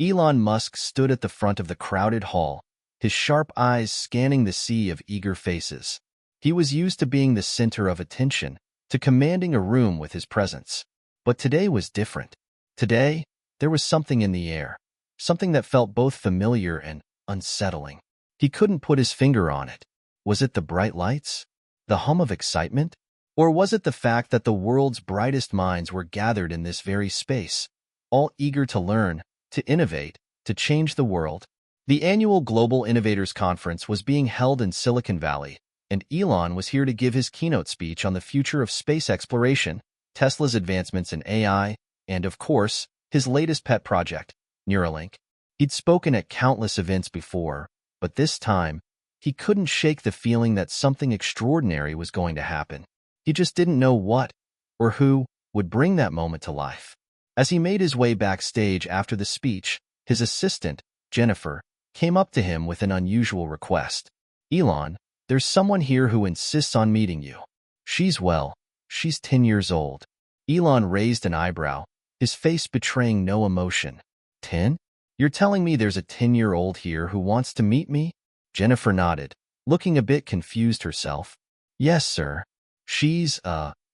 Elon Musk stood at the front of the crowded hall, his sharp eyes scanning the sea of eager faces. He was used to being the center of attention, to commanding a room with his presence. But today was different. Today, there was something in the air, something that felt both familiar and unsettling. He couldn't put his finger on it. Was it the bright lights? The hum of excitement? Or was it the fact that the world's brightest minds were gathered in this very space, all eager to learn, to innovate, to change the world? The annual Global Innovators Conference was being held in Silicon Valley, and Elon was here to give his keynote speech on the future of space exploration, Tesla's advancements in AI, and, of course, his latest pet project, Neuralink. He'd spoken at countless events before, but this time, he couldn't shake the feeling that something extraordinary was going to happen. He just didn't know what, or who, would bring that moment to life. As he made his way backstage after the speech, his assistant, Jennifer, came up to him with an unusual request. "Elon, there's someone here who insists on meeting you. She's 10 years old." Elon raised an eyebrow, his face betraying no emotion. 10? You're telling me there's a 10-year-old here who wants to meet me? Jennifer nodded, looking a bit confused herself. Yes, sir. She's,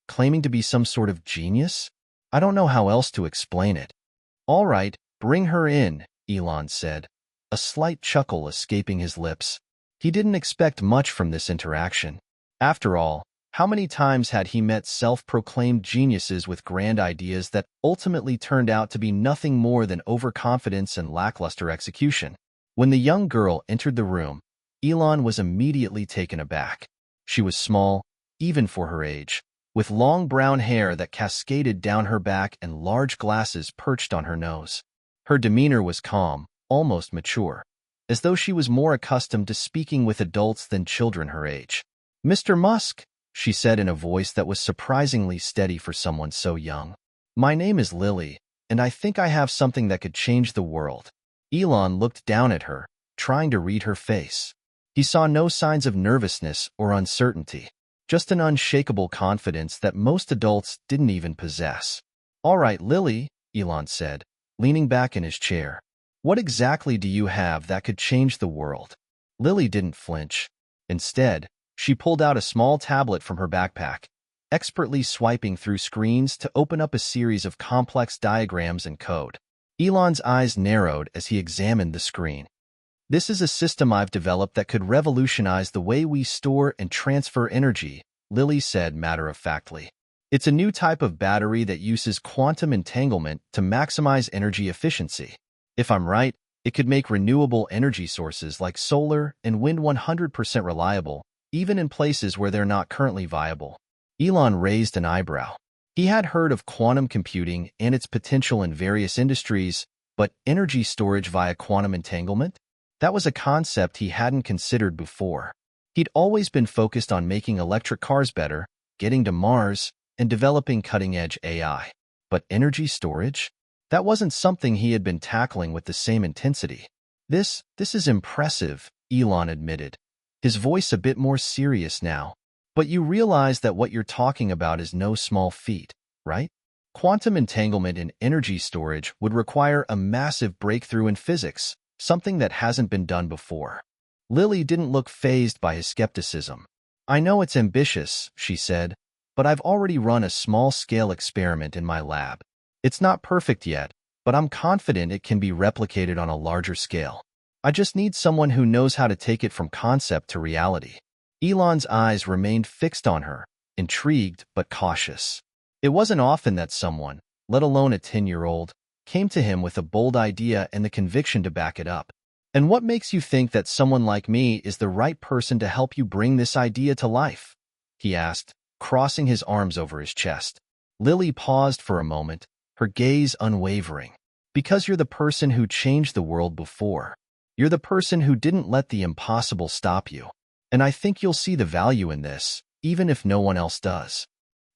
claiming to be some sort of genius? I don't know how else to explain it. All right, bring her in, Elon said, a slight chuckle escaping his lips. He didn't expect much from this interaction. After all, how many times had he met self-proclaimed geniuses with grand ideas that ultimately turned out to be nothing more than overconfidence and lackluster execution? When the young girl entered the room, Elon was immediately taken aback. She was small, even for her age, with long brown hair that cascaded down her back and large glasses perched on her nose. Her demeanor was calm, almost mature, as though she was more accustomed to speaking with adults than children her age. "Mr. Musk," she said in a voice that was surprisingly steady for someone so young. "My name is Lily, and I think I have something that could change the world." Elon looked down at her, trying to read her face. He saw no signs of nervousness or uncertainty, just an unshakable confidence that most adults didn't even possess. "All right, Lily," Elon said, leaning back in his chair. "What exactly do you have that could change the world?" Lily didn't flinch. Instead, she pulled out a small tablet from her backpack, expertly swiping through screens to open up a series of complex diagrams and code. Elon's eyes narrowed as he examined the screen. "This is a system I've developed that could revolutionize the way we store and transfer energy," Lily said matter-of-factly. "It's a new type of battery that uses quantum entanglement to maximize energy efficiency. If I'm right, it could make renewable energy sources like solar and wind 100% reliable, even in places where they're not currently viable." Elon raised an eyebrow. He had heard of quantum computing and its potential in various industries, but energy storage via quantum entanglement? That was a concept he hadn't considered before. He'd always been focused on making electric cars better, getting to Mars, and developing cutting-edge AI. But energy storage? That wasn't something he had been tackling with the same intensity. This is impressive," Elon admitted, his voice a bit more serious now. "But you realize that what you're talking about is no small feat, right? Quantum entanglement in energy storage would require a massive breakthrough in physics, something that hasn't been done before." Lily didn't look fazed by his skepticism. "I know it's ambitious," she said, "but I've already run a small-scale experiment in my lab. It's not perfect yet, but I'm confident it can be replicated on a larger scale. I just need someone who knows how to take it from concept to reality." Elon's eyes remained fixed on her, intrigued but cautious. It wasn't often that someone, let alone a 10-year-old, came to him with a bold idea and the conviction to back it up. "And what makes you think that someone like me is the right person to help you bring this idea to life?" he asked, crossing his arms over his chest. Lily paused for a moment, her gaze unwavering. "Because you're the person who changed the world before. You're the person who didn't let the impossible stop you. And I think you'll see the value in this, even if no one else does."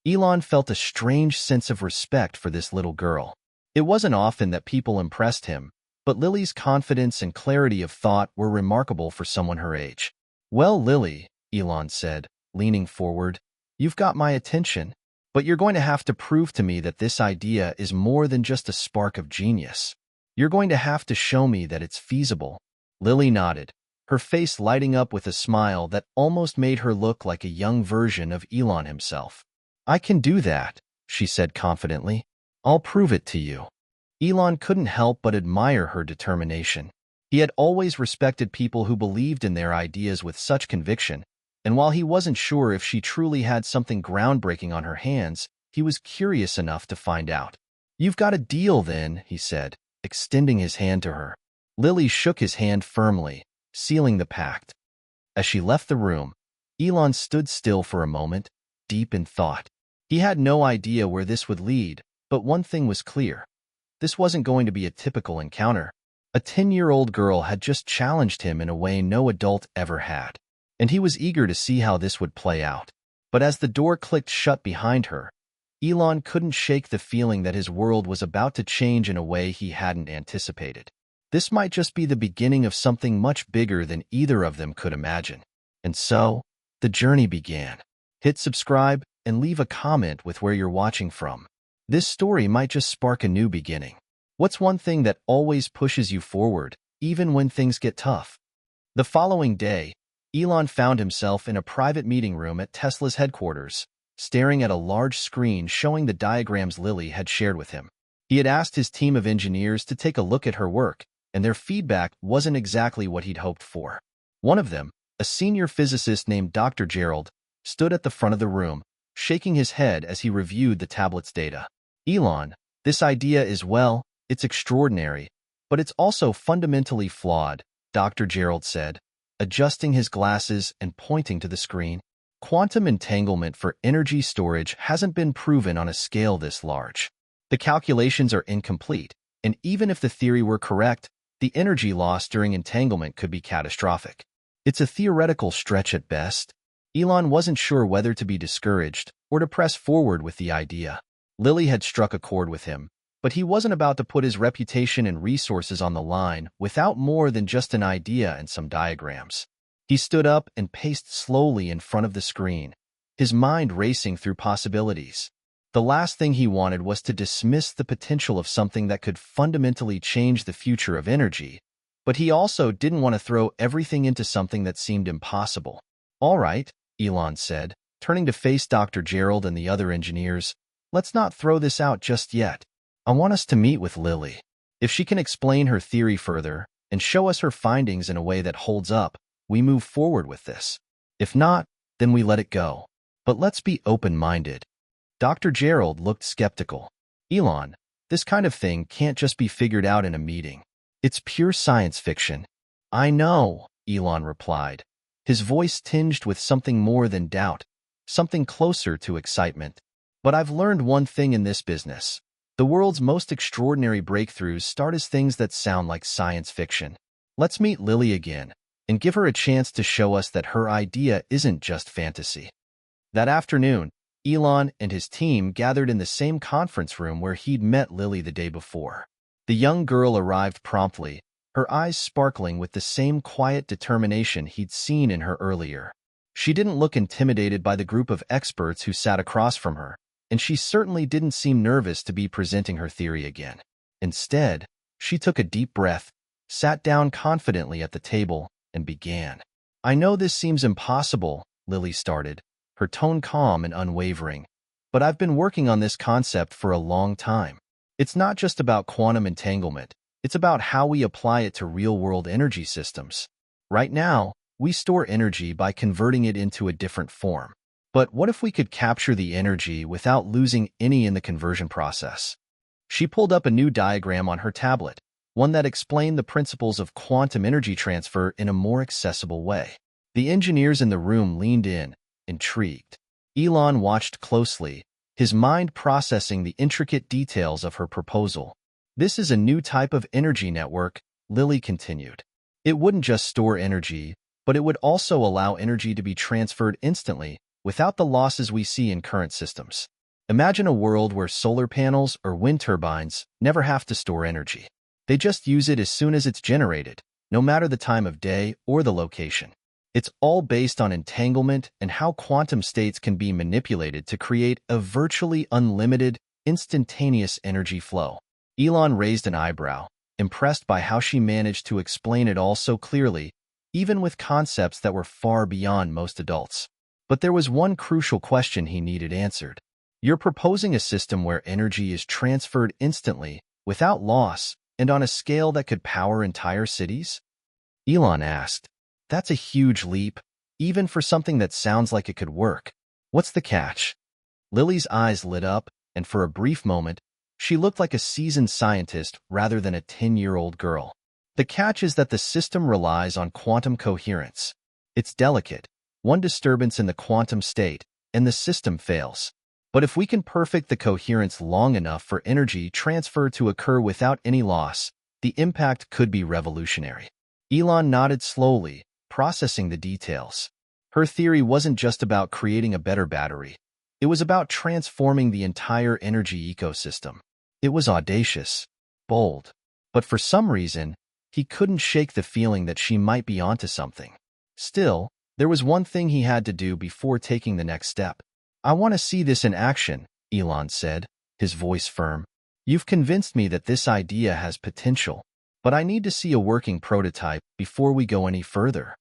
Elon felt a strange sense of respect for this little girl. It wasn't often that people impressed him, but Lily's confidence and clarity of thought were remarkable for someone her age. "Well, Lily," Elon said, leaning forward, "you've got my attention, but you're going to have to prove to me that this idea is more than just a spark of genius. You're going to have to show me that it's feasible. Lily nodded, her face lighting up with a smile that almost made her look like a young version of Elon himself. I can do that, she said confidently. I'll prove it to you. Elon couldn't help but admire her determination. He had always respected people who believed in their ideas with such conviction, and while he wasn't sure if she truly had something groundbreaking on her hands, he was curious enough to find out. You've got a deal then, he said, extending his hand to her. Lily shook his hand firmly, sealing the pact. As she left the room, Elon stood still for a moment, deep in thought. He had no idea where this would lead, but one thing was clear. This wasn't going to be a typical encounter. A 10-year-old girl had just challenged him in a way no adult ever had, and he was eager to see how this would play out. But as the door clicked shut behind her, Elon couldn't shake the feeling that his world was about to change in a way he hadn't anticipated. This might just be the beginning of something much bigger than either of them could imagine. And so, the journey began. Hit subscribe and leave a comment with where you're watching from. This story might just spark a new beginning. What's one thing that always pushes you forward, even when things get tough? The following day, Elon found himself in a private meeting room at Tesla's headquarters, staring at a large screen showing the diagrams Lily had shared with him. He had asked his team of engineers to take a look at her work, and their feedback wasn't exactly what he'd hoped for. One of them, a senior physicist named Dr. Gerald, stood at the front of the room, shaking his head as he reviewed the tablet's data. Elon, this idea is, well, it's extraordinary, but it's also fundamentally flawed, Dr. Gerald said, adjusting his glasses and pointing to the screen. Quantum entanglement for energy storage hasn't been proven on a scale this large. The calculations are incomplete, and even if the theory were correct, the energy loss during entanglement could be catastrophic. It's a theoretical stretch at best. Elon wasn't sure whether to be discouraged or to press forward with the idea. Lily had struck a chord with him, but he wasn't about to put his reputation and resources on the line without more than just an idea and some diagrams. He stood up and paced slowly in front of the screen, his mind racing through possibilities. The last thing he wanted was to dismiss the potential of something that could fundamentally change the future of energy, but he also didn't want to throw everything into something that seemed impossible. All right, Elon said, turning to face Dr. Gerald and the other engineers. Let's not throw this out just yet. I want us to meet with Lily. If she can explain her theory further and show us her findings in a way that holds up, we move forward with this. If not, then we let it go. But let's be open-minded. Dr. Gerald looked skeptical. Elon, this kind of thing can't just be figured out in a meeting. It's pure science fiction. I know, Elon replied, his voice tinged with something more than doubt, something closer to excitement. But I've learned one thing in this business. The world's most extraordinary breakthroughs start as things that sound like science fiction. Let's meet Lily again and give her a chance to show us that her idea isn't just fantasy. That afternoon, Elon and his team gathered in the same conference room where he'd met Lily the day before. The young girl arrived promptly, her eyes sparkling with the same quiet determination he'd seen in her earlier. She didn't look intimidated by the group of experts who sat across from her, and she certainly didn't seem nervous to be presenting her theory again. Instead, she took a deep breath, sat down confidently at the table, and began. I know this seems impossible, Lily started, her tone calm and unwavering, but I've been working on this concept for a long time. It's not just about quantum entanglement, it's about how we apply it to real-world energy systems. Right now, we store energy by converting it into a different form. But what if we could capture the energy without losing any in the conversion process? She pulled up a new diagram on her tablet, one that explained the principles of quantum energy transfer in a more accessible way. The engineers in the room leaned in, intrigued. Elon watched closely, his mind processing the intricate details of her proposal. This is a new type of energy network, Lily continued. It wouldn't just store energy, but it would also allow energy to be transferred instantly, without the losses we see in current systems. Imagine a world where solar panels or wind turbines never have to store energy. They just use it as soon as it's generated, no matter the time of day or the location. It's all based on entanglement and how quantum states can be manipulated to create a virtually unlimited, instantaneous energy flow. Elon raised an eyebrow, impressed by how she managed to explain it all so clearly, even with concepts that were far beyond most adults. But there was one crucial question he needed answered. You're proposing a system where energy is transferred instantly, without loss, and on a scale that could power entire cities? Elon asked. That's a huge leap, even for something that sounds like it could work. What's the catch? Lily's eyes lit up, and for a brief moment, she looked like a seasoned scientist rather than a 10-year-old girl. The catch is that the system relies on quantum coherence. It's delicate. One disturbance in the quantum state, and the system fails. But if we can perfect the coherence long enough for energy transfer to occur without any loss, the impact could be revolutionary. Elon nodded slowly, processing the details. Her theory wasn't just about creating a better battery. It was about transforming the entire energy ecosystem. It was audacious, bold, but for some reason, he couldn't shake the feeling that she might be onto something. Still, there was one thing he had to do before taking the next step. I want to see this in action, Elon said, his voice firm. You've convinced me that this idea has potential, but I need to see a working prototype before we go any further.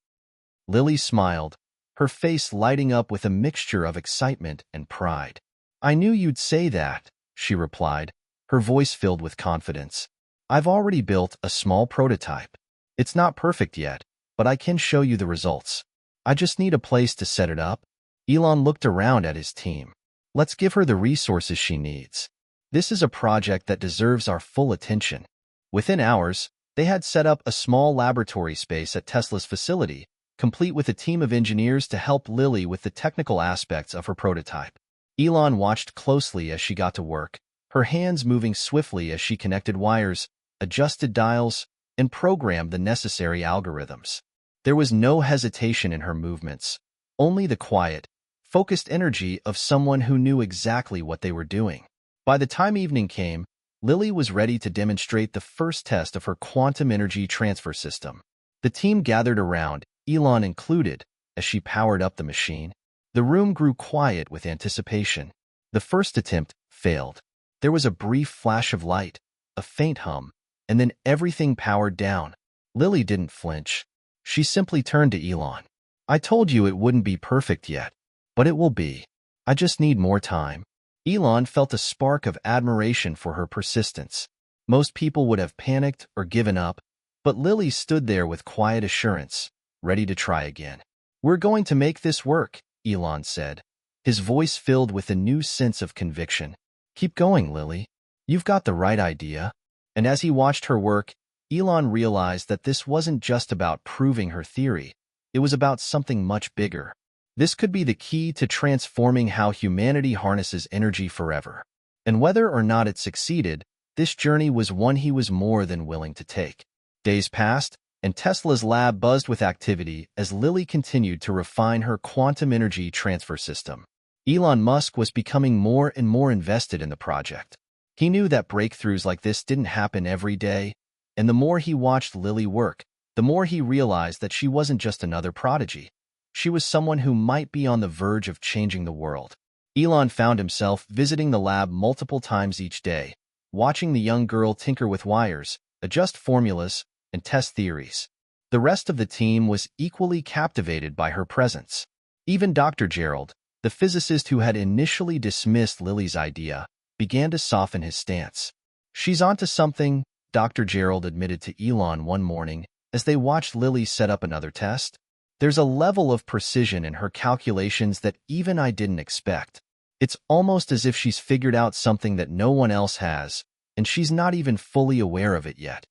Lily smiled, her face lighting up with a mixture of excitement and pride. I knew you'd say that, she replied, her voice filled with confidence. I've already built a small prototype. It's not perfect yet, but I can show you the results. I just need a place to set it up. Elon looked around at his team. Let's give her the resources she needs. This is a project that deserves our full attention. Within hours, they had set up a small laboratory space at Tesla's facility, complete with a team of engineers to help Lily with the technical aspects of her prototype. Elon watched closely as she got to work, her hands moving swiftly as she connected wires, adjusted dials, and programmed the necessary algorithms. There was no hesitation in her movements, only the quiet, focused energy of someone who knew exactly what they were doing. By the time evening came, Lily was ready to demonstrate the first test of her quantum energy transfer system. The team gathered around, Elon included, as she powered up the machine. The room grew quiet with anticipation. The first attempt failed. There was a brief flash of light, a faint hum, and then everything powered down. Lily didn't flinch. She simply turned to Elon. I told you it wouldn't be perfect yet, but it will be. I just need more time. Elon felt a spark of admiration for her persistence. Most people would have panicked or given up, but Lily stood there with quiet assurance, ready to try again. We're going to make this work, Elon said, his voice filled with a new sense of conviction. Keep going, Lily. You've got the right idea. And as he watched her work, Elon realized that this wasn't just about proving her theory. It was about something much bigger. This could be the key to transforming how humanity harnesses energy forever. And whether or not it succeeded, this journey was one he was more than willing to take. Days passed, and Tesla's lab buzzed with activity as Lily continued to refine her quantum energy transfer system. Elon Musk was becoming more and more invested in the project. He knew that breakthroughs like this didn't happen every day, and the more he watched Lily work, the more he realized that she wasn't just another prodigy. She was someone who might be on the verge of changing the world. Elon found himself visiting the lab multiple times each day, watching the young girl tinker with wires, adjust formulas, and test theories. The rest of the team was equally captivated by her presence. Even Dr. Gerald, the physicist who had initially dismissed Lily's idea, began to soften his stance. She's onto something, Dr. Gerald admitted to Elon one morning as they watched Lily set up another test. There's a level of precision in her calculations that even I didn't expect. It's almost as if she's figured out something that no one else has, and she's not even fully aware of it yet.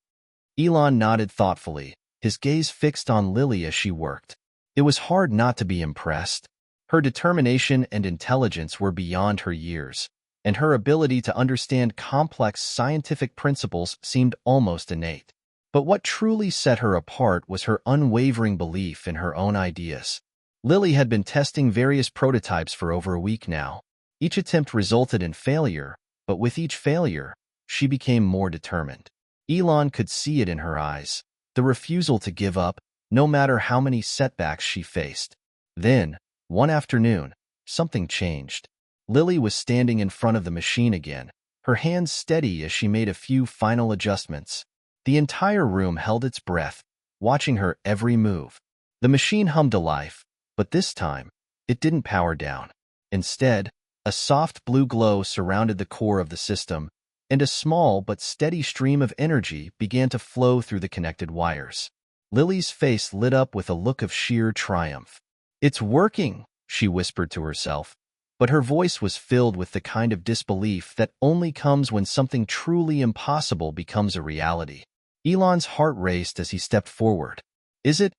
Elon nodded thoughtfully, his gaze fixed on Lily as she worked. It was hard not to be impressed. Her determination and intelligence were beyond her years, and her ability to understand complex scientific principles seemed almost innate. But what truly set her apart was her unwavering belief in her own ideas. Lily had been testing various prototypes for over a week now. Each attempt resulted in failure, but with each failure, she became more determined. Elon could see it in her eyes, the refusal to give up, no matter how many setbacks she faced. Then, one afternoon, something changed. Lily was standing in front of the machine again, her hands steady as she made a few final adjustments. The entire room held its breath, watching her every move. The machine hummed to life, but this time, it didn't power down. Instead, a soft blue glow surrounded the core of the system, and a small but steady stream of energy began to flow through the connected wires. Lily's face lit up with a look of sheer triumph. "It's working," she whispered to herself, but her voice was filled with the kind of disbelief that only comes when something truly impossible becomes a reality. Elon's heart raced as he stepped forward. Is it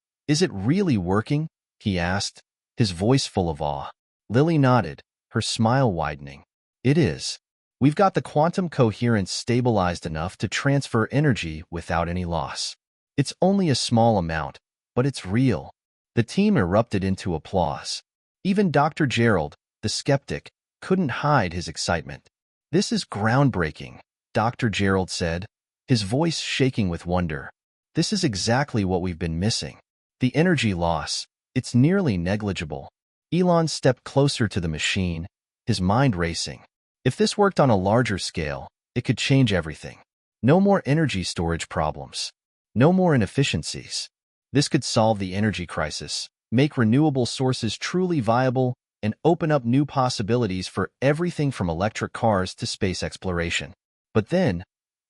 really working?" he asked, his voice full of awe. Lily nodded, her smile widening. "It is. We've got the quantum coherence stabilized enough to transfer energy without any loss. It's only a small amount, but it's real." The team erupted into applause. Even Dr. Gerald, the skeptic, couldn't hide his excitement. "This is groundbreaking," Dr. Gerald said, his voice shaking with wonder. "This is exactly what we've been missing. The energy loss, it's nearly negligible." Elon stepped closer to the machine, his mind racing. If this worked on a larger scale, it could change everything. No more energy storage problems. No more inefficiencies. This could solve the energy crisis, make renewable sources truly viable, and open up new possibilities for everything from electric cars to space exploration. But then,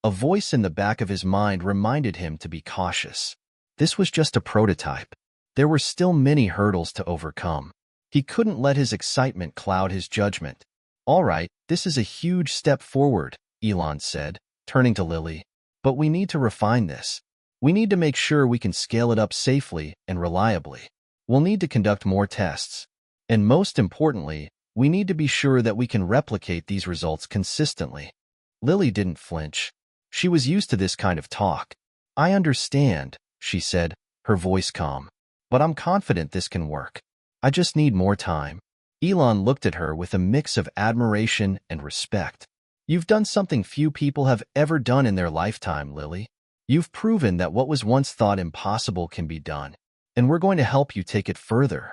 a voice in the back of his mind reminded him to be cautious. This was just a prototype. There were still many hurdles to overcome. He couldn't let his excitement cloud his judgment. "All right, this is a huge step forward," Elon said, turning to Lily. "But we need to refine this. We need to make sure we can scale it up safely and reliably. We'll need to conduct more tests. And most importantly, we need to be sure that we can replicate these results consistently." Lily didn't flinch. She was used to this kind of talk. "I understand," she said, her voice calm. "But I'm confident this can work. I just need more time." Elon looked at her with a mix of admiration and respect. "You've done something few people have ever done in their lifetime, Lily. You've proven that what was once thought impossible can be done, and we're going to help you take it further."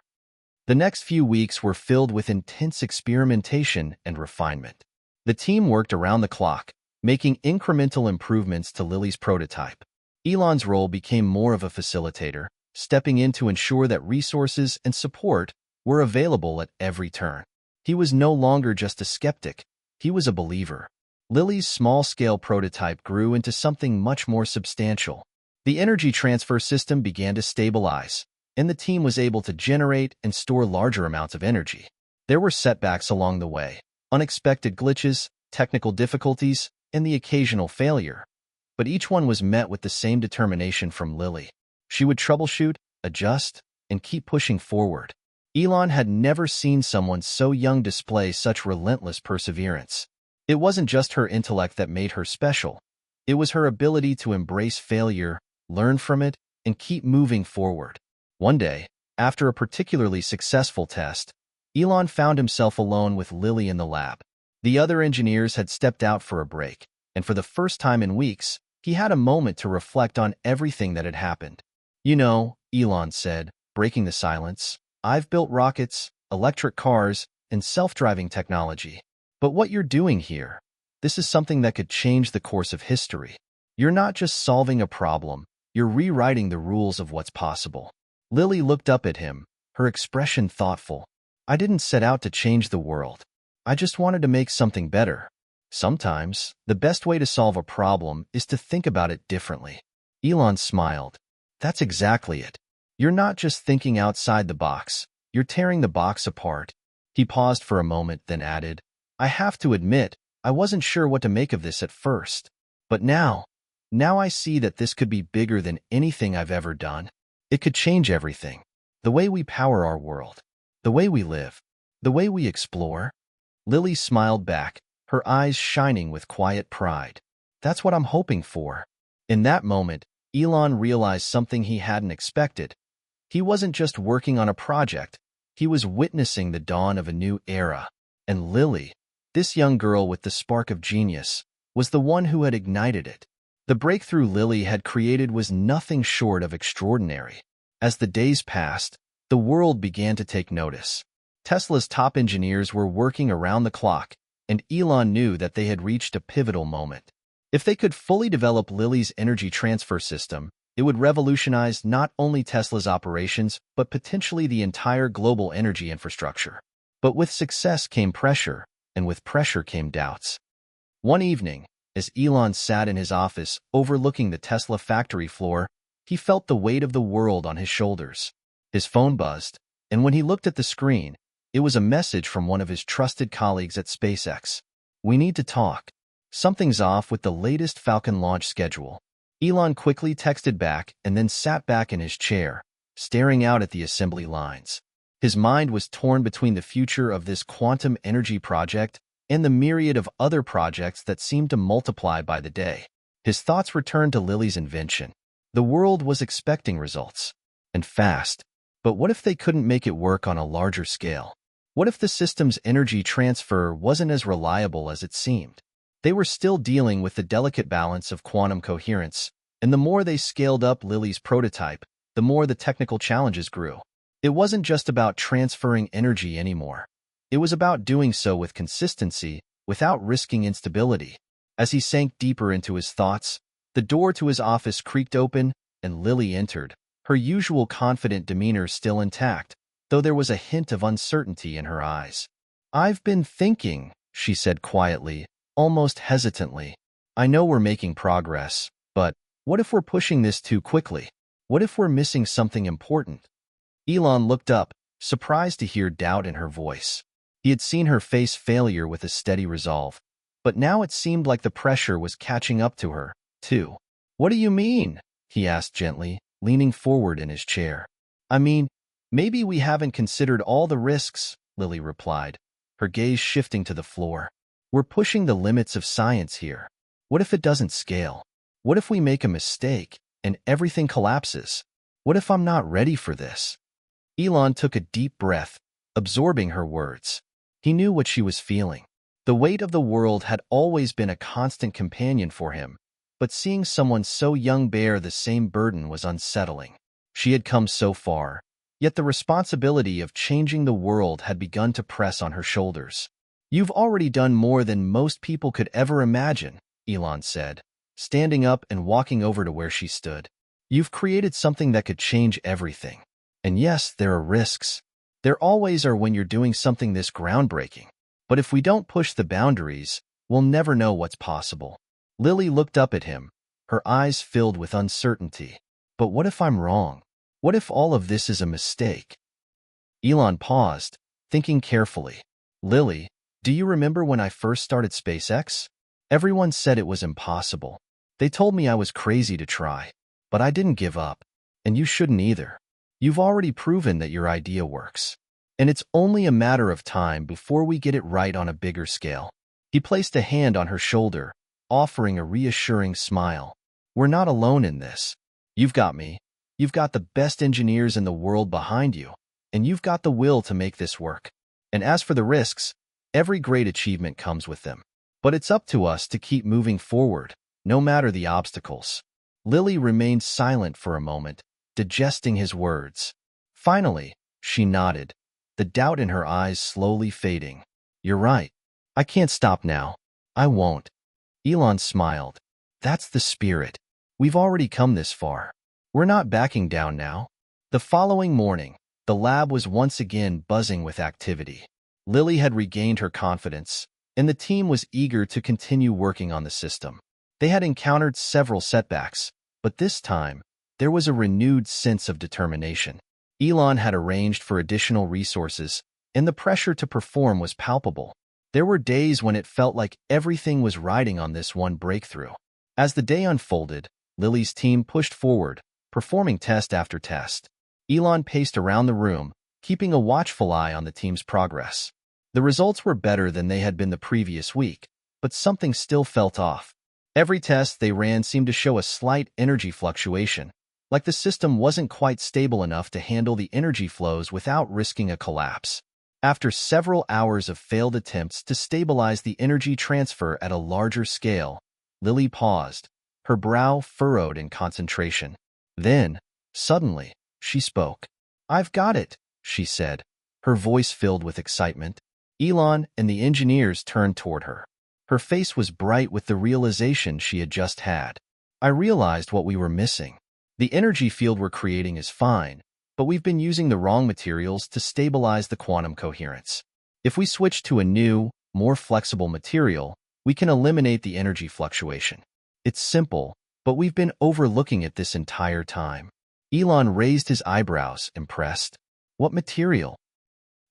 The next few weeks were filled with intense experimentation and refinement. The team worked around the clock, making incremental improvements to Lily's prototype. Elon's role became more of a facilitator, stepping in to ensure that resources and support were available at every turn. He was no longer just a skeptic, he was a believer. Lily's small-scale prototype grew into something much more substantial. The energy transfer system began to stabilize, and the team was able to generate and store larger amounts of energy. There were setbacks along the way, unexpected glitches, technical difficulties, and the occasional failure. But each one was met with the same determination from Lily. She would troubleshoot, adjust, and keep pushing forward. Elon had never seen someone so young display such relentless perseverance. It wasn't just her intellect that made her special. It was her ability to embrace failure, learn from it, and keep moving forward. One day, after a particularly successful test, Elon found himself alone with Lily in the lab. The other engineers had stepped out for a break, and for the first time in weeks, he had a moment to reflect on everything that had happened. "You know," Elon said, breaking the silence, "I've built rockets, electric cars, and self-driving technology. But what you're doing here, this is something that could change the course of history. You're not just solving a problem, you're rewriting the rules of what's possible." Lily looked up at him, her expression thoughtful. "I didn't set out to change the world. I just wanted to make something better. Sometimes, the best way to solve a problem is to think about it differently." Elon smiled. "That's exactly it. You're not just thinking outside the box, you're tearing the box apart." He paused for a moment, then added, "I have to admit, I wasn't sure what to make of this at first. But now I see that this could be bigger than anything I've ever done. It could change everything. The way we power our world, the way we live, the way we explore." Lily smiled back, her eyes shining with quiet pride. "That's what I'm hoping for." In that moment, Elon realized something he hadn't expected. He wasn't just working on a project, he was witnessing the dawn of a new era. And Lily, this young girl with the spark of genius, was the one who had ignited it. The breakthrough Lily had created was nothing short of extraordinary. As the days passed, the world began to take notice. Tesla's top engineers were working around the clock, and Elon knew that they had reached a pivotal moment. If they could fully develop Lilly's energy transfer system, it would revolutionize not only Tesla's operations, but potentially the entire global energy infrastructure. But with success came pressure, and with pressure came doubts. One evening, as Elon sat in his office overlooking the Tesla factory floor, he felt the weight of the world on his shoulders. His phone buzzed, and when he looked at the screen, it was a message from one of his trusted colleagues at SpaceX. "We need to talk. Something's off with the latest Falcon launch schedule." Elon quickly texted back and then sat back in his chair, staring out at the assembly lines. His mind was torn between the future of this quantum energy project and the myriad of other projects that seemed to multiply by the day. His thoughts returned to Lilly's invention. The world was expecting results, and fast. But what if they couldn't make it work on a larger scale? What if the system's energy transfer wasn't as reliable as it seemed? They were still dealing with the delicate balance of quantum coherence, and the more they scaled up Lilly's prototype, the more the technical challenges grew. It wasn't just about transferring energy anymore. It was about doing so with consistency, without risking instability. As he sank deeper into his thoughts, the door to his office creaked open, and Lilly entered, her usual confident demeanor still intact, though there was a hint of uncertainty in her eyes. "I've been thinking," she said quietly, almost hesitantly. "I know we're making progress, but what if we're pushing this too quickly? What if we're missing something important?" Elon looked up, surprised to hear doubt in her voice. He had seen her face failure with a steady resolve, but now it seemed like the pressure was catching up to her, too. "What do you mean?" he asked gently, leaning forward in his chair. "I mean, maybe we haven't considered all the risks," Lilly replied, her gaze shifting to the floor. "We're pushing the limits of science here. What if it doesn't scale? What if we make a mistake and everything collapses? What if I'm not ready for this?" Elon took a deep breath, absorbing her words. He knew what she was feeling. The weight of the world had always been a constant companion for him, but seeing someone so young bear the same burden was unsettling. She had come so far, yet the responsibility of changing the world had begun to press on her shoulders. "You've already done more than most people could ever imagine," Elon said, standing up and walking over to where she stood. "You've created something that could change everything. And yes, there are risks. There always are when you're doing something this groundbreaking. But if we don't push the boundaries, we'll never know what's possible." Lilly looked up at him, her eyes filled with uncertainty. "But what if I'm wrong? What if all of this is a mistake?" Elon paused, thinking carefully. "Lilly, do you remember when I first started SpaceX? Everyone said it was impossible. They told me I was crazy to try. But I didn't give up. And you shouldn't either. You've already proven that your idea works. And it's only a matter of time before we get it right on a bigger scale." He placed a hand on her shoulder, offering a reassuring smile. "We're not alone in this. You've got me. You've got the best engineers in the world behind you. And you've got the will to make this work. And as for the risks, every great achievement comes with them. But it's up to us to keep moving forward, no matter the obstacles." Lilly remained silent for a moment, digesting his words. Finally, she nodded, the doubt in her eyes slowly fading. "You're right. I can't stop now. I won't." Elon smiled. "That's the spirit. We've already come this far. We're not backing down now." The following morning, the lab was once again buzzing with activity. Lilly had regained her confidence, and the team was eager to continue working on the system. They had encountered several setbacks, but this time, there was a renewed sense of determination. Elon had arranged for additional resources, and the pressure to perform was palpable. There were days when it felt like everything was riding on this one breakthrough. As the day unfolded, Lilly's team pushed forward, performing test after test. Elon paced around the room, keeping a watchful eye on the team's progress. The results were better than they had been the previous week, but something still felt off. Every test they ran seemed to show a slight energy fluctuation, like the system wasn't quite stable enough to handle the energy flows without risking a collapse. After several hours of failed attempts to stabilize the energy transfer at a larger scale, Lilly paused, her brow furrowed in concentration. Then, suddenly, she spoke. "I've got it," she said, her voice filled with excitement. Elon and the engineers turned toward her. Her face was bright with the realization she had just had. I realized what we were missing. The energy field we're creating is fine, but we've been using the wrong materials to stabilize the quantum coherence. If we switch to a new, more flexible material, we can eliminate the energy fluctuation. It's simple, but we've been overlooking it this entire time. Elon raised his eyebrows, impressed. What material?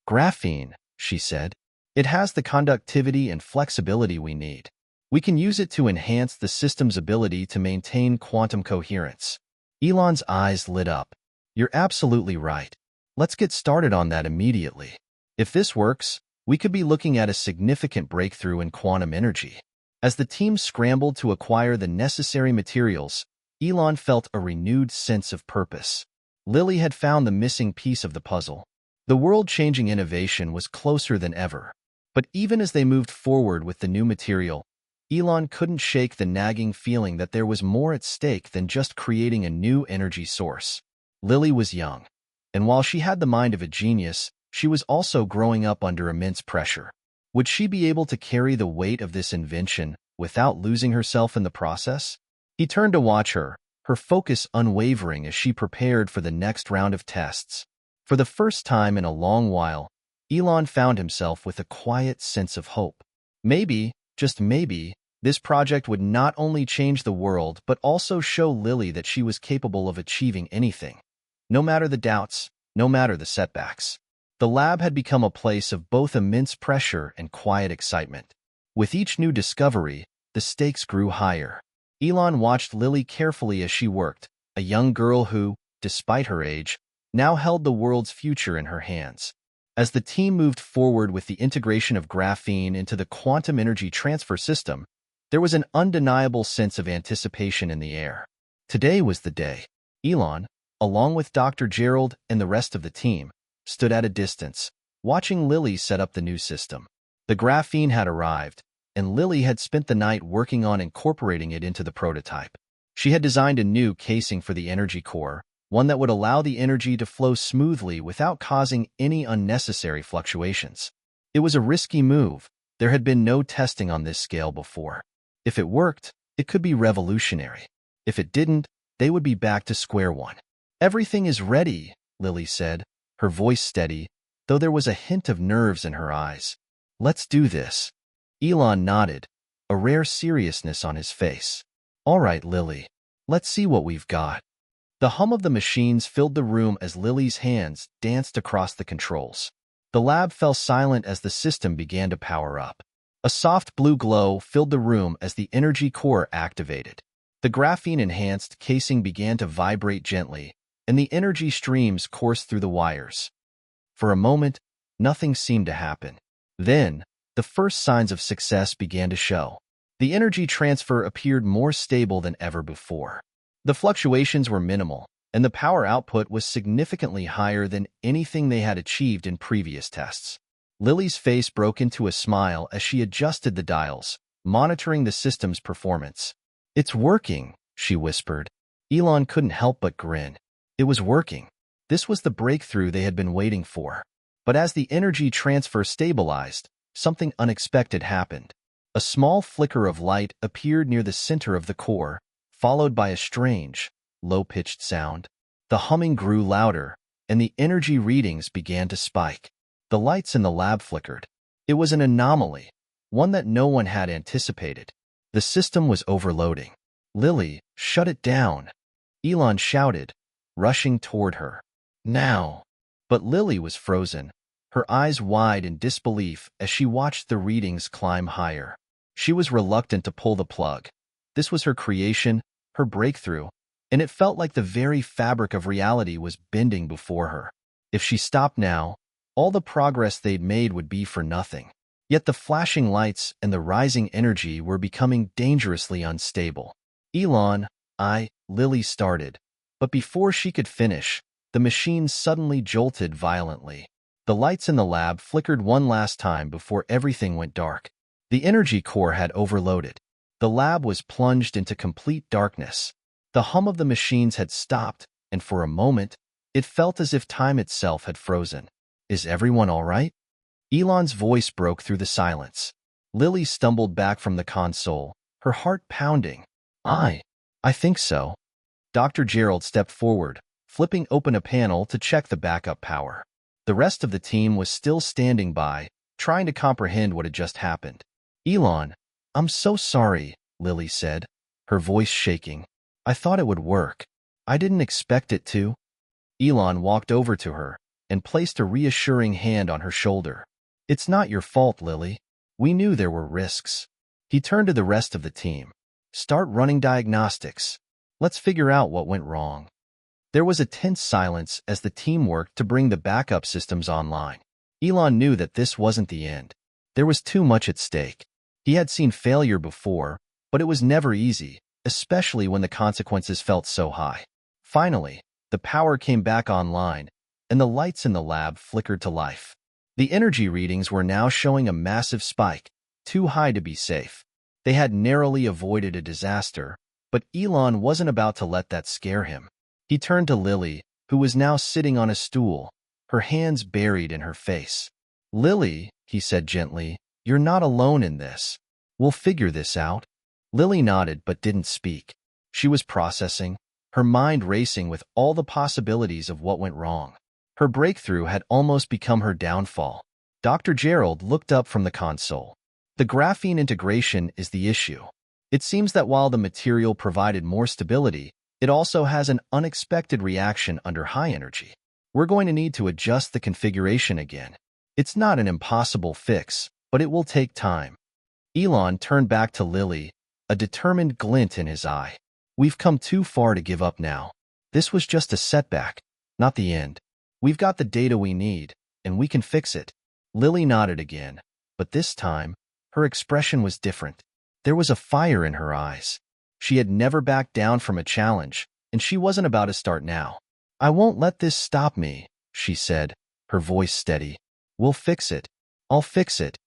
Graphene, she said. It has the conductivity and flexibility we need. We can use it to enhance the system's ability to maintain quantum coherence. Elon's eyes lit up. You're absolutely right. Let's get started on that immediately. If this works, we could be looking at a significant breakthrough in quantum energy. As the team scrambled to acquire the necessary materials, Elon felt a renewed sense of purpose. Lily had found the missing piece of the puzzle. The world-changing innovation was closer than ever. But even as they moved forward with the new material, Elon couldn't shake the nagging feeling that there was more at stake than just creating a new energy source. Lily was young, and while she had the mind of a genius, she was also growing up under immense pressure. Would she be able to carry the weight of this invention without losing herself in the process? He turned to watch her, her focus unwavering as she prepared for the next round of tests. For the first time in a long while, Elon found himself with a quiet sense of hope. Maybe, just maybe, this project would not only change the world but also show Lily that she was capable of achieving anything. No matter the doubts, no matter the setbacks. The lab had become a place of both immense pressure and quiet excitement. With each new discovery, the stakes grew higher. Elon watched Lily carefully as she worked, a young girl who, despite her age, now held the world's future in her hands. As the team moved forward with the integration of graphene into the quantum energy transfer system, there was an undeniable sense of anticipation in the air. Today was the day. Elon, along with Dr. Gerald and the rest of the team, stood at a distance, watching Lily set up the new system. The graphene had arrived, and Lily had spent the night working on incorporating it into the prototype. She had designed a new casing for the energy core, one that would allow the energy to flow smoothly without causing any unnecessary fluctuations. It was a risky move. There had been no testing on this scale before. If it worked, it could be revolutionary. If it didn't, they would be back to square one. Everything is ready, Lily said, her voice steady, though there was a hint of nerves in her eyes. Let's do this. Elon nodded, a rare seriousness on his face. All right, Lily. Let's see what we've got. The hum of the machines filled the room as Lily's hands danced across the controls. The lab fell silent as the system began to power up. A soft blue glow filled the room as the energy core activated. The graphene-enhanced casing began to vibrate gently, and the energy streams coursed through the wires. For a moment, nothing seemed to happen. Then, the first signs of success began to show. The energy transfer appeared more stable than ever before. The fluctuations were minimal, and the power output was significantly higher than anything they had achieved in previous tests. Lily's face broke into a smile as she adjusted the dials, monitoring the system's performance. It's working, she whispered. Elon couldn't help but grin. It was working. This was the breakthrough they had been waiting for. But as the energy transfer stabilized, something unexpected happened. A small flicker of light appeared near the center of the core, followed by a strange, low-pitched sound. The humming grew louder, and the energy readings began to spike. The lights in the lab flickered. It was an anomaly, one that no one had anticipated. The system was overloading. Lily, shut it down, Elon shouted, rushing toward her. Now! But Lily was frozen, her eyes wide in disbelief as she watched the readings climb higher. She was reluctant to pull the plug. This was her creation, her breakthrough, and it felt like the very fabric of reality was bending before her. If she stopped now, all the progress they'd made would be for nothing. Yet the flashing lights and the rising energy were becoming dangerously unstable. Lily started. But before she could finish, the machine suddenly jolted violently. The lights in the lab flickered one last time before everything went dark. The energy core had overloaded. The lab was plunged into complete darkness. The hum of the machines had stopped, and for a moment, it felt as if time itself had frozen. Is everyone all right? Elon's voice broke through the silence. Lily stumbled back from the console, her heart pounding. I think so. Dr. Gerald stepped forward, flipping open a panel to check the backup power. The rest of the team was still standing by, trying to comprehend what had just happened. Elon, I'm so sorry, Lily said, her voice shaking. I thought it would work. I didn't expect it to. Elon walked over to her and placed a reassuring hand on her shoulder. It's not your fault, Lily. We knew there were risks. He turned to the rest of the team. Start running diagnostics. Let's figure out what went wrong. There was a tense silence as the team worked to bring the backup systems online. Elon knew that this wasn't the end. There was too much at stake. He had seen failure before, but it was never easy, especially when the consequences felt so high. Finally, the power came back online, and the lights in the lab flickered to life. The energy readings were now showing a massive spike, too high to be safe. They had narrowly avoided a disaster, but Elon wasn't about to let that scare him. He turned to Lily, who was now sitting on a stool, her hands buried in her face. Lily, he said gently, you're not alone in this. We'll figure this out. Lily nodded but didn't speak. She was processing, her mind racing with all the possibilities of what went wrong. Her breakthrough had almost become her downfall. Dr. Gerald looked up from the console. The graphene integration is the issue. It seems that while the material provided more stability, it also has an unexpected reaction under high energy. We're going to need to adjust the configuration again. It's not an impossible fix, but it will take time. Elon turned back to Lily, a determined glint in his eye. We've come too far to give up now. This was just a setback, not the end. We've got the data we need, and we can fix it. Lily nodded again, but this time, her expression was different. There was a fire in her eyes. She had never backed down from a challenge, and she wasn't about to start now. I won't let this stop me, she said, her voice steady. We'll fix it. I'll fix it.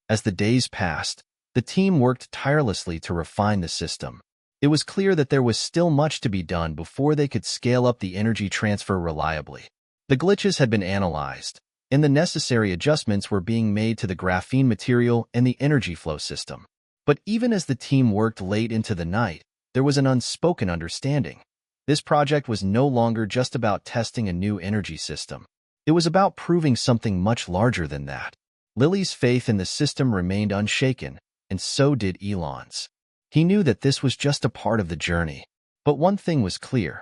As the days passed, the team worked tirelessly to refine the system. It was clear that there was still much to be done before they could scale up the energy transfer reliably. The glitches had been analyzed, and the necessary adjustments were being made to the graphene material and the energy flow system. But even as the team worked late into the night, there was an unspoken understanding. This project was no longer just about testing a new energy system. It was about proving something much larger than that. Lily's faith in the system remained unshaken, and so did Elon's. He knew that this was just a part of the journey. But one thing was clear.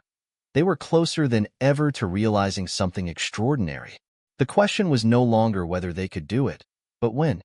They were closer than ever to realizing something extraordinary. The question was no longer whether they could do it, but when.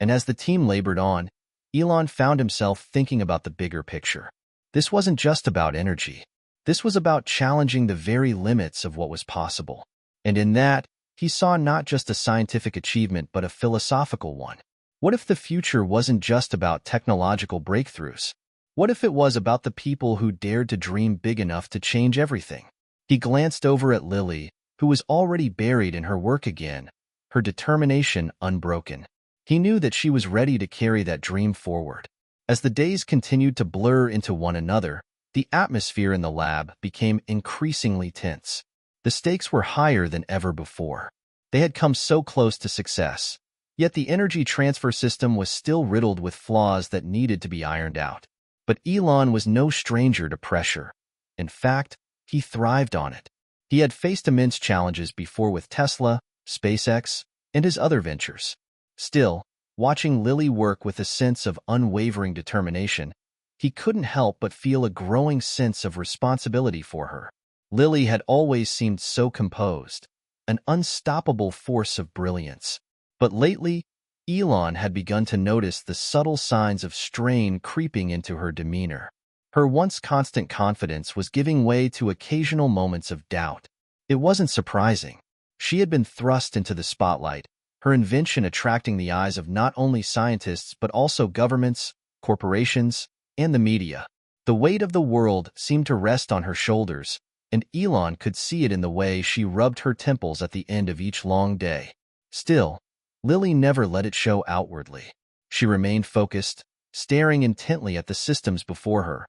And as the team labored on, Elon found himself thinking about the bigger picture. This wasn't just about energy. This was about challenging the very limits of what was possible. And in that, he saw not just a scientific achievement but a philosophical one. What if the future wasn't just about technological breakthroughs? What if it was about the people who dared to dream big enough to change everything? He glanced over at Lily, who was already buried in her work again, her determination unbroken. He knew that she was ready to carry that dream forward. As the days continued to blur into one another, the atmosphere in the lab became increasingly tense. The stakes were higher than ever before. They had come so close to success, yet the energy transfer system was still riddled with flaws that needed to be ironed out. But Elon was no stranger to pressure. In fact, he thrived on it. He had faced immense challenges before with Tesla, SpaceX, and his other ventures. Still, watching Lily work with a sense of unwavering determination, he couldn't help but feel a growing sense of responsibility for her. Lily had always seemed so composed, an unstoppable force of brilliance. But lately, Elon had begun to notice the subtle signs of strain creeping into her demeanor. Her once constant confidence was giving way to occasional moments of doubt. It wasn't surprising. She had been thrust into the spotlight, her invention attracting the eyes of not only scientists but also governments, corporations, and the media. The weight of the world seemed to rest on her shoulders, and Elon could see it in the way she rubbed her temples at the end of each long day. Still, Lily never let it show outwardly. She remained focused, staring intently at the systems before her,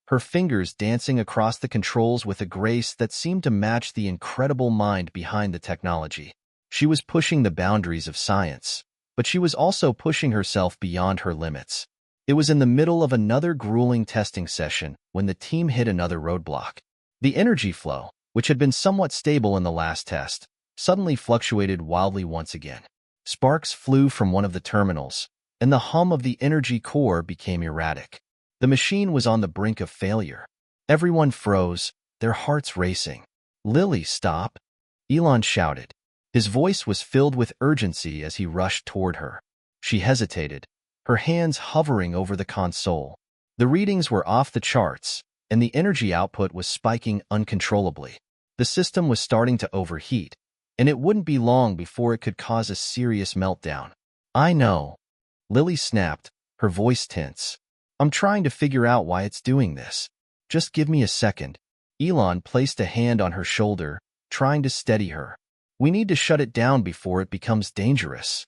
her fingers dancing across the controls with a grace that seemed to match the incredible mind behind the technology. She was pushing the boundaries of science, but she was also pushing herself beyond her limits. It was in the middle of another grueling testing session when the team hit another roadblock. The energy flow, which had been somewhat stable in the last test, suddenly fluctuated wildly once again. Sparks flew from one of the terminals, and the hum of the energy core became erratic. The machine was on the brink of failure. Everyone froze, their hearts racing. "Lily, stop!" Elon shouted. His voice was filled with urgency as he rushed toward her. She hesitated, her hands hovering over the console. The readings were off the charts, and the energy output was spiking uncontrollably. The system was starting to overheat, and it wouldn't be long before it could cause a serious meltdown. "I know," Lily snapped, her voice tense. "I'm trying to figure out why it's doing this. Just give me a second." Elon placed a hand on her shoulder, trying to steady her. "We need to shut it down before it becomes dangerous."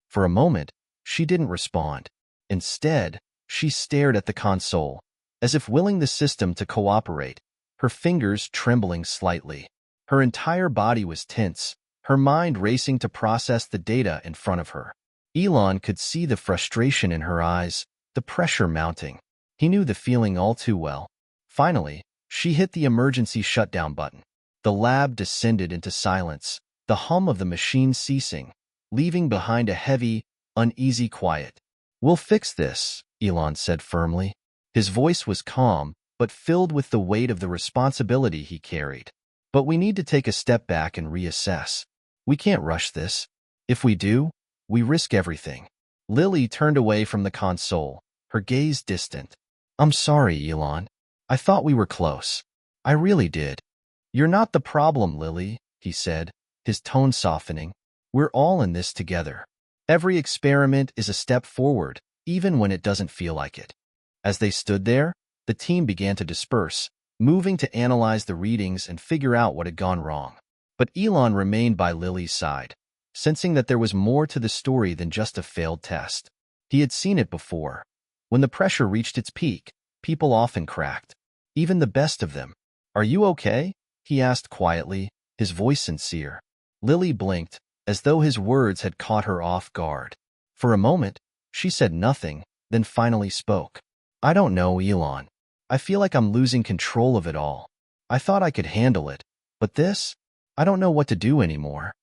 For a moment, she didn't respond. Instead, she stared at the console, as if willing the system to cooperate, her fingers trembling slightly. Her entire body was tense, her mind racing to process the data in front of her. Elon could see the frustration in her eyes, the pressure mounting. He knew the feeling all too well. Finally, she hit the emergency shutdown button. The lab descended into silence, the hum of the machine ceasing, leaving behind a heavy, uneasy quiet. "We'll fix this," Elon said firmly. His voice was calm, but filled with the weight of the responsibility he carried. "But we need to take a step back and reassess. We can't rush this. If we do, we risk everything." Lily turned away from the console, her gaze distant. "I'm sorry, Elon. I thought we were close. I really did." "You're not the problem, Lily," he said, his tone softening. "We're all in this together. Every experiment is a step forward, even when it doesn't feel like it." As they stood there, the team began to disperse, moving to analyze the readings and figure out what had gone wrong. But Elon remained by Lily's side, sensing that there was more to the story than just a failed test. He had seen it before. When the pressure reached its peak, people often cracked. Even the best of them. "Are you okay?" he asked quietly, his voice sincere. Lily blinked, as though his words had caught her off guard. For a moment, she said nothing, then finally spoke. "I don't know, Elon. I feel like I'm losing control of it all. I thought I could handle it, but this? I don't know what to do anymore."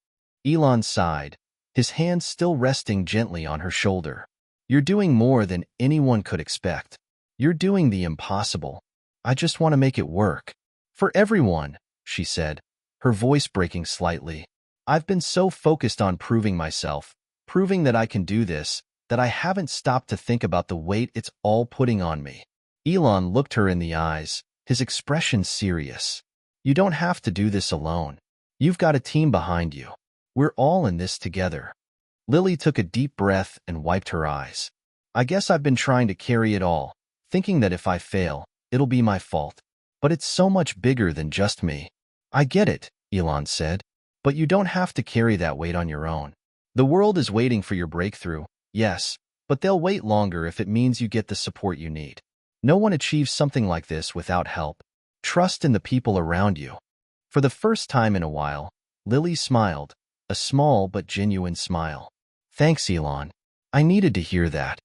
Elon sighed, his hand still resting gently on her shoulder. "You're doing more than anyone could expect. You're doing the impossible. I just want to make it work. For everyone," she said, her voice breaking slightly. "I've been so focused on proving myself, proving that I can do this, that I haven't stopped to think about the weight it's all putting on me." Elon looked her in the eyes, his expression serious. "You don't have to do this alone. You've got a team behind you. We're all in this together." Lily took a deep breath and wiped her eyes. "I guess I've been trying to carry it all, thinking that if I fail, it'll be my fault. But it's so much bigger than just me." "I get it," Elon said. "But you don't have to carry that weight on your own. The world is waiting for your breakthrough, yes, but they'll wait longer if it means you get the support you need. No one achieves something like this without help. Trust in the people around you." For the first time in a while, Lily smiled, a small but genuine smile. "Thanks, Elon. I needed to hear that."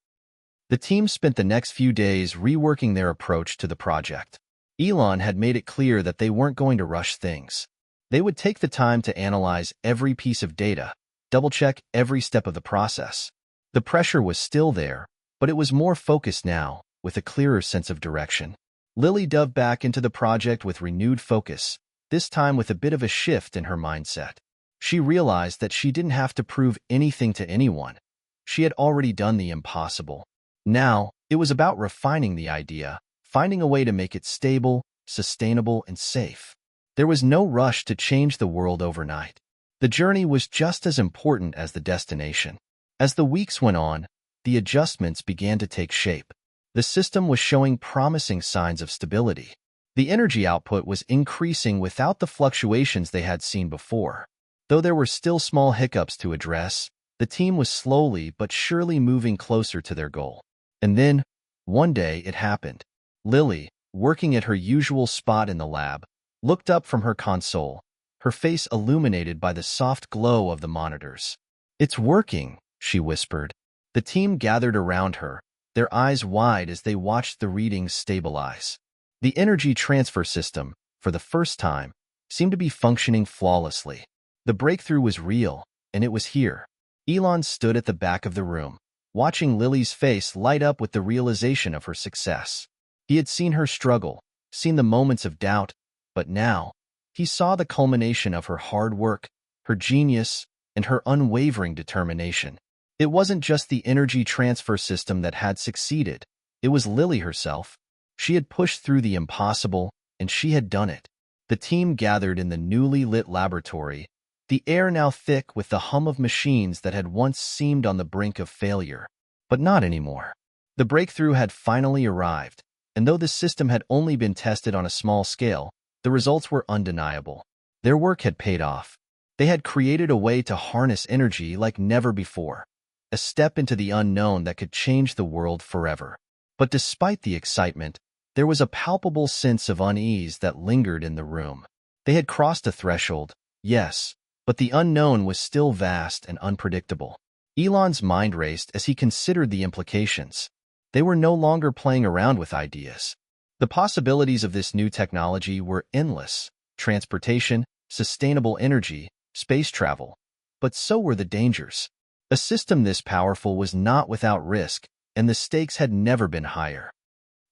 The team spent the next few days reworking their approach to the project. Elon had made it clear that they weren't going to rush things. They would take the time to analyze every piece of data, double-check every step of the process. The pressure was still there, but it was more focused now, with a clearer sense of direction. Lily dove back into the project with renewed focus, this time with a bit of a shift in her mindset. She realized that she didn't have to prove anything to anyone. She had already done the impossible. Now, it was about refining the idea, finding a way to make it stable, sustainable, and safe. There was no rush to change the world overnight. The journey was just as important as the destination. As the weeks went on, the adjustments began to take shape. The system was showing promising signs of stability. The energy output was increasing without the fluctuations they had seen before. Though there were still small hiccups to address, the team was slowly but surely moving closer to their goal. And then, one day, it happened. Lily, working at her usual spot in the lab, looked up from her console, her face illuminated by the soft glow of the monitors. "It's working," she whispered. The team gathered around her, their eyes wide as they watched the readings stabilize. The energy transfer system, for the first time, seemed to be functioning flawlessly. The breakthrough was real, and it was here. Elon stood at the back of the room, watching Lily's face light up with the realization of her success. He had seen her struggle, seen the moments of doubt, but now, he saw the culmination of her hard work, her genius, and her unwavering determination. It wasn't just the energy transfer system that had succeeded. It was Lily herself. She had pushed through the impossible, and she had done it. The team gathered in the newly lit laboratory, the air now thick with the hum of machines that had once seemed on the brink of failure. But not anymore. The breakthrough had finally arrived, and though the system had only been tested on a small scale, the results were undeniable. Their work had paid off. They had created a way to harness energy like never before, a step into the unknown that could change the world forever. But despite the excitement, there was a palpable sense of unease that lingered in the room. They had crossed a threshold, yes, but the unknown was still vast and unpredictable. Elon's mind raced as he considered the implications. They were no longer playing around with ideas. The possibilities of this new technology were endless: transportation, sustainable energy, space travel. But so were the dangers. A system this powerful was not without risk, and the stakes had never been higher.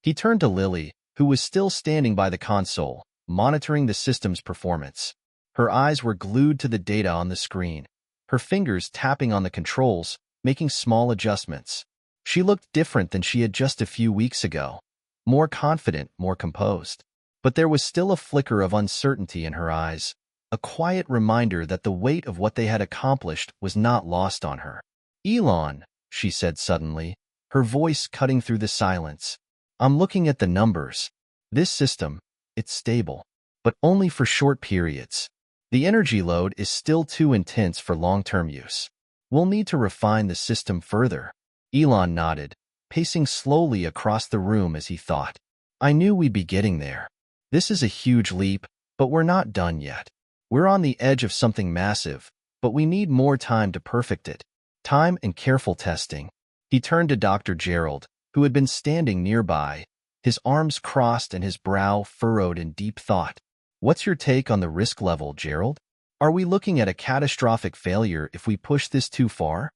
He turned to Lily, who was still standing by the console, monitoring the system's performance. Her eyes were glued to the data on the screen, her fingers tapping on the controls, making small adjustments. She looked different than she had just a few weeks ago, more confident, more composed. But there was still a flicker of uncertainty in her eyes, a quiet reminder that the weight of what they had accomplished was not lost on her. "Elon," she said suddenly, her voice cutting through the silence, "I'm looking at the numbers. This system, it's stable, but only for short periods. The energy load is still too intense for long-term use. We'll need to refine the system further." Elon nodded, pacing slowly across the room as he thought. "I knew we'd be getting there. This is a huge leap, but we're not done yet. We're on the edge of something massive, but we need more time to perfect it. Time and careful testing." He turned to Dr. Gerald, who had been standing nearby, his arms crossed and his brow furrowed in deep thought. "What's your take on the risk level, Gerald? Are we looking at a catastrophic failure if we push this too far?"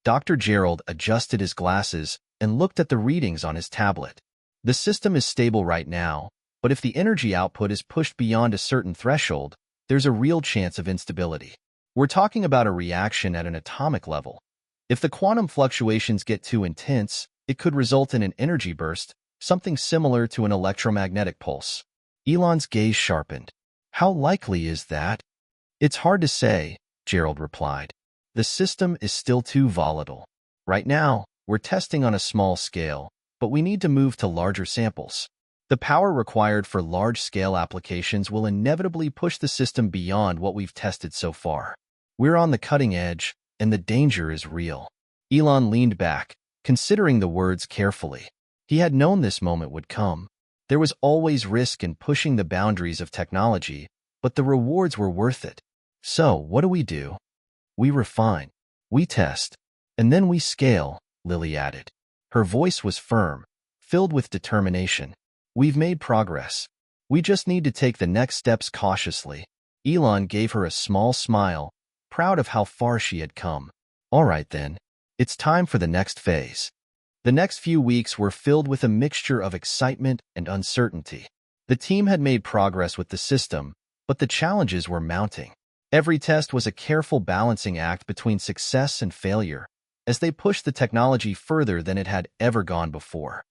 Dr. Gerald adjusted his glasses and looked at the readings on his tablet. "The system is stable right now, but if the energy output is pushed beyond a certain threshold, there's a real chance of instability. We're talking about a reaction at an atomic level. If the quantum fluctuations get too intense, it could result in an energy burst, something similar to an electromagnetic pulse." Elon's gaze sharpened. "How likely is that?" "It's hard to say," Gerald replied. "The system is still too volatile. Right now, we're testing on a small scale, but we need to move to larger samples. The power required for large-scale applications will inevitably push the system beyond what we've tested so far. We're on the cutting edge, and the danger is real." Elon leaned back, considering the words carefully. He had known this moment would come. There was always risk in pushing the boundaries of technology, but the rewards were worth it. "So, what do? We refine, we test, and then we scale," Lily added. Her voice was firm, filled with determination. "We've made progress. We just need to take the next steps cautiously." Elon gave her a small smile, proud of how far she had come. "All right then, it's time for the next phase." The next few weeks were filled with a mixture of excitement and uncertainty. The team had made progress with the system, but the challenges were mounting. Every test was a careful balancing act between success and failure, as they pushed the technology further than it had ever gone before.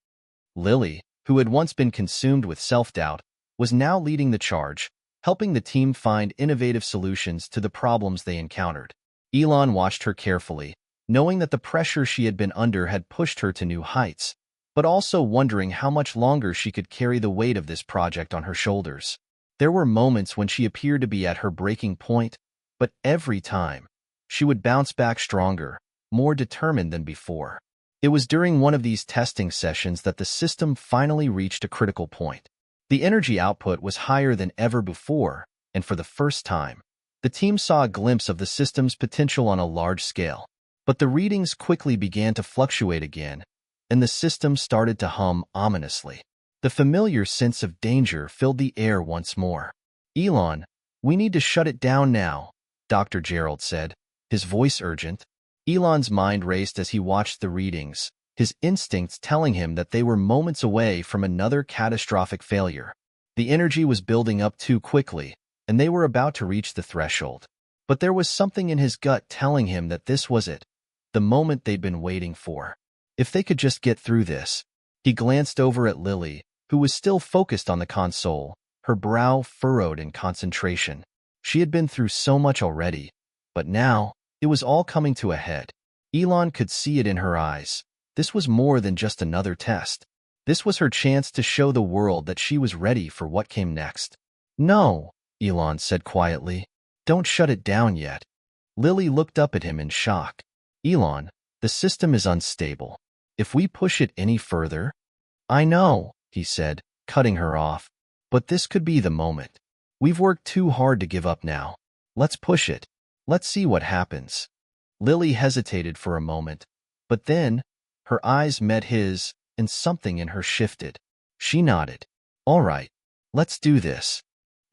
Lily, who had once been consumed with self-doubt, was now leading the charge, helping the team find innovative solutions to the problems they encountered. Elon watched her carefully, knowing that the pressure she had been under had pushed her to new heights, but also wondering how much longer she could carry the weight of this project on her shoulders. There were moments when she appeared to be at her breaking point, but every time, she would bounce back stronger, more determined than before. It was during one of these testing sessions that the system finally reached a critical point. The energy output was higher than ever before, and for the first time, the team saw a glimpse of the system's potential on a large scale. But the readings quickly began to fluctuate again, and the system started to hum ominously. The familiar sense of danger filled the air once more. "Elon, we need to shut it down now," Dr. Gerald said, his voice urgent. Elon's mind raced as he watched the readings, his instincts telling him that they were moments away from another catastrophic failure. The energy was building up too quickly, and they were about to reach the threshold. But there was something in his gut telling him that this was it, the moment they'd been waiting for. If they could just get through this. He glanced over at Lily, who was still focused on the console, her brow furrowed in concentration. She had been through so much already, but now it was all coming to a head. Elon could see it in her eyes. This was more than just another test. This was her chance to show the world that she was ready for what came next. "No," Elon said quietly. "Don't shut it down yet." Lily looked up at him in shock. "Elon, the system is unstable. If we push it any further—" "I know," he said, cutting her off. "But this could be the moment. We've worked too hard to give up now. Let's push it. Let's see what happens." Lily hesitated for a moment, but then her eyes met his, and something in her shifted. She nodded. "All right, let's do this."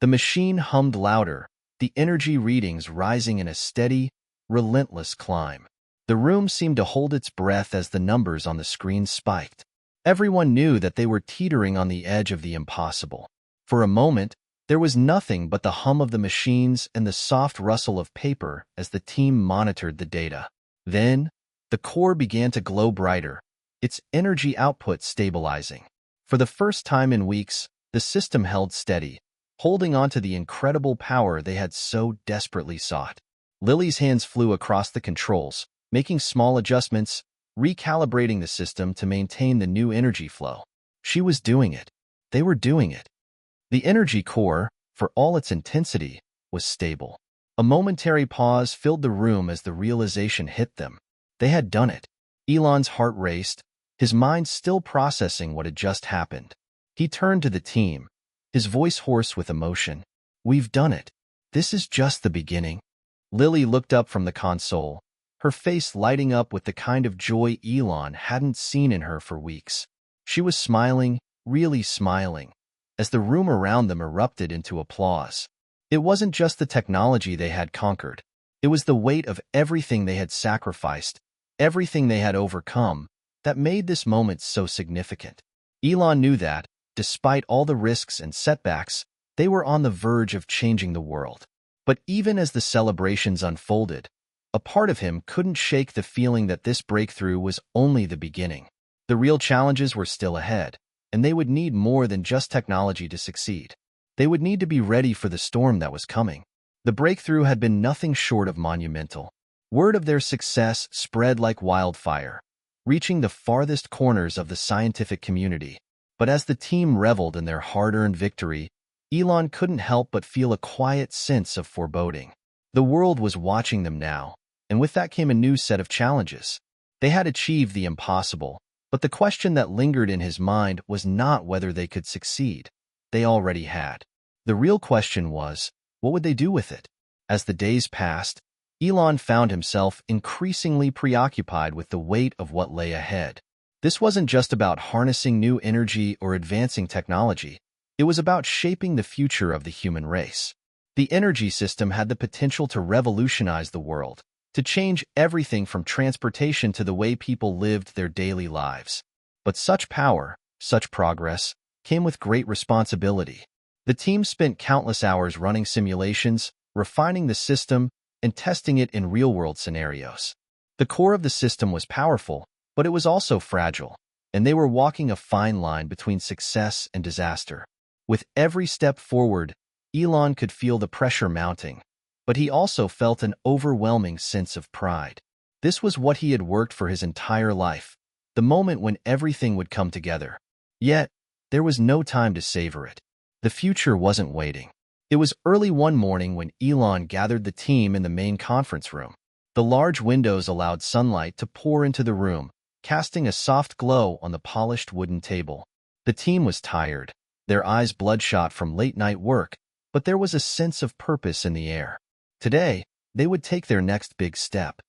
The machine hummed louder, the energy readings rising in a steady, relentless climb. The room seemed to hold its breath as the numbers on the screen spiked. Everyone knew that they were teetering on the edge of the impossible. For a moment, there was nothing but the hum of the machines and the soft rustle of paper as the team monitored the data. Then, the core began to glow brighter, its energy output stabilizing. For the first time in weeks, the system held steady, holding on to the incredible power they had so desperately sought. Lily's hands flew across the controls, making small adjustments, recalibrating the system to maintain the new energy flow. She was doing it. They were doing it. The energy core, for all its intensity, was stable. A momentary pause filled the room as the realization hit them. They had done it. Elon's heart raced, his mind still processing what had just happened. He turned to the team, his voice hoarse with emotion. "We've done it. This is just the beginning." Lily looked up from the console, her face lighting up with the kind of joy Elon hadn't seen in her for weeks. She was smiling, really smiling, as the room around them erupted into applause. It wasn't just the technology they had conquered. It was the weight of everything they had sacrificed, everything they had overcome, that made this moment so significant. Elon knew that, despite all the risks and setbacks, they were on the verge of changing the world. But even as the celebrations unfolded, a part of him couldn't shake the feeling that this breakthrough was only the beginning. The real challenges were still ahead, and they would need more than just technology to succeed. They would need to be ready for the storm that was coming. The breakthrough had been nothing short of monumental. Word of their success spread like wildfire, reaching the farthest corners of the scientific community. But as the team reveled in their hard-earned victory, Elon couldn't help but feel a quiet sense of foreboding. The world was watching them now, and with that came a new set of challenges. They had achieved the impossible, but the question that lingered in his mind was not whether they could succeed. They already had. The real question was, what would they do with it? As the days passed, Elon found himself increasingly preoccupied with the weight of what lay ahead. This wasn't just about harnessing new energy or advancing technology. It was about shaping the future of the human race. The energy system had the potential to revolutionize the world, to change everything from transportation to the way people lived their daily lives. But such power, such progress, came with great responsibility. The team spent countless hours running simulations, refining the system, and testing it in real-world scenarios. The core of the system was powerful, but it was also fragile, and they were walking a fine line between success and disaster. With every step forward, Elon could feel the pressure mounting, but he also felt an overwhelming sense of pride. This was what he had worked for his entire life, the moment when everything would come together. Yet, there was no time to savor it. The future wasn't waiting. It was early one morning when Elon gathered the team in the main conference room. The large windows allowed sunlight to pour into the room, casting a soft glow on the polished wooden table. The team was tired, their eyes bloodshot from late-night work, but there was a sense of purpose in the air. Today, they would take their next big step.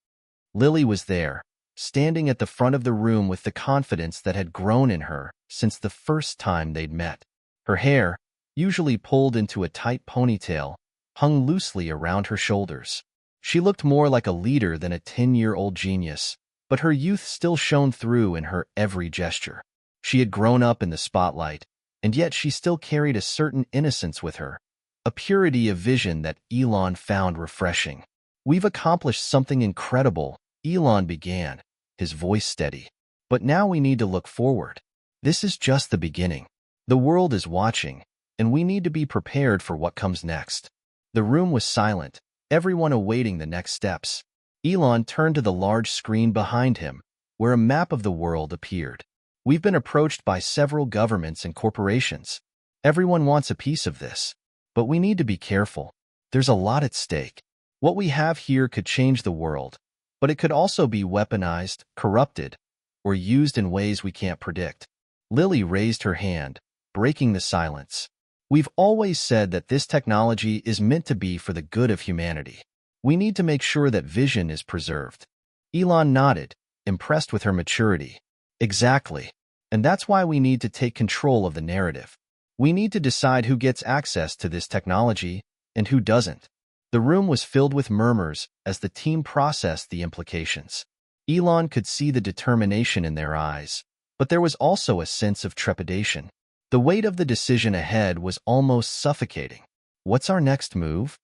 Lily was there, standing at the front of the room with the confidence that had grown in her since the first time they'd met. Her hair, usually pulled into a tight ponytail, hung loosely around her shoulders. She looked more like a leader than a 10-year-old genius, but her youth still shone through in her every gesture. She had grown up in the spotlight, and yet she still carried a certain innocence with her, a purity of vision that Elon found refreshing. "We've accomplished something incredible," Elon began, his voice steady. "But now we need to look forward. This is just the beginning. The world is watching, and we need to be prepared for what comes next." The room was silent, everyone awaiting the next steps. Elon turned to the large screen behind him, where a map of the world appeared. "We've been approached by several governments and corporations. Everyone wants a piece of this. But we need to be careful. There's a lot at stake. What we have here could change the world, but it could also be weaponized, corrupted, or used in ways we can't predict." Lily raised her hand, breaking the silence. "We've always said that this technology is meant to be for the good of humanity. We need to make sure that vision is preserved." Elon nodded, impressed with her maturity. "Exactly. And that's why we need to take control of the narrative. We need to decide who gets access to this technology and who doesn't." The room was filled with murmurs as the team processed the implications. Elon could see the determination in their eyes, but there was also a sense of trepidation. The weight of the decision ahead was almost suffocating. "What's our next move?"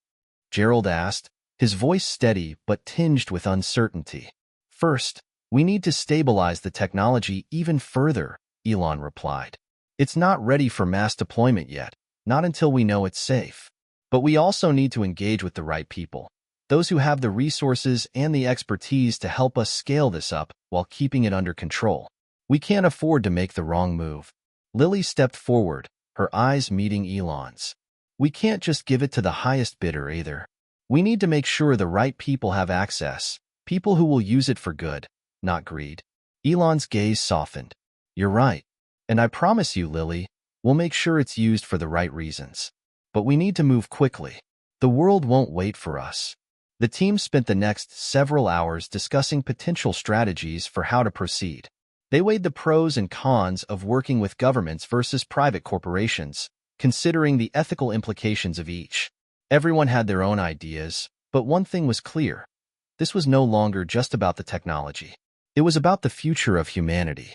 Gerald asked, his voice steady but tinged with uncertainty. "First, we need to stabilize the technology even further," Elon replied. "It's not ready for mass deployment yet, not until we know it's safe. But we also need to engage with the right people, those who have the resources and the expertise to help us scale this up while keeping it under control. We can't afford to make the wrong move." Lily stepped forward, her eyes meeting Elon's. "We can't just give it to the highest bidder either. We need to make sure the right people have access, people who will use it for good, not greed." Elon's gaze softened. "You're right. And I promise you, Lily, we'll make sure it's used for the right reasons. But we need to move quickly. The world won't wait for us." The team spent the next several hours discussing potential strategies for how to proceed. They weighed the pros and cons of working with governments versus private corporations, considering the ethical implications of each. Everyone had their own ideas, but one thing was clear. This was no longer just about the technology. It was about the future of humanity.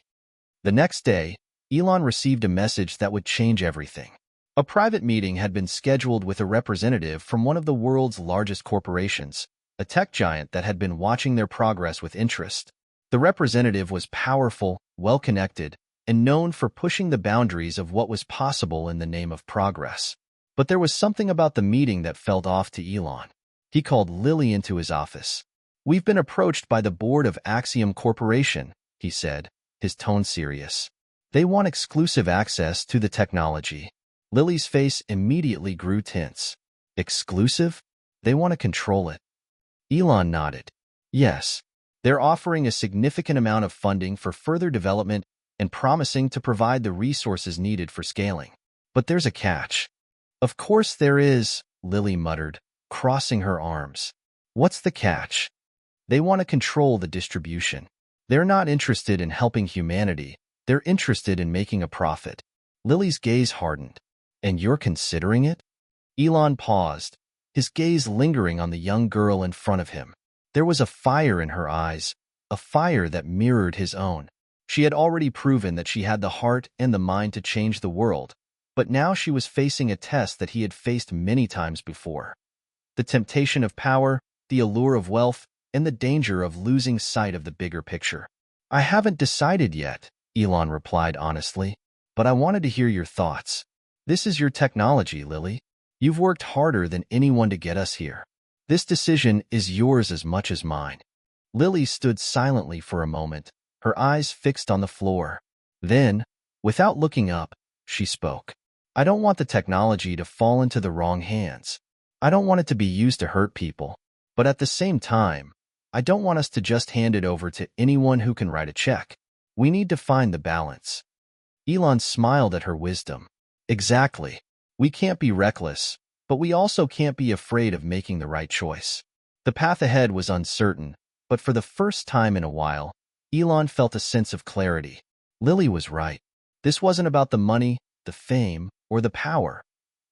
The next day, Elon received a message that would change everything. A private meeting had been scheduled with a representative from one of the world's largest corporations, a tech giant that had been watching their progress with interest. The representative was powerful, well-connected, and known for pushing the boundaries of what was possible in the name of progress. But there was something about the meeting that felt off to Elon. He called Lily into his office. "We've been approached by the board of Axiom Corporation," he said, his tone serious. "They want exclusive access to the technology." Lily's face immediately grew tense. "Exclusive? They want to control it." Elon nodded. "Yes. They're offering a significant amount of funding for further development and promising to provide the resources needed for scaling. But there's a catch." "Of course there is," Lily muttered, crossing her arms. "What's the catch?" "They want to control the distribution. They're not interested in helping humanity. They're interested in making a profit." Lily's gaze hardened. "And you're considering it?" Elon paused, his gaze lingering on the young girl in front of him. There was a fire in her eyes, a fire that mirrored his own. She had already proven that she had the heart and the mind to change the world, but now she was facing a test that he had faced many times before. The temptation of power, the allure of wealth, and the danger of losing sight of the bigger picture. "I haven't decided yet," Elon replied honestly, "but I wanted to hear your thoughts. This is your technology, Lily. You've worked harder than anyone to get us here. This decision is yours as much as mine." Lily stood silently for a moment, her eyes fixed on the floor. Then, without looking up, she spoke. "I don't want the technology to fall into the wrong hands. I don't want it to be used to hurt people. But at the same time, I don't want us to just hand it over to anyone who can write a check. We need to find the balance." Elon smiled at her wisdom. "Exactly. We can't be reckless, but we also can't be afraid of making the right choice." The path ahead was uncertain, But for the first time in a while, Elon felt a sense of clarity. Lily was right. This wasn't about the money, the fame, or the power.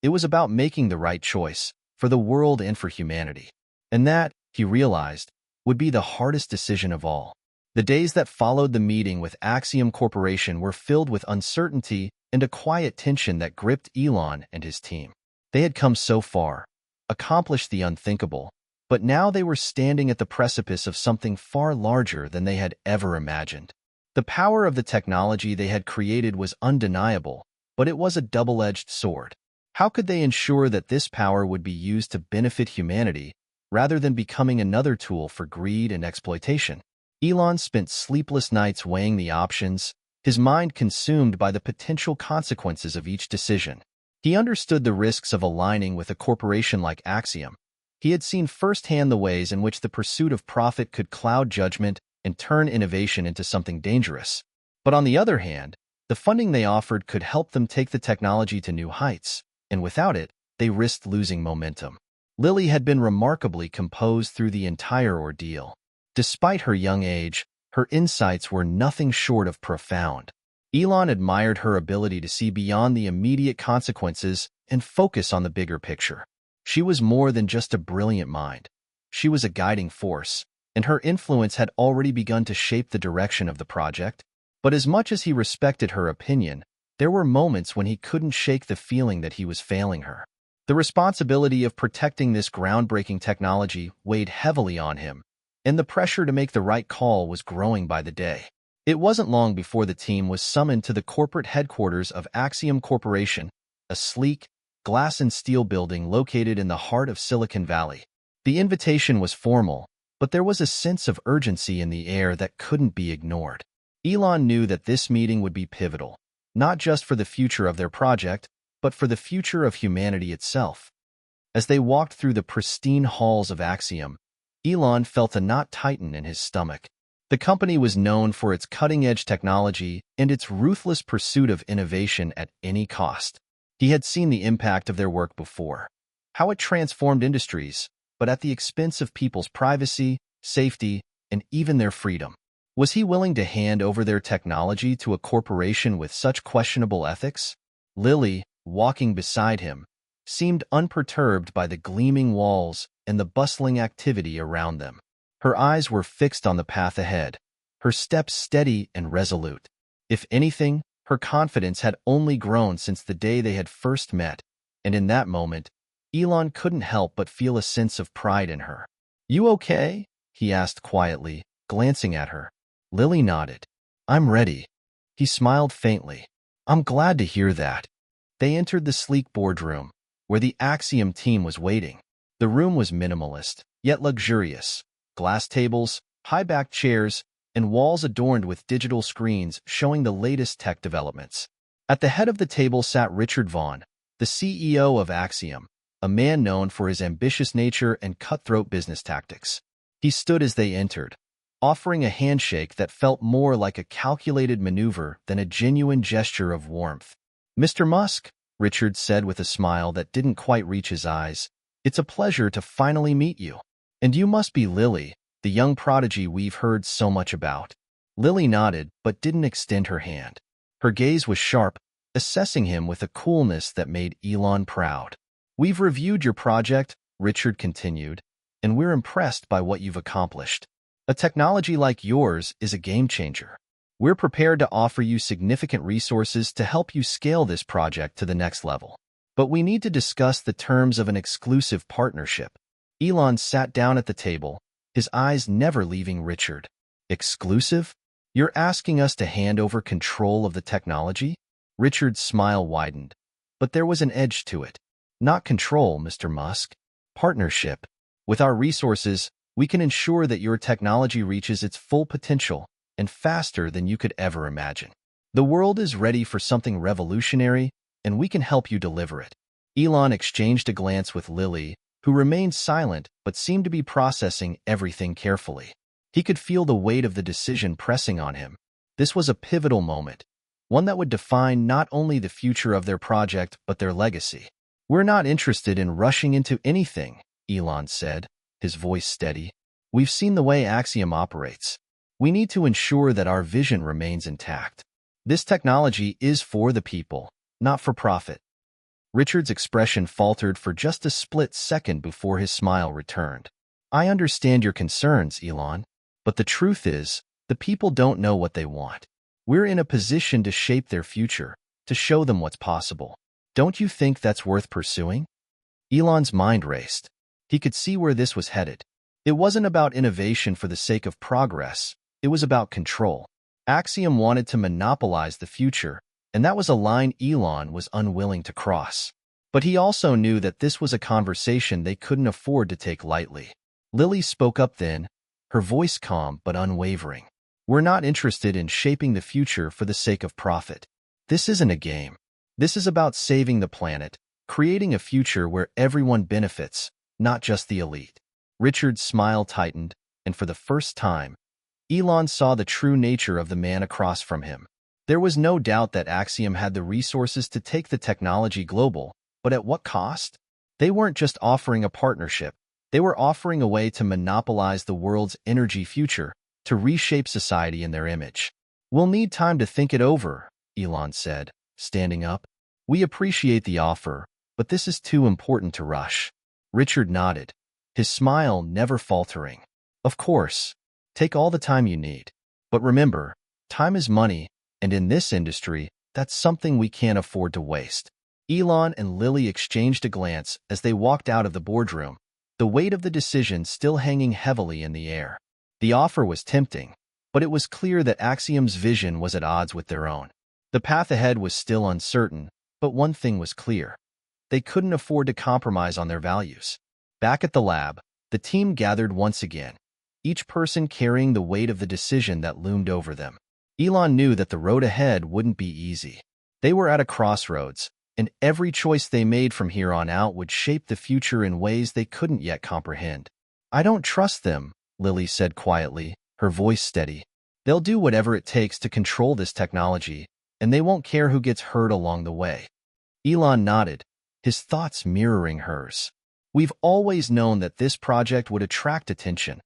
It was about making the right choice for the world and for humanity. And that, he realized, would be the hardest decision of all. The days that followed the meeting with Axiom Corporation were filled with uncertainty and a quiet tension that gripped Elon and his team. They had come so far, accomplished the unthinkable, but now they were standing at the precipice of something far larger than they had ever imagined. The power of the technology they had created was undeniable, but it was a double-edged sword. How could they ensure that this power would be used to benefit humanity rather than becoming another tool for greed and exploitation? Elon spent sleepless nights weighing the options, his mind consumed by the potential consequences of each decision. He understood the risks of aligning with a corporation like Axiom. He had seen firsthand the ways in which the pursuit of profit could cloud judgment and turn innovation into something dangerous. But on the other hand, the funding they offered could help them take the technology to new heights, and without it, they risked losing momentum. Lily had been remarkably composed through the entire ordeal. Despite her young age, her insights were nothing short of profound. Elon admired her ability to see beyond the immediate consequences and focus on the bigger picture. She was more than just a brilliant mind. She was a guiding force, and her influence had already begun to shape the direction of the project. But as much as he respected her opinion, there were moments when he couldn't shake the feeling that he was failing her. The responsibility of protecting this groundbreaking technology weighed heavily on him, and the pressure to make the right call was growing by the day. It wasn't long before the team was summoned to the corporate headquarters of Axiom Corporation, a sleek, glass and steel building located in the heart of Silicon Valley. The invitation was formal, but there was a sense of urgency in the air that couldn't be ignored. Elon knew that this meeting would be pivotal, not just for the future of their project, but for the future of humanity itself. As they walked through the pristine halls of Axiom, Elon felt a knot tighten in his stomach. The company was known for its cutting-edge technology and its ruthless pursuit of innovation at any cost. He had seen the impact of their work before, how it transformed industries, but at the expense of people's privacy, safety, and even their freedom. Was he willing to hand over their technology to a corporation with such questionable ethics? Lily, walking beside him, seemed unperturbed by the gleaming walls and the bustling activity around them. Her eyes were fixed on the path ahead, her steps steady and resolute. If anything, her confidence had only grown since the day they had first met, and in that moment, Elon couldn't help but feel a sense of pride in her. "You okay?" he asked quietly, glancing at her. Lily nodded. "I'm ready." He smiled faintly. "I'm glad to hear that." They entered the sleek boardroom, where the Axiom team was waiting. The room was minimalist, yet luxurious. Glass tables, high-backed chairs, and walls adorned with digital screens showing the latest tech developments. At the head of the table sat Richard Vaughn, the CEO of Axiom, a man known for his ambitious nature and cutthroat business tactics. He stood as they entered, offering a handshake that felt more like a calculated maneuver than a genuine gesture of warmth. "Mr. Musk," Richard said with a smile that didn't quite reach his eyes, "it's a pleasure to finally meet you. And you must be Lily, the young prodigy we've heard so much about." Lily nodded but didn't extend her hand. Her gaze was sharp, assessing him with a coolness that made Elon proud. "We've reviewed your project," Richard continued, "and we're impressed by what you've accomplished. A technology like yours is a game-changer. We're prepared to offer you significant resources to help you scale this project to the next level. But we need to discuss the terms of an exclusive partnership." Elon sat down at the table, his eyes never leaving Richard. "Exclusive? You're asking us to hand over control of the technology?" Richard's smile widened, but there was an edge to it. "Not control, Mr. Musk. Partnership. With our resources, we can ensure that your technology reaches its full potential and faster than you could ever imagine. The world is ready for something revolutionary, and we can help you deliver it." Elon exchanged a glance with Lily, who remained silent but seemed to be processing everything carefully. He could feel the weight of the decision pressing on him. This was a pivotal moment, one that would define not only the future of their project but their legacy. "We're not interested in rushing into anything," Elon said, his voice steady. We've seen the way Axiom operates. We need to ensure that our vision remains intact. This technology is for the people, not for profit." Richard's expression faltered for just a split second before his smile returned. "I understand your concerns, Elon, but the truth is, the people don't know what they want. We're in a position to shape their future, to show them what's possible. Don't you think that's worth pursuing?" Elon's mind raced. He could see where this was headed. It wasn't about innovation for the sake of progress. It was about control. Axiom wanted to monopolize the future, and that was a line Elon was unwilling to cross. But he also knew that this was a conversation they couldn't afford to take lightly. Lily spoke up then, her voice calm but unwavering. "We're not interested in shaping the future for the sake of profit. This isn't a game. This is about saving the planet, creating a future where everyone benefits, not just the elite." Richard's smile tightened, and for the first time, Elon saw the true nature of the man across from him. There was no doubt that Axiom had the resources to take the technology global, but at what cost? They weren't just offering a partnership. They were offering a way to monopolize the world's energy future, to reshape society in their image. "We'll need time to think it over," Elon said, standing up. "We appreciate the offer, but this is too important to rush." Richard nodded, his smile never faltering. "Of course, take all the time you need. But remember, time is money, and in this industry, that's something we can't afford to waste." Elon and Lily exchanged a glance as they walked out of the boardroom, the weight of the decision still hanging heavily in the air. The offer was tempting, but it was clear that Axiom's vision was at odds with their own. The path ahead was still uncertain, but one thing was clear. They couldn't afford to compromise on their values. Back at the lab, the team gathered once again, each person carrying the weight of the decision that loomed over them. Elon knew that the road ahead wouldn't be easy. They were at a crossroads, and every choice they made from here on out would shape the future in ways they couldn't yet comprehend. "I don't trust them," Lily said quietly, her voice steady. "They'll do whatever it takes to control this technology, and they won't care who gets hurt along the way." Elon nodded, his thoughts mirroring hers. "We've always known that this project would attract attention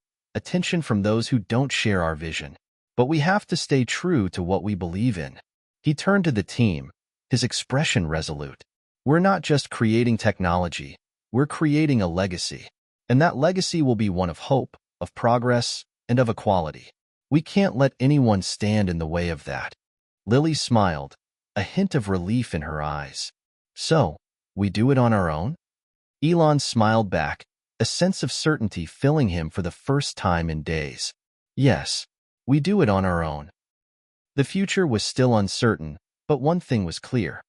from those who don't share our vision. But we have to stay true to what we believe in." He turned to the team, his expression resolute. "We're not just creating technology, we're creating a legacy. And that legacy will be one of hope, of progress, and of equality. We can't let anyone stand in the way of that." Lily smiled, a hint of relief in her eyes. "So, we do it on our own?" Elon smiled back, a sense of certainty filling him for the first time in days. "Yes, we do it on our own." The future was still uncertain, but one thing was clear.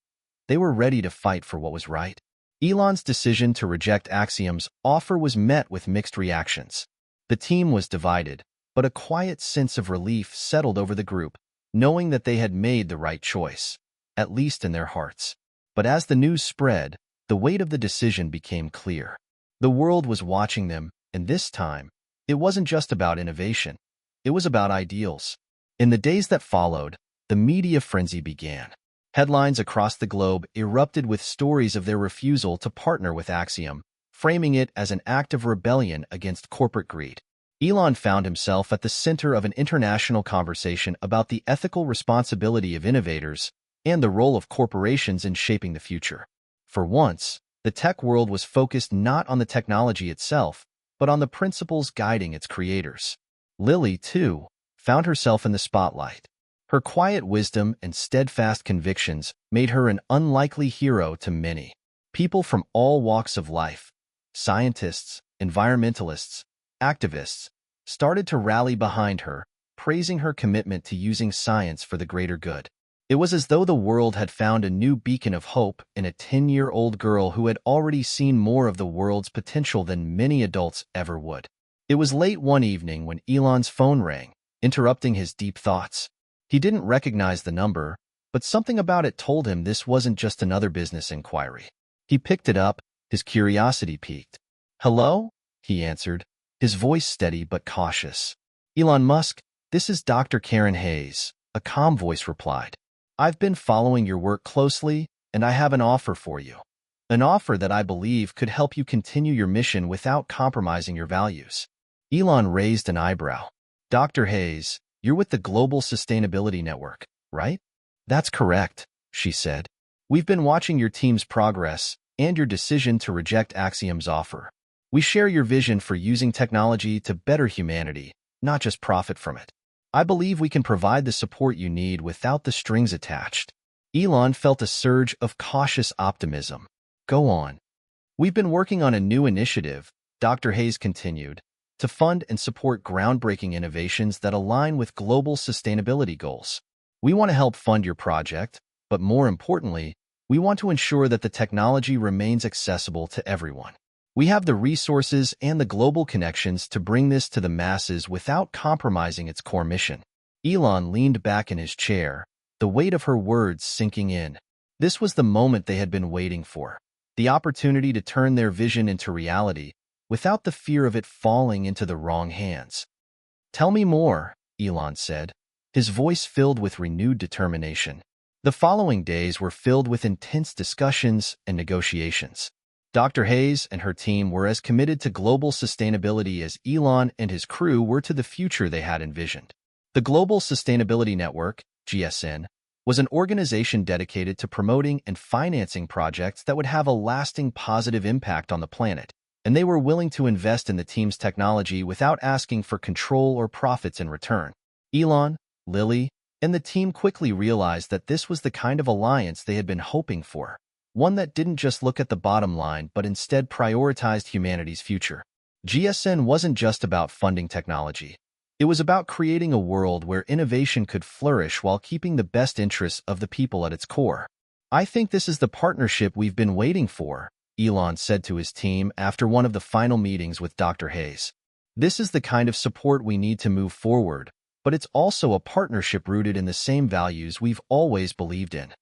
They were ready to fight for what was right. Elon's decision to reject Axiom's offer was met with mixed reactions. The team was divided, but a quiet sense of relief settled over the group, knowing that they had made the right choice, at least in their hearts. But as the news spread, the weight of the decision became clear. The world was watching them, and this time, it wasn't just about innovation. It was about ideals. In the days that followed, the media frenzy began. Headlines across the globe erupted with stories of their refusal to partner with Axiom, framing it as an act of rebellion against corporate greed. Elon found himself at the center of an international conversation about the ethical responsibility of innovators and the role of corporations in shaping the future. For once, the tech world was focused not on the technology itself, but on the principles guiding its creators. Lily, too, found herself in the spotlight. Her quiet wisdom and steadfast convictions made her an unlikely hero to many. People from all walks of life, scientists, environmentalists, activists, started to rally behind her, praising her commitment to using science for the greater good. It was as though the world had found a new beacon of hope in a 10-year-old girl who had already seen more of the world's potential than many adults ever would. It was late one evening when Elon's phone rang, interrupting his deep thoughts. He didn't recognize the number, but something about it told him this wasn't just another business inquiry. He picked it up, his curiosity piqued. "Hello?" he answered, his voice steady but cautious. "Elon Musk, this is Dr. Karen Hayes," a calm voice replied. "I've been following your work closely, and I have an offer for you. An offer that I believe could help you continue your mission without compromising your values." Elon raised an eyebrow. Dr. Hayes, you're with the Global Sustainability Network, right? That's correct, she said. We've been watching your team's progress and your decision to reject Axiom's offer. We share your vision for using technology to better humanity, not just profit from it. I believe we can provide the support you need without the strings attached. Elon felt a surge of cautious optimism. Go on. We've been working on a new initiative, Dr. Hayes continued, to fund and support groundbreaking innovations that align with global sustainability goals. We want to help fund your project, but more importantly, we want to ensure that the technology remains accessible to everyone. We have the resources and the global connections to bring this to the masses without compromising its core mission. Elon leaned back in his chair, the weight of her words sinking in. This was the moment they had been waiting for, the opportunity to turn their vision into reality without the fear of it falling into the wrong hands. Tell me more, Elon said, his voice filled with renewed determination. The following days were filled with intense discussions and negotiations. Dr. Hayes and her team were as committed to global sustainability as Elon and his crew were to the future they had envisioned. The Global Sustainability Network, GSN, was an organization dedicated to promoting and financing projects that would have a lasting positive impact on the planet, and they were willing to invest in the team's technology without asking for control or profits in return. Elon, Lily, and the team quickly realized that this was the kind of alliance they had been hoping for, one that didn't just look at the bottom line but instead prioritized humanity's future. GSN wasn't just about funding technology. It was about creating a world where innovation could flourish while keeping the best interests of the people at its core. I think this is the partnership we've been waiting for, Elon said to his team after one of the final meetings with Dr. Hayes. This is the kind of support we need to move forward, but it's also a partnership rooted in the same values we've always believed in.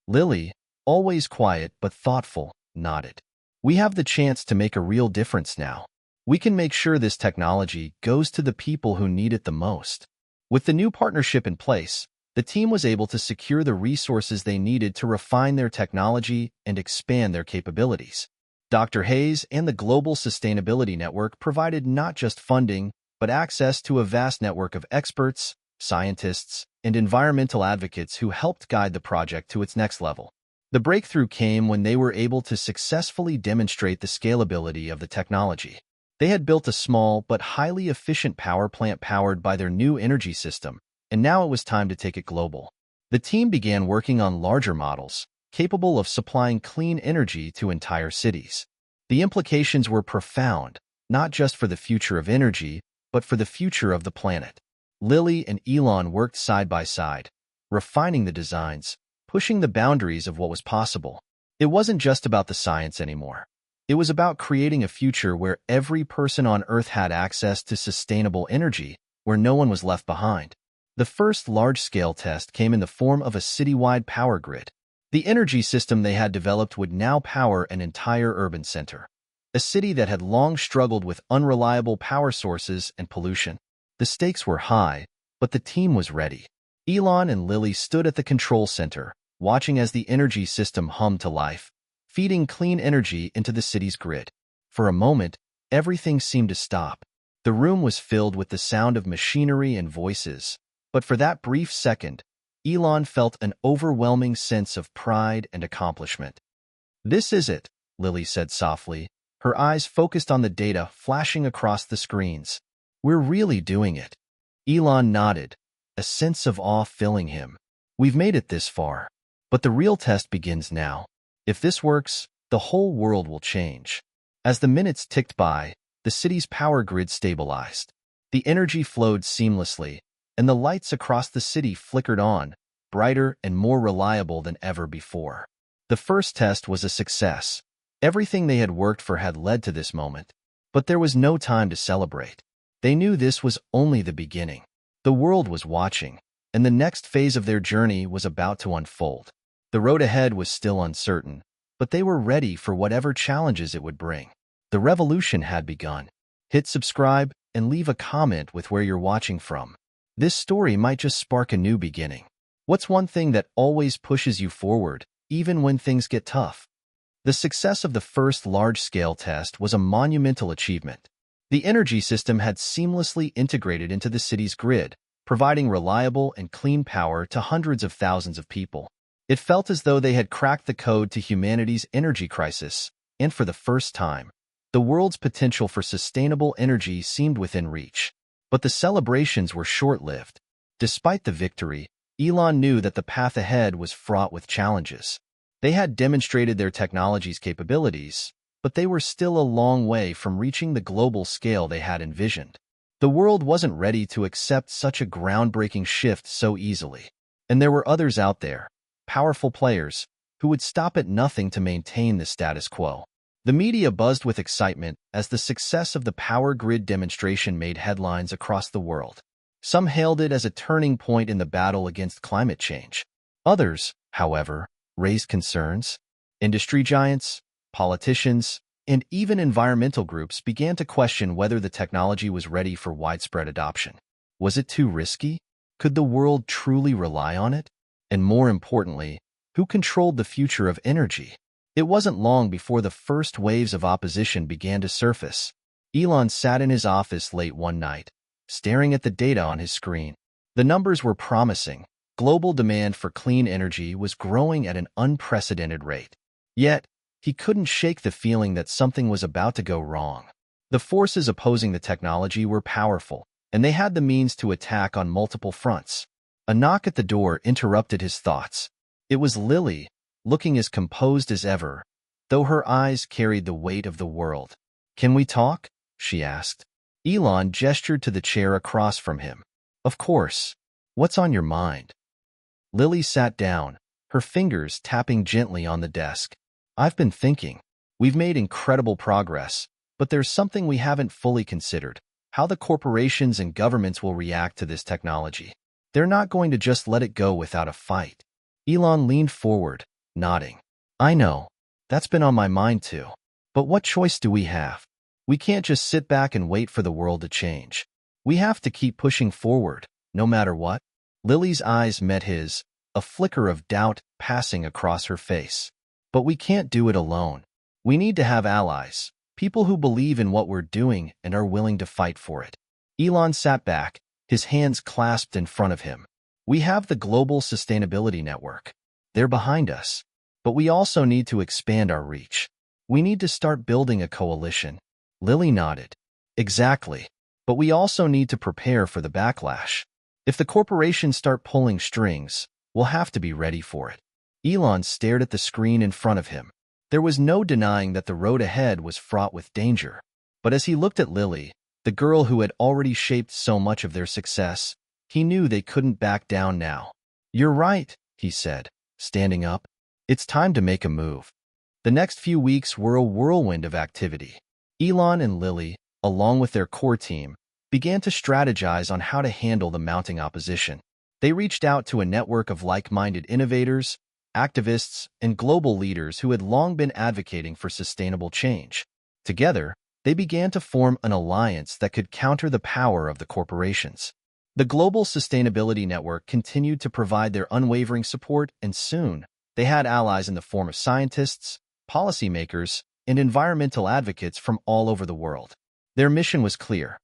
Lily, always quiet but thoughtful, nodded. We have the chance to make a real difference now. We can make sure this technology goes to the people who need it the most. With the new partnership in place, the team was able to secure the resources they needed to refine their technology and expand their capabilities. Dr. Hayes and the Global Sustainability Network provided not just funding, but access to a vast network of experts, scientists, and environmental advocates who helped guide the project to its next level. The breakthrough came when they were able to successfully demonstrate the scalability of the technology. They had built a small but highly efficient power plant powered by their new energy system, and now it was time to take it global. The team began working on larger models, capable of supplying clean energy to entire cities. The implications were profound, not just for the future of energy, but for the future of the planet. Lily and Elon worked side by side, refining the designs, pushing the boundaries of what was possible. It wasn't just about the science anymore. It was about creating a future where every person on Earth had access to sustainable energy, where no one was left behind. The first large-scale test came in the form of a citywide power grid. The energy system they had developed would now power an entire urban center, a city that had long struggled with unreliable power sources and pollution. The stakes were high, but the team was ready. Elon and Lily stood at the control center, watching as the energy system hummed to life, feeding clean energy into the city's grid. For a moment, everything seemed to stop. The room was filled with the sound of machinery and voices, but for that brief second, Elon felt an overwhelming sense of pride and accomplishment. "This is it," Lily said softly, her eyes focused on the data flashing across the screens. "We're really doing it." Elon nodded, a sense of awe filling him. "We've made it this far, but the real test begins now. If this works, the whole world will change." As the minutes ticked by, the city's power grid stabilized. The energy flowed seamlessly, and the lights across the city flickered on, brighter and more reliable than ever before. The first test was a success. Everything they had worked for had led to this moment, but there was no time to celebrate. They knew this was only the beginning. The world was watching, and the next phase of their journey was about to unfold. The road ahead was still uncertain, but they were ready for whatever challenges it would bring. The revolution had begun. Hit subscribe and leave a comment with where you're watching from. This story might just spark a new beginning. What's one thing that always pushes you forward, even when things get tough? The success of the first large-scale test was a monumental achievement. The energy system had seamlessly integrated into the city's grid, providing reliable and clean power to hundreds of thousands of people. It felt as though they had cracked the code to humanity's energy crisis, and for the first time, the world's potential for sustainable energy seemed within reach. But the celebrations were short-lived. Despite the victory, Elon knew that the path ahead was fraught with challenges. They had demonstrated their technology's capabilities, but they were still a long way from reaching the global scale they had envisioned. The world wasn't ready to accept such a groundbreaking shift so easily. And there were others out there, powerful players, who would stop at nothing to maintain the status quo. The media buzzed with excitement as the success of the power grid demonstration made headlines across the world. Some hailed it as a turning point in the battle against climate change. Others, however, raised concerns. Industry giants, politicians, and even environmental groups began to question whether the technology was ready for widespread adoption. Was it too risky? Could the world truly rely on it? And more importantly, who controlled the future of energy? It wasn't long before the first waves of opposition began to surface. Elon sat in his office late one night, staring at the data on his screen. The numbers were promising. Global demand for clean energy was growing at an unprecedented rate. Yet, he couldn't shake the feeling that something was about to go wrong. The forces opposing the technology were powerful, and they had the means to attack on multiple fronts. A knock at the door interrupted his thoughts. It was Lily, looking as composed as ever, though her eyes carried the weight of the world. "Can we talk?" she asked. Elon gestured to the chair across from him. "Of course. What's on your mind?" Lily sat down, her fingers tapping gently on the desk. "I've been thinking. We've made incredible progress, but there's something we haven't fully considered: how the corporations and governments will react to this technology. They're not going to just let it go without a fight." Elon leaned forward, nodding. "I know. That's been on my mind too. But what choice do we have? We can't just sit back and wait for the world to change. We have to keep pushing forward, no matter what." Lily's eyes met his, a flicker of doubt passing across her face. "But we can't do it alone. We need to have allies, people who believe in what we're doing and are willing to fight for it." Elon sat back, his hands clasped in front of him. "We have the Global Sustainability Network. They're behind us. But we also need to expand our reach. We need to start building a coalition." Lily nodded. "Exactly. But we also need to prepare for the backlash. If the corporations start pulling strings, we'll have to be ready for it." Elon stared at the screen in front of him. There was no denying that the road ahead was fraught with danger. But as he looked at Lily, the girl who had already shaped so much of their success, he knew they couldn't back down now. "You're right," he said, standing up. "It's time to make a move." The next few weeks were a whirlwind of activity. Elon and Lily, along with their core team, began to strategize on how to handle the mounting opposition. They reached out to a network of like-minded innovators, activists, and global leaders who had long been advocating for sustainable change. Together, they began to form an alliance that could counter the power of the corporations. The Global Sustainability Network continued to provide their unwavering support, and soon, they had allies in the form of scientists, policymakers, and environmental advocates from all over the world. Their mission was clear.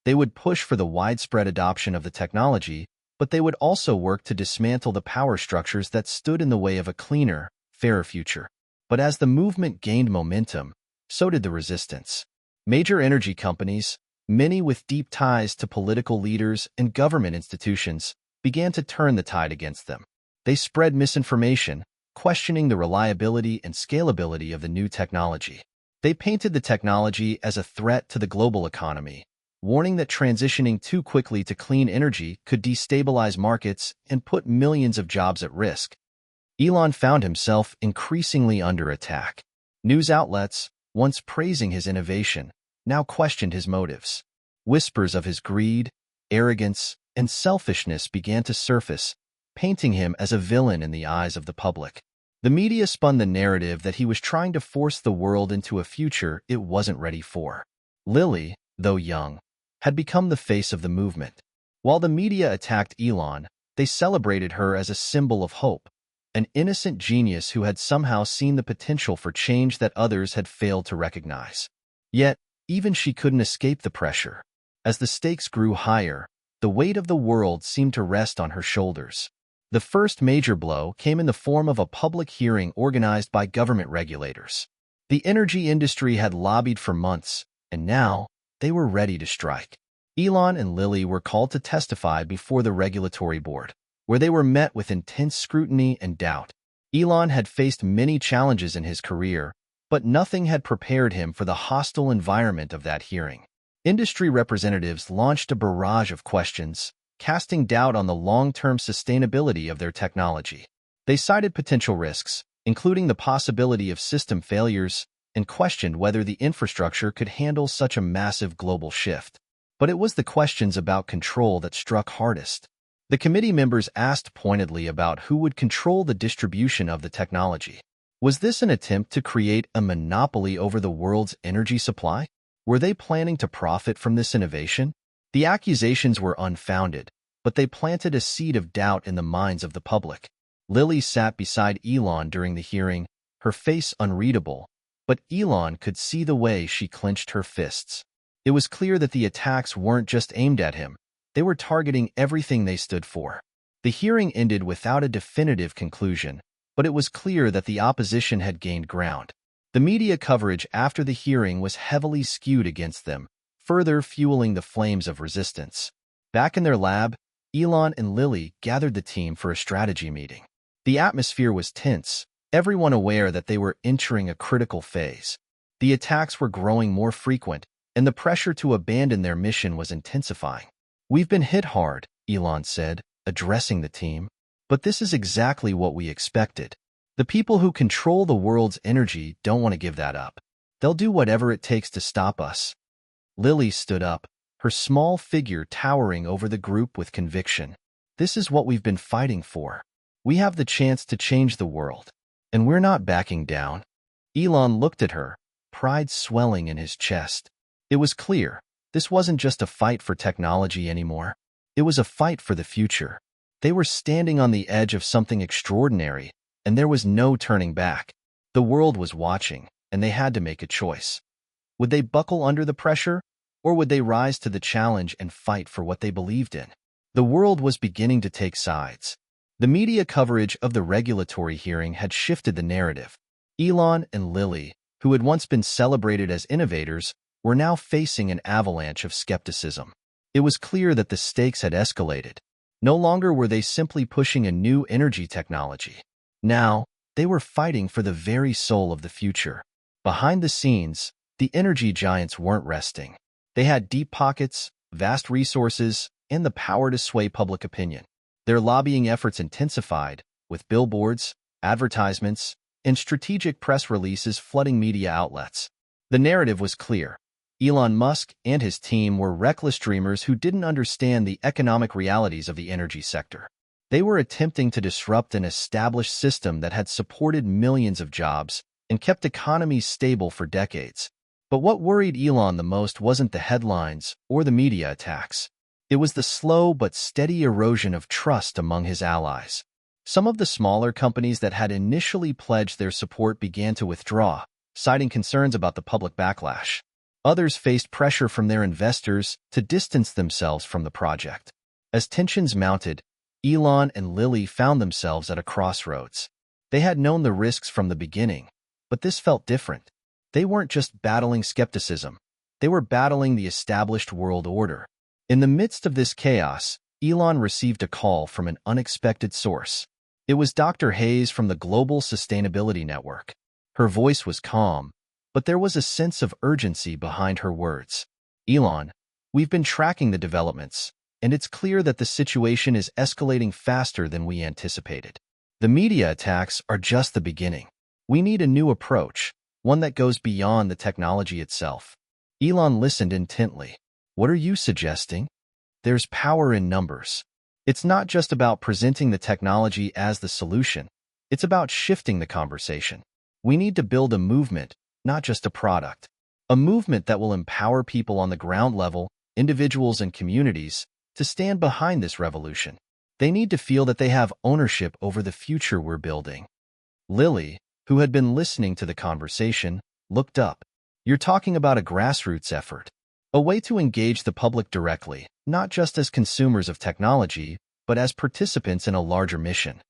They would push for the widespread adoption of the technology, but they would also work to dismantle the power structures that stood in the way of a cleaner, fairer future. But as the movement gained momentum, so did the resistance. Major energy companies, many with deep ties to political leaders and government institutions, began to turn the tide against them. They spread misinformation, questioning the reliability and scalability of the new technology. They painted the technology as a threat to the global economy, warning that transitioning too quickly to clean energy could destabilize markets and put millions of jobs at risk. Elon found himself increasingly under attack. News outlets, once praising his innovation, now questioned his motives. Whispers of his greed, arrogance, and selfishness began to surface, painting him as a villain in the eyes of the public. The media spun the narrative that he was trying to force the world into a future it wasn't ready for. Lily, though young, had become the face of the movement. While the media attacked Elon, they celebrated her as a symbol of hope, an innocent genius who had somehow seen the potential for change that others had failed to recognize. Yet, Even she couldn't escape the pressure. As the stakes grew higher, the weight of the world seemed to rest on her shoulders. The first major blow came in the form of a public hearing organized by government regulators. The energy industry had lobbied for months, and now they were ready to strike. Elon and Lily were called to testify before the regulatory board, where they were met with intense scrutiny and doubt. Elon had faced many challenges in his career, but nothing had prepared him for the hostile environment of that hearing. Industry representatives launched a barrage of questions, casting doubt on the long-term sustainability of their technology. They cited potential risks, including the possibility of system failures, and questioned whether the infrastructure could handle such a massive global shift. But it was the questions about control that struck hardest. The committee members asked pointedly about who would control the distribution of the technology. Was this an attempt to create a monopoly over the world's energy supply? Were they planning to profit from this innovation? The accusations were unfounded, but they planted a seed of doubt in the minds of the public. Lily sat beside Elon during the hearing, her face unreadable, but Elon could see the way she clenched her fists. It was clear that the attacks weren't just aimed at him. They were targeting everything they stood for. The hearing ended without a definitive conclusion, but it was clear that the opposition had gained ground. The media coverage after the hearing was heavily skewed against them, further fueling the flames of resistance. Back in their lab, Elon and Lily gathered the team for a strategy meeting. The atmosphere was tense, everyone aware that they were entering a critical phase. The attacks were growing more frequent, and the pressure to abandon their mission was intensifying. "We've been hit hard," Elon said, addressing the team. "But this is exactly what we expected. The people who control the world's energy don't want to give that up. They'll do whatever it takes to stop us." Lily stood up, her small figure towering over the group with conviction. "This is what we've been fighting for. We have the chance to change the world, and we're not backing down." Elon looked at her, pride swelling in his chest. It was clear, this wasn't just a fight for technology anymore. It was a fight for the future. They were standing on the edge of something extraordinary, and there was no turning back. The world was watching, and they had to make a choice. Would they buckle under the pressure, or would they rise to the challenge and fight for what they believed in? The world was beginning to take sides. The media coverage of the regulatory hearing had shifted the narrative. Elon and Lily, who had once been celebrated as innovators, were now facing an avalanche of skepticism. It was clear that the stakes had escalated. No longer were they simply pushing a new energy technology. Now, they were fighting for the very soul of the future. Behind the scenes, the energy giants weren't resting. They had deep pockets, vast resources, and the power to sway public opinion. Their lobbying efforts intensified, with billboards, advertisements, and strategic press releases flooding media outlets. The narrative was clear. Elon Musk and his team were reckless dreamers who didn't understand the economic realities of the energy sector. They were attempting to disrupt an established system that had supported millions of jobs and kept economies stable for decades. But what worried Elon the most wasn't the headlines or the media attacks. It was the slow but steady erosion of trust among his allies. Some of the smaller companies that had initially pledged their support began to withdraw, citing concerns about the public backlash. Others faced pressure from their investors to distance themselves from the project. As tensions mounted, Elon and Lily found themselves at a crossroads. They had known the risks from the beginning, but this felt different. They weren't just battling skepticism. They were battling the established world order. In the midst of this chaos, Elon received a call from an unexpected source. It was Dr. Hayes from the Global Sustainability Network. Her voice was calm, but there was a sense of urgency behind her words. "Elon, we've been tracking the developments, and it's clear that the situation is escalating faster than we anticipated. The media attacks are just the beginning. We need a new approach, one that goes beyond the technology itself." Elon listened intently. "What are you suggesting?" "There's power in numbers. It's not just about presenting the technology as the solution. It's about shifting the conversation. We need to build a movement, not just a product. A movement that will empower people on the ground level, individuals and communities, to stand behind this revolution. They need to feel that they have ownership over the future we're building." Lily, who had been listening to the conversation, looked up. You're talking about a grassroots effort, a way to engage the public directly, not just as consumers of technology, but as participants in a larger mission.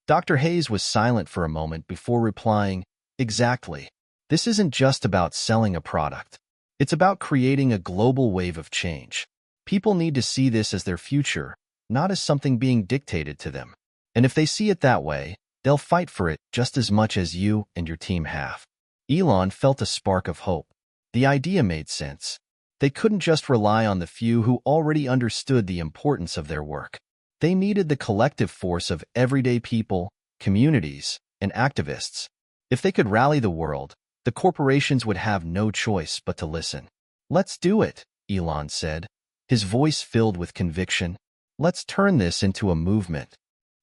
Dr. Hayes was silent for a moment before replying, "Exactly. This isn't just about selling a product. It's about creating a global wave of change. People need to see this as their future, not as something being dictated to them. And if they see it that way, they'll fight for it just as much as you and your team have." Elon felt a spark of hope. The idea made sense. They couldn't just rely on the few who already understood the importance of their work. They needed the collective force of everyday people, communities, and activists. If they could rally the world, the corporations would have no choice but to listen. "Let's do it," Elon said, his voice filled with conviction. "Let's turn this into a movement."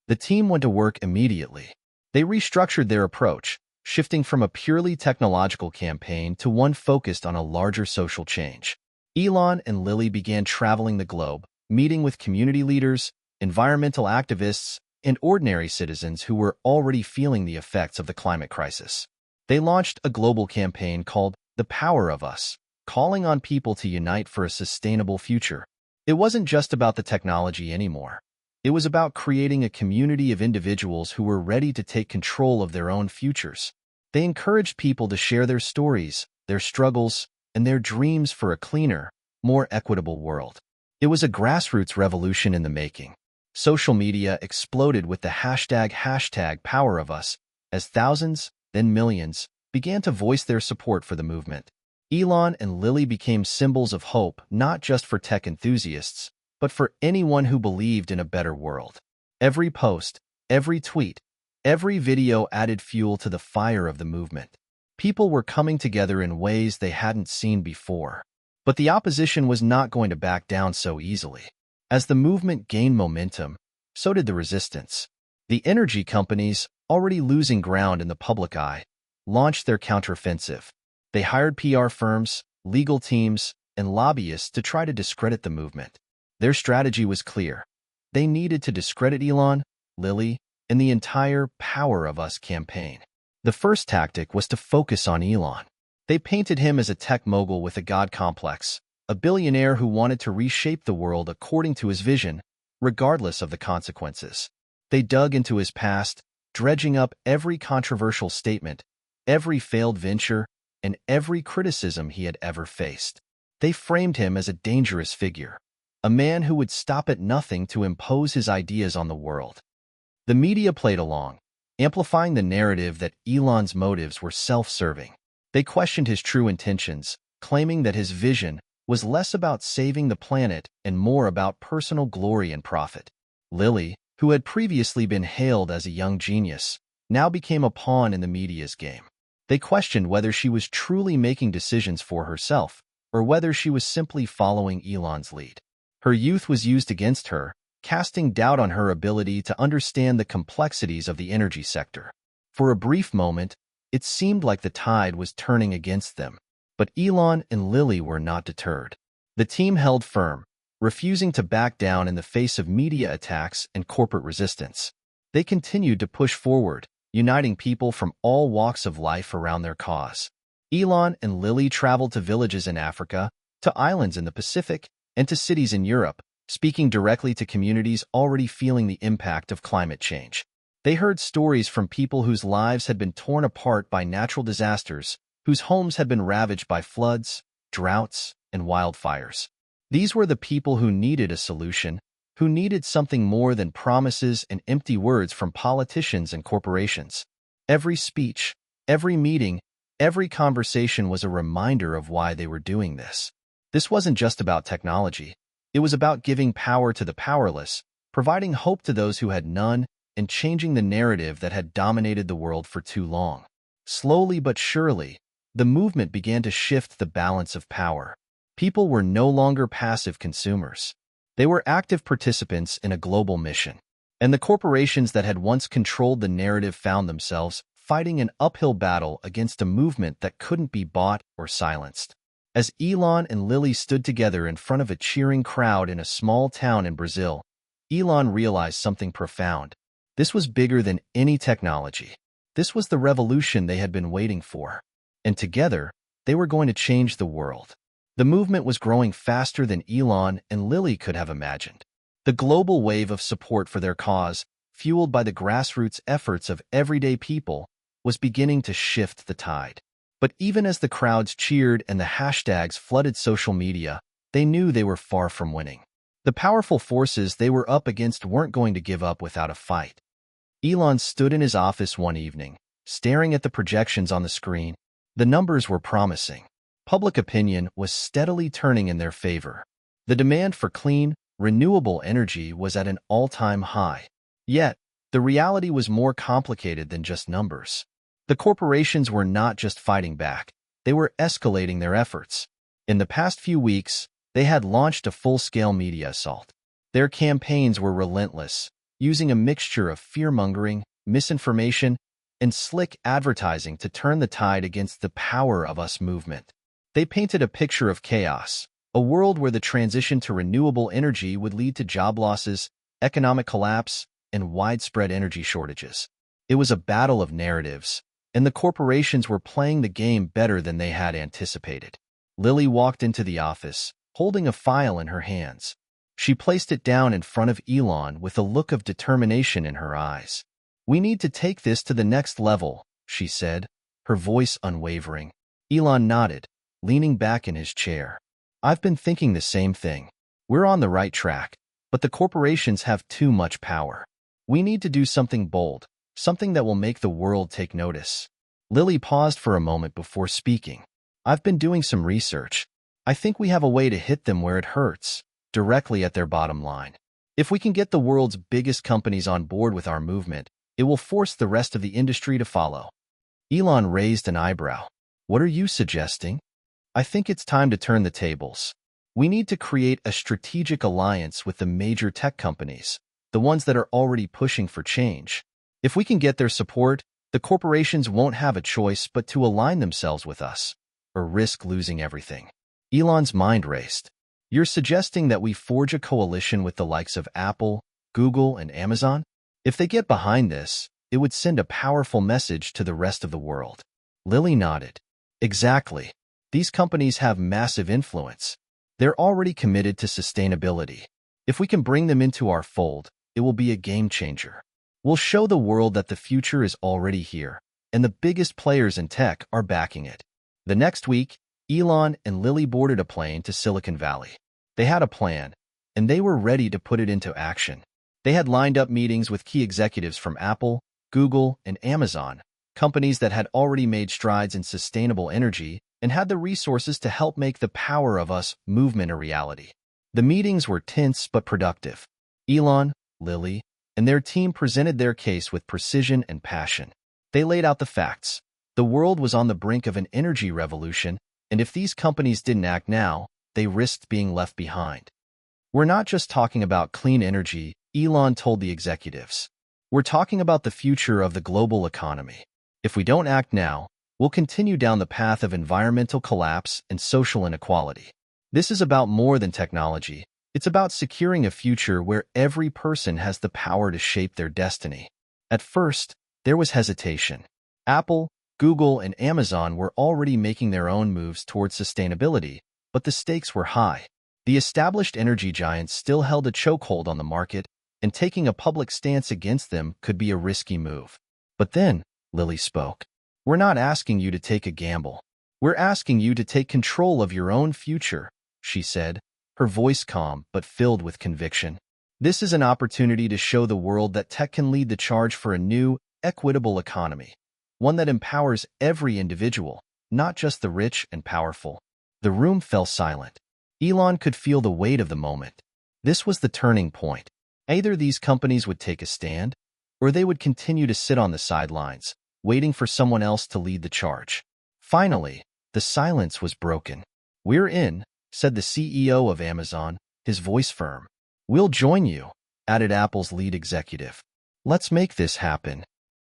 The team went to work immediately. They restructured their approach, shifting from a purely technological campaign to one focused on a larger social change. Elon and Lily began traveling the globe, meeting with community leaders, environmental activists, and ordinary citizens who were already feeling the effects of the climate crisis. They launched a global campaign called The Power of Us, calling on people to unite for a sustainable future. It wasn't just about the technology anymore. It was about creating a community of individuals who were ready to take control of their own futures. They encouraged people to share their stories, their struggles, and their dreams for a cleaner, more equitable world. It was a grassroots revolution in the making. Social media exploded with the hashtag Power of Us as thousands, then millions, began to voice their support for the movement. Elon and Lily became symbols of hope not just for tech enthusiasts, but for anyone who believed in a better world. Every post, every tweet, every video added fuel to the fire of the movement. People were coming together in ways they hadn't seen before. But the opposition was not going to back down so easily. As the movement gained momentum, so did the resistance. The energy companies, already losing ground in the public eye, launched their counteroffensive. They hired PR firms, legal teams, and lobbyists to try to discredit the movement. Their strategy was clear. They needed to discredit Elon, Lily, and the entire Power of Us campaign. The first tactic was to focus on Elon. They painted him as a tech mogul with a god complex, a billionaire who wanted to reshape the world according to his vision, regardless of the consequences. They dug into his past, dredging up every controversial statement, every failed venture, and every criticism he had ever faced. They framed him as a dangerous figure, a man who would stop at nothing to impose his ideas on the world. The media played along, amplifying the narrative that Elon's motives were self-serving. They questioned his true intentions, claiming that his vision was less about saving the planet and more about personal glory and profit. Lily, who had previously been hailed as a young genius, now became a pawn in the media's game. They questioned whether she was truly making decisions for herself or whether she was simply following Elon's lead. Her youth was used against her, casting doubt on her ability to understand the complexities of the energy sector. For a brief moment, it seemed like the tide was turning against them. But Elon and Lily were not deterred. The team held firm, refusing to back down in the face of media attacks and corporate resistance. They continued to push forward, uniting people from all walks of life around their cause. Elon and Lily traveled to villages in Africa, to islands in the Pacific, and to cities in Europe, speaking directly to communities already feeling the impact of climate change. They heard stories from people whose lives had been torn apart by natural disasters, whose homes had been ravaged by floods, droughts, and wildfires. These were the people who needed a solution, who needed something more than promises and empty words from politicians and corporations. Every speech, every meeting, every conversation was a reminder of why they were doing this. This wasn't just about technology. It was about giving power to the powerless, providing hope to those who had none, and changing the narrative that had dominated the world for too long. Slowly but surely, the movement began to shift the balance of power. People were no longer passive consumers. They were active participants in a global mission. And the corporations that had once controlled the narrative found themselves fighting an uphill battle against a movement that couldn't be bought or silenced. As Elon and Lily stood together in front of a cheering crowd in a small town in Brazil, Elon realized something profound. This was bigger than any technology. This was the revolution they had been waiting for. And together, They were going to change the world. The movement was growing faster than Elon and Lily could have imagined. The global wave of support for their cause, fueled by the grassroots efforts of everyday people, was beginning to shift the tide. But even as the crowds cheered and the hashtags flooded social media, they knew they were far from winning. The powerful forces they were up against weren't going to give up without a fight. Elon stood in his office one evening, staring at the projections on the screen. The numbers were promising. Public opinion was steadily turning in their favor. The demand for clean, renewable energy was at an all-time high. Yet, the reality was more complicated than just numbers. The corporations were not just fighting back, they were escalating their efforts. In the past few weeks, they had launched a full-scale media assault. Their campaigns were relentless, using a mixture of fear-mongering, misinformation, and slick advertising to turn the tide against the Power of Us movement. They painted a picture of chaos, a world where the transition to renewable energy would lead to job losses, economic collapse, and widespread energy shortages. It was a battle of narratives, and the corporations were playing the game better than they had anticipated. Lily walked into the office, holding a file in her hands. She placed it down in front of Elon with a look of determination in her eyes. "We need to take this to the next level," she said, her voice unwavering. Elon nodded, leaning back in his chair. "I've been thinking the same thing. We're on the right track, but the corporations have too much power. We need to do something bold, something that will make the world take notice." Lily paused for a moment before speaking. "I've been doing some research. I think we have a way to hit them where it hurts, directly at their bottom line. If we can get the world's biggest companies on board with our movement, it will force the rest of the industry to follow." Elon raised an eyebrow. "What are you suggesting?" "I think it's time to turn the tables. We need to create a strategic alliance with the major tech companies, the ones that are already pushing for change. If we can get their support, the corporations won't have a choice but to align themselves with us, or risk losing everything." Elon's mind raced. "You're suggesting that we forge a coalition with the likes of Apple, Google, and Amazon? If they get behind this, it would send a powerful message to the rest of the world." Lily nodded. "Exactly. These companies have massive influence. They're already committed to sustainability. If we can bring them into our fold, it will be a game changer. We'll show the world that the future is already here, and the biggest players in tech are backing it." The next week, Elon and Lily boarded a plane to Silicon Valley. They had a plan, and they were ready to put it into action. They had lined up meetings with key executives from Apple, Google, and Amazon, companies that had already made strides in sustainable energy and had the resources to help make the Power of Us movement a reality. The meetings were tense but productive. Elon, Lily, and their team presented their case with precision and passion. They laid out the facts. The world was on the brink of an energy revolution, and if these companies didn't act now, they risked being left behind. "We're not just talking about clean energy," Elon told the executives. "We're talking about the future of the global economy. If we don't act now, we'll continue down the path of environmental collapse and social inequality. This is about more than technology. It's about securing a future where every person has the power to shape their destiny." At first, there was hesitation. Apple, Google, and Amazon were already making their own moves towards sustainability, but the stakes were high. The established energy giants still held a chokehold on the market, and taking a public stance against them could be a risky move. But then, Lily spoke. "We're not asking you to take a gamble. We're asking you to take control of your own future," she said, her voice calm but filled with conviction. "This is an opportunity to show the world that tech can lead the charge for a new, equitable economy, one that empowers every individual, not just the rich and powerful." The room fell silent. Elon could feel the weight of the moment. This was the turning point. Either these companies would take a stand, or they would continue to sit on the sidelines, waiting for someone else to lead the charge. Finally, the silence was broken. "We're in," said the CEO of Amazon, his voice firm. "We'll join you," added Apple's lead executive. "Let's make this happen."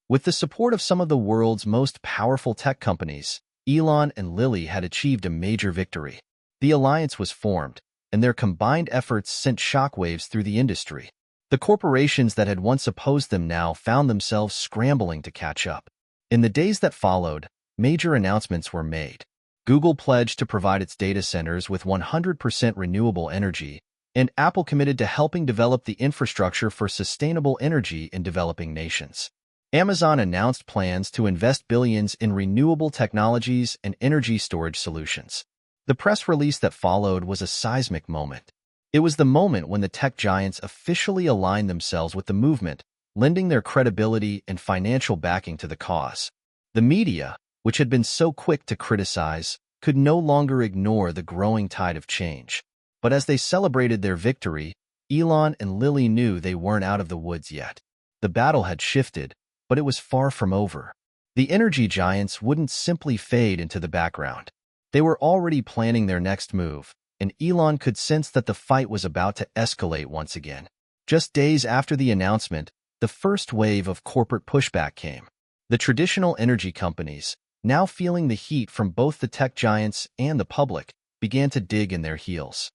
With the support of some of the world's most powerful tech companies, Elon and Lily had achieved a major victory. The alliance was formed, and their combined efforts sent shockwaves through the industry. The corporations that had once opposed them now found themselves scrambling to catch up. In the days that followed, major announcements were made. Google pledged to provide its data centers with 100% renewable energy, and Apple committed to helping develop the infrastructure for sustainable energy in developing nations. Amazon announced plans to invest billions in renewable technologies and energy storage solutions. The press release that followed was a seismic moment. It was the moment when the tech giants officially aligned themselves with the movement, lending their credibility and financial backing to the cause. The media, which had been so quick to criticize, could no longer ignore the growing tide of change. But as they celebrated their victory, Elon and Lily knew they weren't out of the woods yet. The battle had shifted, but it was far from over. The energy giants wouldn't simply fade into the background. They were already planning their next move, and Elon could sense that the fight was about to escalate once again. Just days after the announcement, the first wave of corporate pushback came. The traditional energy companies, now feeling the heat from both the tech giants and the public, began to dig in their heels.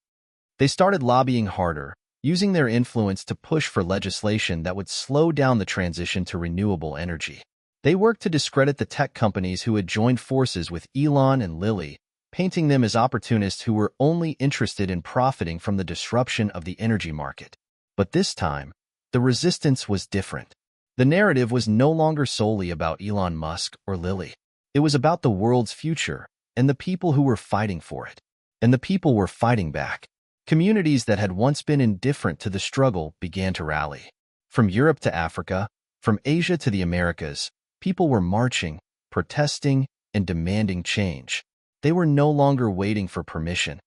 They started lobbying harder, using their influence to push for legislation that would slow down the transition to renewable energy. They worked to discredit the tech companies who had joined forces with Elon and Lily, painting them as opportunists who were only interested in profiting from the disruption of the energy market. But this time, the resistance was different. The narrative was no longer solely about Elon Musk or Lily. It was about the world's future and the people who were fighting for it. And the people were fighting back. Communities that had once been indifferent to the struggle began to rally. From Europe to Africa, from Asia to the Americas, people were marching, protesting, and demanding change. They were no longer waiting for permission.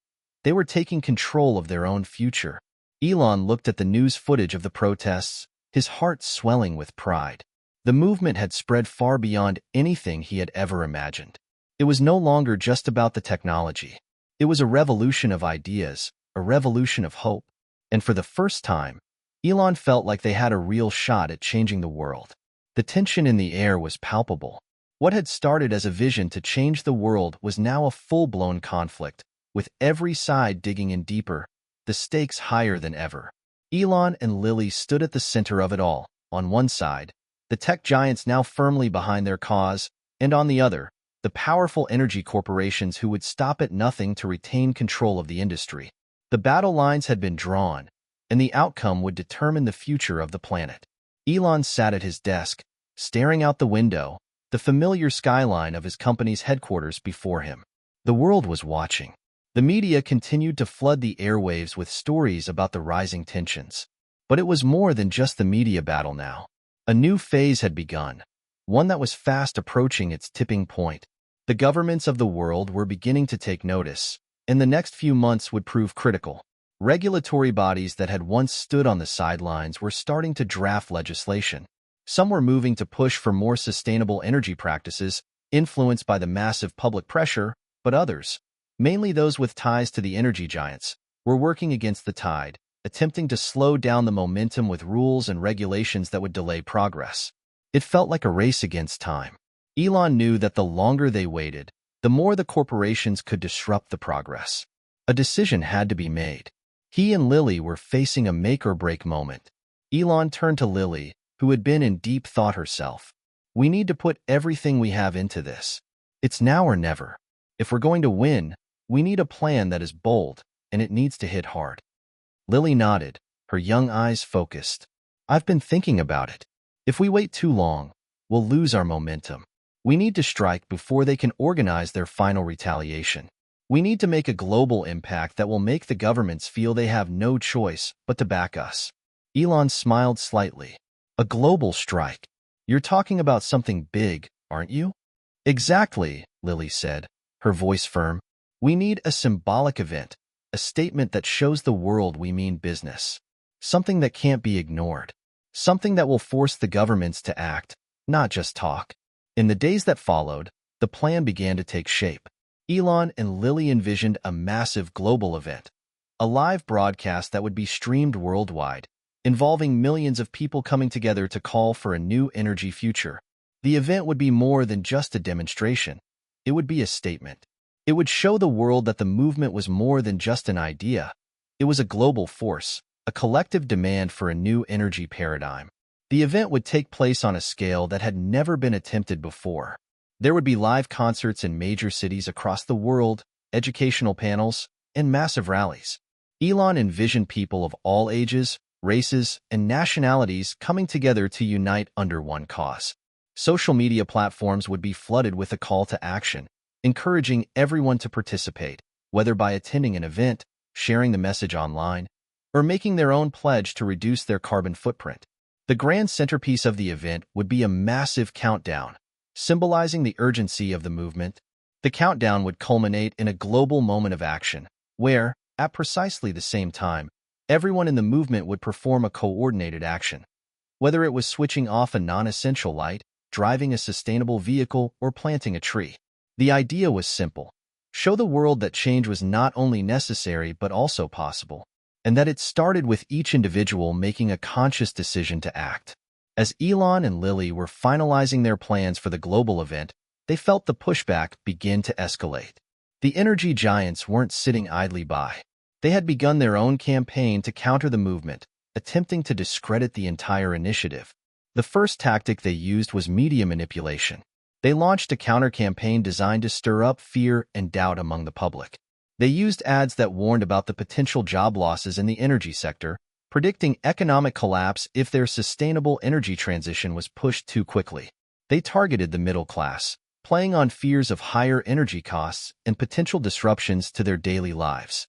They were taking control of their own future. Elon looked at the news footage of the protests, his heart swelling with pride. The movement had spread far beyond anything he had ever imagined. It was no longer just about the technology. It was a revolution of ideas, a revolution of hope. And for the first time, Elon felt like they had a real shot at changing the world. The tension in the air was palpable. What had started as a vision to change the world was now a full-blown conflict, with every side digging in deeper, the stakes higher than ever. Elon and Lily stood at the center of it all. On one side, the tech giants now firmly behind their cause, and on the other, the powerful energy corporations who would stop at nothing to retain control of the industry. The battle lines had been drawn, and the outcome would determine the future of the planet. Elon sat at his desk, staring out the window, the familiar skyline of his company's headquarters before him. The world was watching. The media continued to flood the airwaves with stories about the rising tensions. But it was more than just the media battle now. A new phase had begun, one that was fast approaching its tipping point. The governments of the world were beginning to take notice, and the next few months would prove critical. Regulatory bodies that had once stood on the sidelines were starting to draft legislation. Some were moving to push for more sustainable energy practices, influenced by the massive public pressure, but others, mainly those with ties to the energy giants, were working against the tide, attempting to slow down the momentum with rules and regulations that would delay progress. It felt like a race against time. Elon knew that the longer they waited, the more the corporations could disrupt the progress. A decision had to be made. He and Lily were facing a make-or-break moment. Elon turned to Lily, who had been in deep thought herself. "We need to put everything we have into this. It's now or never. If we're going to win, we need a plan that is bold, and it needs to hit hard." Lily nodded, her young eyes focused. "I've been thinking about it. If we wait too long, we'll lose our momentum. We need to strike before they can organize their final retaliation. We need to make a global impact that will make the governments feel they have no choice but to back us." Elon smiled slightly. "A global strike? You're talking about something big, aren't you?" "Exactly," Lily said, her voice firm. "We need a symbolic event, a statement that shows the world we mean business. Something that can't be ignored. Something that will force the governments to act, not just talk." In the days that followed, the plan began to take shape. Elon and Lily envisioned a massive global event, a live broadcast that would be streamed worldwide, involving millions of people coming together to call for a new energy future. The event would be more than just a demonstration. It would be a statement. It would show the world that the movement was more than just an idea. It was a global force, a collective demand for a new energy paradigm. The event would take place on a scale that had never been attempted before. There would be live concerts in major cities across the world, educational panels, and massive rallies. Elon envisioned people of all ages, races, and nationalities coming together to unite under one cause. Social media platforms would be flooded with a call to action, encouraging everyone to participate, whether by attending an event, sharing the message online, or making their own pledge to reduce their carbon footprint. The grand centerpiece of the event would be a massive countdown, symbolizing the urgency of the movement. The countdown would culminate in a global moment of action, where, at precisely the same time, everyone in the movement would perform a coordinated action. Whether it was switching off a non-essential light, driving a sustainable vehicle, or planting a tree. The idea was simple. Show the world that change was not only necessary but also possible, and that it started with each individual making a conscious decision to act. As Elon and Lily were finalizing their plans for the global event, they felt the pushback begin to escalate. The energy giants weren't sitting idly by. They had begun their own campaign to counter the movement, attempting to discredit the entire initiative. The first tactic they used was media manipulation. They launched a counter-campaign designed to stir up fear and doubt among the public. They used ads that warned about the potential job losses in the energy sector, predicting economic collapse if their sustainable energy transition was pushed too quickly. They targeted the middle class, playing on fears of higher energy costs and potential disruptions to their daily lives.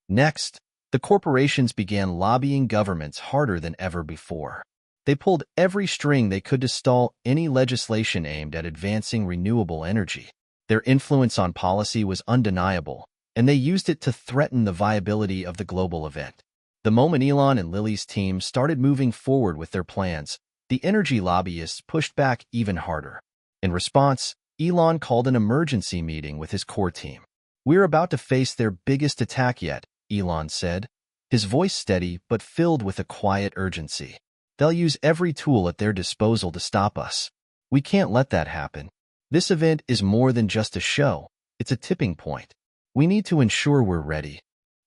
Next, the corporations began lobbying governments harder than ever before. They pulled every string they could to stall any legislation aimed at advancing renewable energy. Their influence on policy was undeniable, and they used it to threaten the viability of the global event. The moment Elon and Lily's team started moving forward with their plans, the energy lobbyists pushed back even harder. In response, Elon called an emergency meeting with his core team. "We're about to face their biggest attack yet," Elon said, his voice steady but filled with a quiet urgency. "They'll use every tool at their disposal to stop us. We can't let that happen. This event is more than just a show. It's a tipping point. We need to ensure we're ready."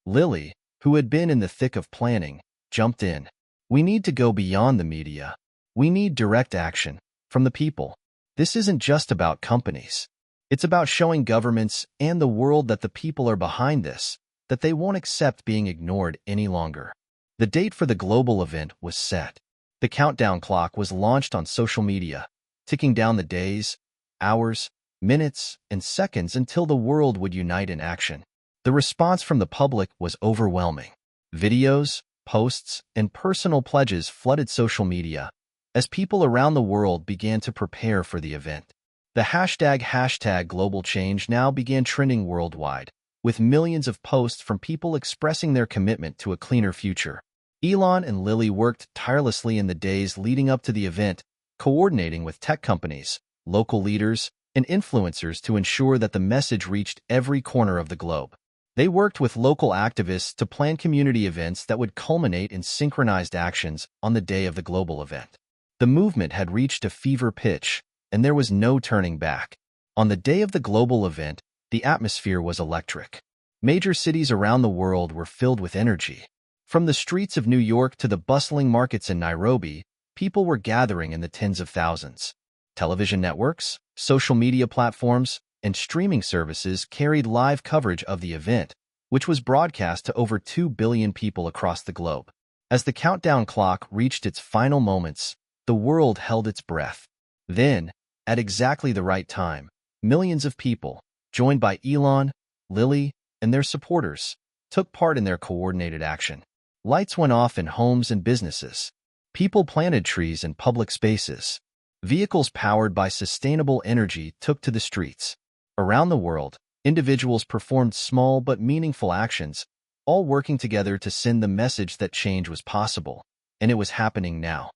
Lily, who had been in the thick of planning, jumped in. "We need to go beyond the media. We need direct action from the people. This isn't just about companies. It's about showing governments and the world that the people are behind this, that they won't accept being ignored any longer." The date for the global event was set. The countdown clock was launched on social media, ticking down the days, hours, minutes, and seconds until the world would unite in action. The response from the public was overwhelming. Videos, posts, and personal pledges flooded social media as people around the world began to prepare for the event. The hashtag global change now began trending worldwide, with millions of posts from people expressing their commitment to a cleaner future. Elon and Lily worked tirelessly in the days leading up to the event, coordinating with tech companies, local leaders, and influencers to ensure that the message reached every corner of the globe. They worked with local activists to plan community events that would culminate in synchronized actions on the day of the global event. The movement had reached a fever pitch, and there was no turning back. On the day of the global event, the atmosphere was electric. Major cities around the world were filled with energy. From the streets of New York to the bustling markets in Nairobi, people were gathering in the tens of thousands. Television networks, social media platforms, and streaming services carried live coverage of the event, which was broadcast to over 2 billion people across the globe. As the countdown clock reached its final moments, the world held its breath. Then, at exactly the right time, millions of people, joined by Elon, Lily, and their supporters, took part in their coordinated action. Lights went off in homes and businesses. People planted trees in public spaces. Vehicles powered by sustainable energy took to the streets. Around the world, individuals performed small but meaningful actions, all working together to send the message that change was possible, and it was happening now.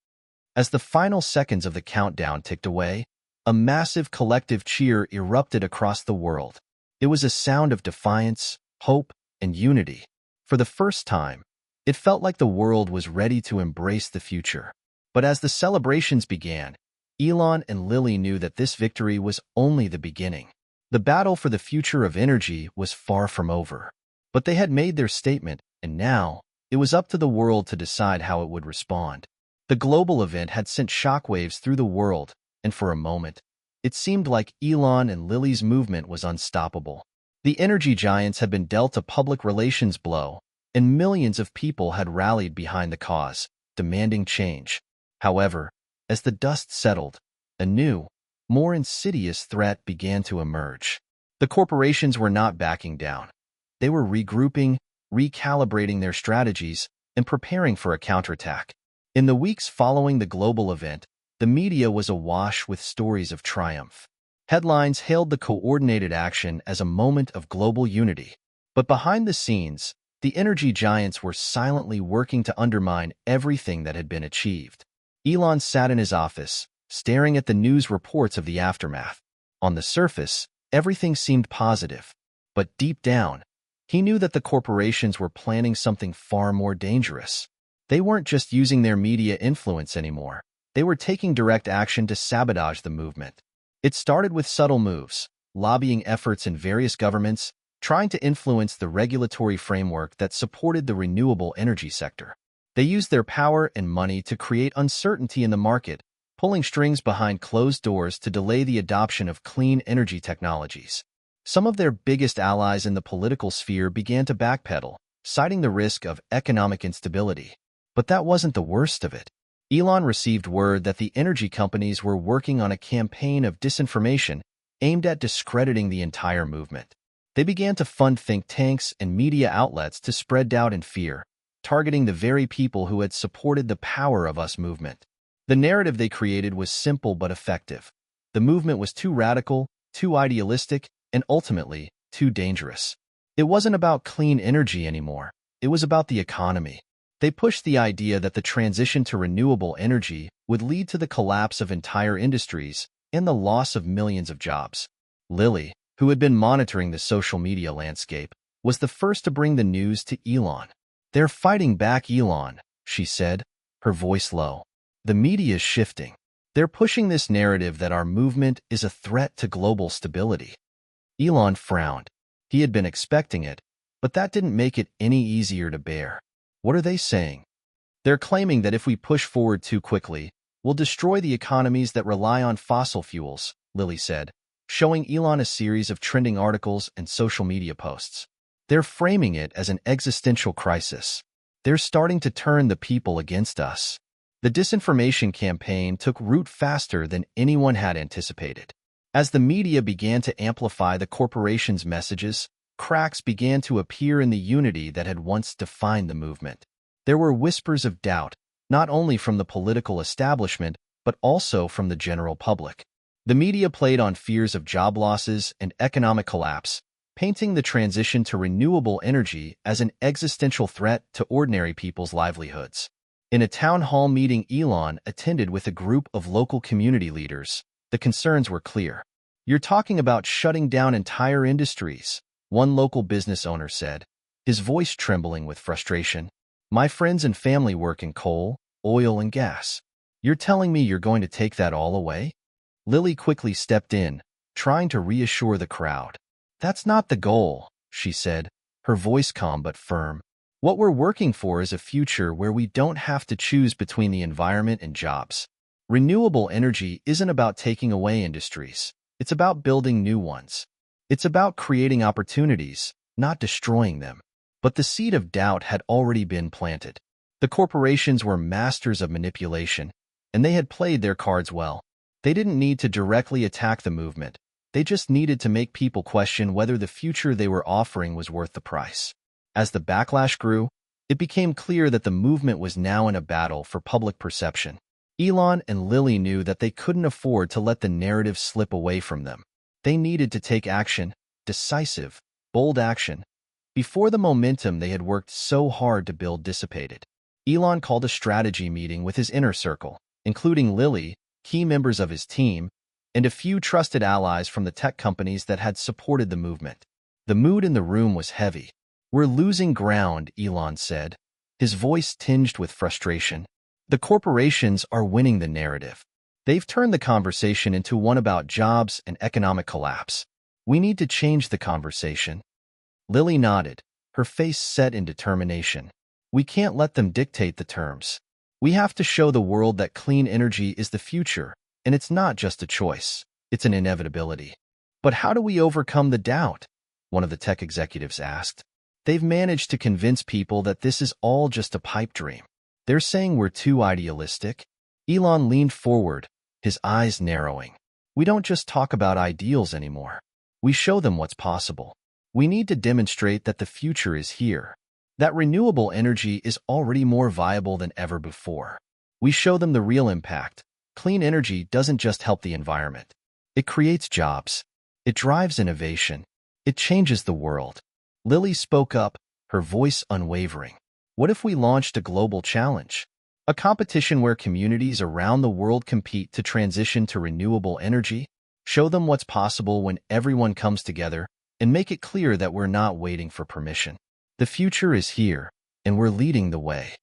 As the final seconds of the countdown ticked away, a massive collective cheer erupted across the world. It was a sound of defiance, hope, and unity. For the first time, it felt like the world was ready to embrace the future. But as the celebrations began, Elon and Lily knew that this victory was only the beginning. The battle for the future of energy was far from over. But they had made their statement, and now, it was up to the world to decide how it would respond. The global event had sent shockwaves through the world, and for a moment, It seemed like Elon and Lily's movement was unstoppable. The energy giants had been dealt a public relations blow, and millions of people had rallied behind the cause, demanding change. However, as the dust settled, a new, more insidious threat began to emerge. The corporations were not backing down. They were regrouping, recalibrating their strategies, and preparing for a counterattack. In the weeks following the global event, the media was awash with stories of triumph. Headlines hailed the coordinated action as a moment of global unity. But behind the scenes, the energy giants were silently working to undermine everything that had been achieved. Elon sat in his office, staring at the news reports of the aftermath. On the surface, everything seemed positive. But deep down, he knew that the corporations were planning something far more dangerous. They weren't just using their media influence anymore. They were taking direct action to sabotage the movement. It started with subtle moves, lobbying efforts in various governments, trying to influence the regulatory framework that supported the renewable energy sector. They used their power and money to create uncertainty in the market, pulling strings behind closed doors to delay the adoption of clean energy technologies. Some of their biggest allies in the political sphere began to backpedal, citing the risk of economic instability. But that wasn't the worst of it. Elon received word that the energy companies were working on a campaign of disinformation aimed at discrediting the entire movement. They began to fund think tanks and media outlets to spread doubt and fear, targeting the very people who had supported the Power of Us movement. The narrative they created was simple but effective. The movement was too radical, too idealistic, and ultimately, too dangerous. It wasn't about clean energy anymore. It was about the economy. They pushed the idea that the transition to renewable energy would lead to the collapse of entire industries and the loss of millions of jobs. Lily, who had been monitoring the social media landscape, was the first to bring the news to Elon. "They're fighting back, Elon," she said, her voice low. "The media is shifting. They're pushing this narrative that our movement is a threat to global stability." Elon frowned. He had been expecting it, but that didn't make it any easier to bear. "What are they saying?" "They're claiming that if we push forward too quickly, we'll destroy the economies that rely on fossil fuels," Lily said, showing Elon a series of trending articles and social media posts. "They're framing it as an existential crisis. They're starting to turn the people against us." The disinformation campaign took root faster than anyone had anticipated. As the media began to amplify the corporation's messages, cracks began to appear in the unity that had once defined the movement. There were whispers of doubt, not only from the political establishment, but also from the general public. The media played on fears of job losses and economic collapse, painting the transition to renewable energy as an existential threat to ordinary people's livelihoods. In a town hall meeting Elon attended with a group of local community leaders, the concerns were clear. "You're talking about shutting down entire industries," one local business owner said, his voice trembling with frustration. "My friends and family work in coal, oil, and gas. You're telling me you're going to take that all away?" Lily quickly stepped in, trying to reassure the crowd. "That's not the goal," she said, her voice calm but firm. "What we're working for is a future where we don't have to choose between the environment and jobs. Renewable energy isn't about taking away industries. It's about building new ones. It's about creating opportunities, not destroying them." But the seed of doubt had already been planted. The corporations were masters of manipulation, and they had played their cards well. They didn't need to directly attack the movement. They just needed to make people question whether the future they were offering was worth the price. As the backlash grew, it became clear that the movement was now in a battle for public perception. Elon and Lily knew that they couldn't afford to let the narrative slip away from them. They needed to take action, decisive, bold action, before the momentum they had worked so hard to build dissipated. Elon called a strategy meeting with his inner circle, including Lily, key members of his team, and a few trusted allies from the tech companies that had supported the movement. The mood in the room was heavy. "We're losing ground," Elon said, his voice tinged with frustration. "The corporations are winning the narrative. They've turned the conversation into one about jobs and economic collapse. We need to change the conversation." Lily nodded, her face set in determination. "We can't let them dictate the terms. We have to show the world that clean energy is the future, and it's not just a choice. It's an inevitability. But how do we overcome the doubt? One of the tech executives asked. They've managed to convince people that this is all just a pipe dream. They're saying we're too idealistic. Elon leaned forward, his eyes narrowing. We don't just talk about ideals anymore. We show them what's possible. We need to demonstrate that the future is here, that renewable energy is already more viable than ever before. We show them the real impact. Clean energy doesn't just help the environment. It creates jobs. It drives innovation. It changes the world. Lily spoke up, her voice unwavering. What if we launched a global challenge? A competition where communities around the world compete to transition to renewable energy? Show them what's possible when everyone comes together, and make it clear that we're not waiting for permission. The future is here, and we're leading the way.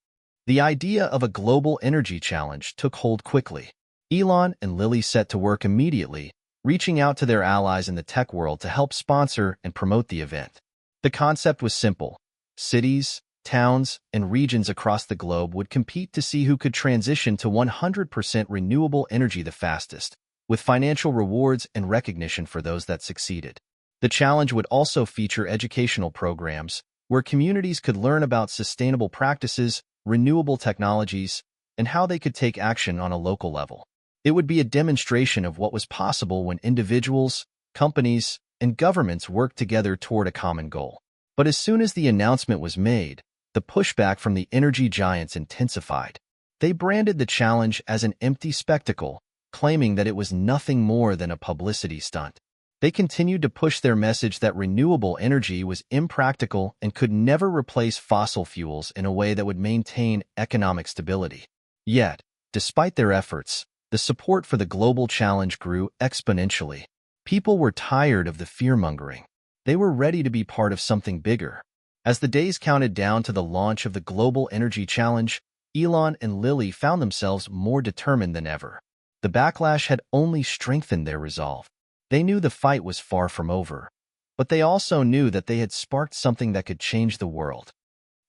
The idea of a global energy challenge took hold quickly. Elon and Lily set to work immediately, reaching out to their allies in the tech world to help sponsor and promote the event. The concept was simple. Cities, towns, and regions across the globe would compete to see who could transition to 100% renewable energy the fastest, with financial rewards and recognition for those that succeeded. The challenge would also feature educational programs where communities could learn about sustainable practices, renewable technologies, and how they could take action on a local level. It would be a demonstration of what was possible when individuals, companies, and governments worked together toward a common goal. But as soon as the announcement was made, the pushback from the energy giants intensified. They branded the challenge as an empty spectacle, claiming that it was nothing more than a publicity stunt. They continued to push their message that renewable energy was impractical and could never replace fossil fuels in a way that would maintain economic stability. Yet, despite their efforts, the support for the global challenge grew exponentially. People were tired of the fear-mongering. They were ready to be part of something bigger. As the days counted down to the launch of the Global Energy Challenge, Elon and Lily found themselves more determined than ever. The backlash had only strengthened their resolve. They knew the fight was far from over, but they also knew that they had sparked something that could change the world.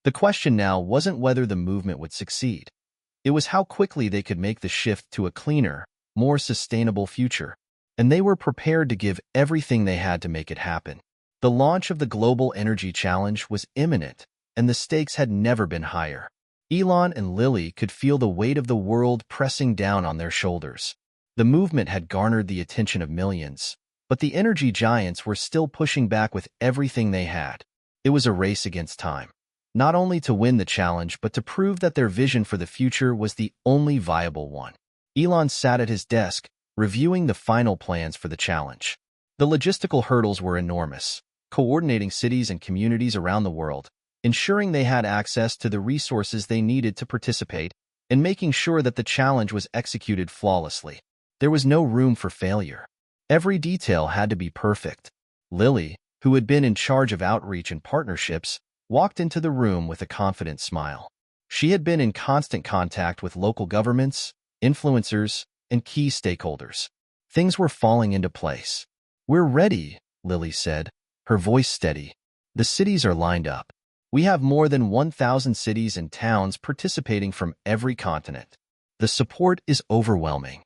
The question now wasn't whether the movement would succeed. It was how quickly they could make the shift to a cleaner, more sustainable future. And they were prepared to give everything they had to make it happen. The launch of the Global Energy Challenge was imminent, and the stakes had never been higher. Elon and Lily could feel the weight of the world pressing down on their shoulders. The movement had garnered the attention of millions, but the energy giants were still pushing back with everything they had. It was a race against time, not only to win the challenge but to prove that their vision for the future was the only viable one. Elon sat at his desk, reviewing the final plans for the challenge. The logistical hurdles were enormous, coordinating cities and communities around the world, ensuring they had access to the resources they needed to participate, and making sure that the challenge was executed flawlessly. There was no room for failure. Every detail had to be perfect. Lily, who had been in charge of outreach and partnerships, walked into the room with a confident smile. She had been in constant contact with local governments, influencers, and key stakeholders. Things were falling into place. "We're ready," Lily said, her voice steady. "The cities are lined up. We have more than 1,000 cities and towns participating from every continent. The support is overwhelming."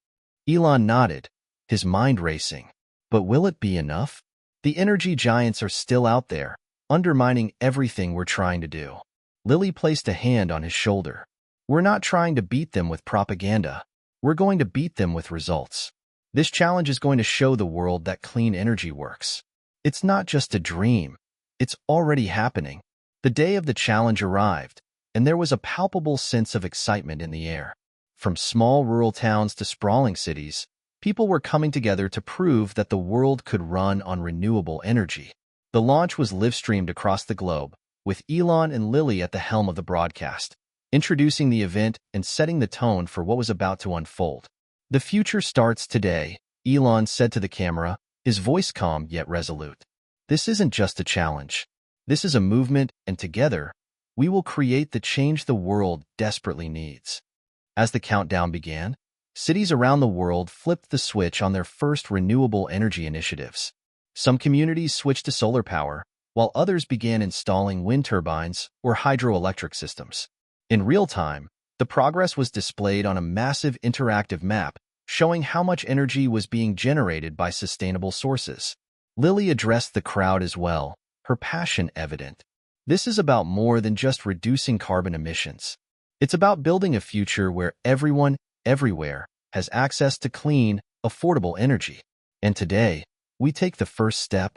Elon nodded, his mind racing. But will it be enough? The energy giants are still out there, undermining everything we're trying to do. Lily placed a hand on his shoulder. "We're not trying to beat them with propaganda. We're going to beat them with results. This challenge is going to show the world that clean energy works. It's not just a dream. It's already happening." The day of the challenge arrived, and there was a palpable sense of excitement in the air. From small rural towns to sprawling cities, people were coming together to prove that the world could run on renewable energy. The launch was live-streamed across the globe, with Elon and Lily at the helm of the broadcast, introducing the event and setting the tone for what was about to unfold. "The future starts today," Elon said to the camera, his voice calm yet resolute. "This isn't just a challenge. This is a movement, and together, we will create the change the world desperately needs." As the countdown began, cities around the world flipped the switch on their first renewable energy initiatives. Some communities switched to solar power, while others began installing wind turbines or hydroelectric systems. In real time, the progress was displayed on a massive interactive map, showing how much energy was being generated by sustainable sources. Lily addressed the crowd as well, her passion evident. This is about more than just reducing carbon emissions. It's about building a future where everyone, everywhere, has access to clean, affordable energy. And today, we take the first step.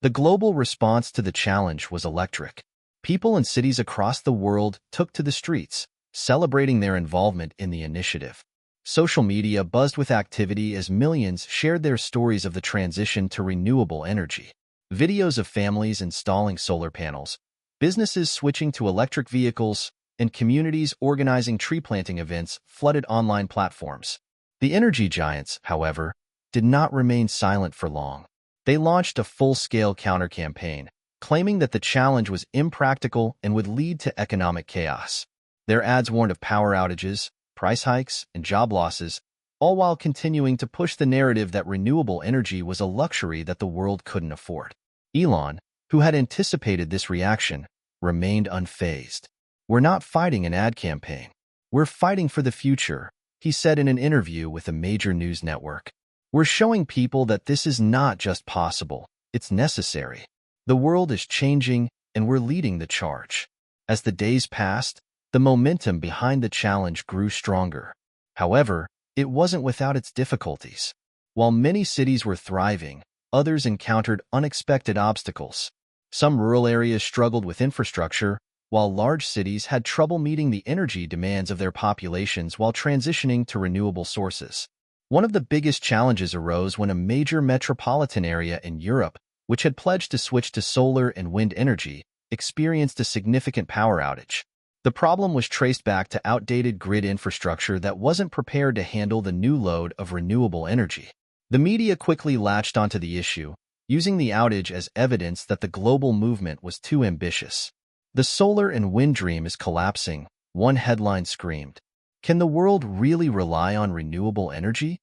The global response to the challenge was electric. People in cities across the world took to the streets, celebrating their involvement in the initiative. Social media buzzed with activity as millions shared their stories of the transition to renewable energy. Videos of families installing solar panels, businesses switching to electric vehicles, and communities organizing tree planting events flooded online platforms. The energy giants, however, did not remain silent for long. They launched a full-scale counter-campaign, claiming that the challenge was impractical and would lead to economic chaos. Their ads warned of power outages, price hikes, and job losses, all while continuing to push the narrative that renewable energy was a luxury that the world couldn't afford. Elon, who had anticipated this reaction, remained unfazed. "We're not fighting an ad campaign. We're fighting for the future," he said in an interview with a major news network. "We're showing people that this is not just possible, it's necessary. The world is changing, and we're leading the charge." As the days passed, the momentum behind the challenge grew stronger. However, it wasn't without its difficulties. While many cities were thriving, others encountered unexpected obstacles. Some rural areas struggled with infrastructure, while large cities had trouble meeting the energy demands of their populations while transitioning to renewable sources. One of the biggest challenges arose when a major metropolitan area in Europe, which had pledged to switch to solar and wind energy, experienced a significant power outage. The problem was traced back to outdated grid infrastructure that wasn't prepared to handle the new load of renewable energy. The media quickly latched onto the issue, using the outage as evidence that the global movement was too ambitious. "The solar and wind dream is collapsing," one headline screamed. "Can the world really rely on renewable energy?"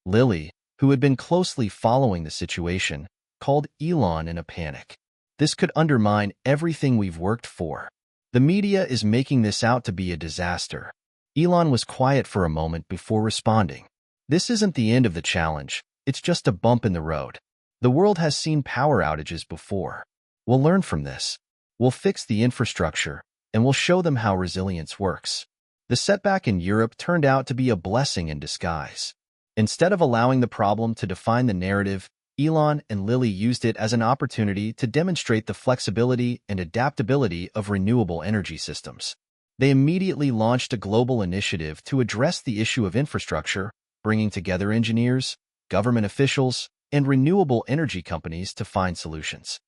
Lily, who had been closely following the situation, called Elon in a panic. "This could undermine everything we've worked for. The media is making this out to be a disaster." Elon was quiet for a moment before responding. "This isn't the end of the challenge, it's just a bump in the road. The world has seen power outages before. We'll learn from this. We'll fix the infrastructure, and we'll show them how resilience works." The setback in Europe turned out to be a blessing in disguise. Instead of allowing the problem to define the narrative, Elon and Lily used it as an opportunity to demonstrate the flexibility and adaptability of renewable energy systems. They immediately launched a global initiative to address the issue of infrastructure, bringing together engineers, government officials, and renewable energy companies to find solutions.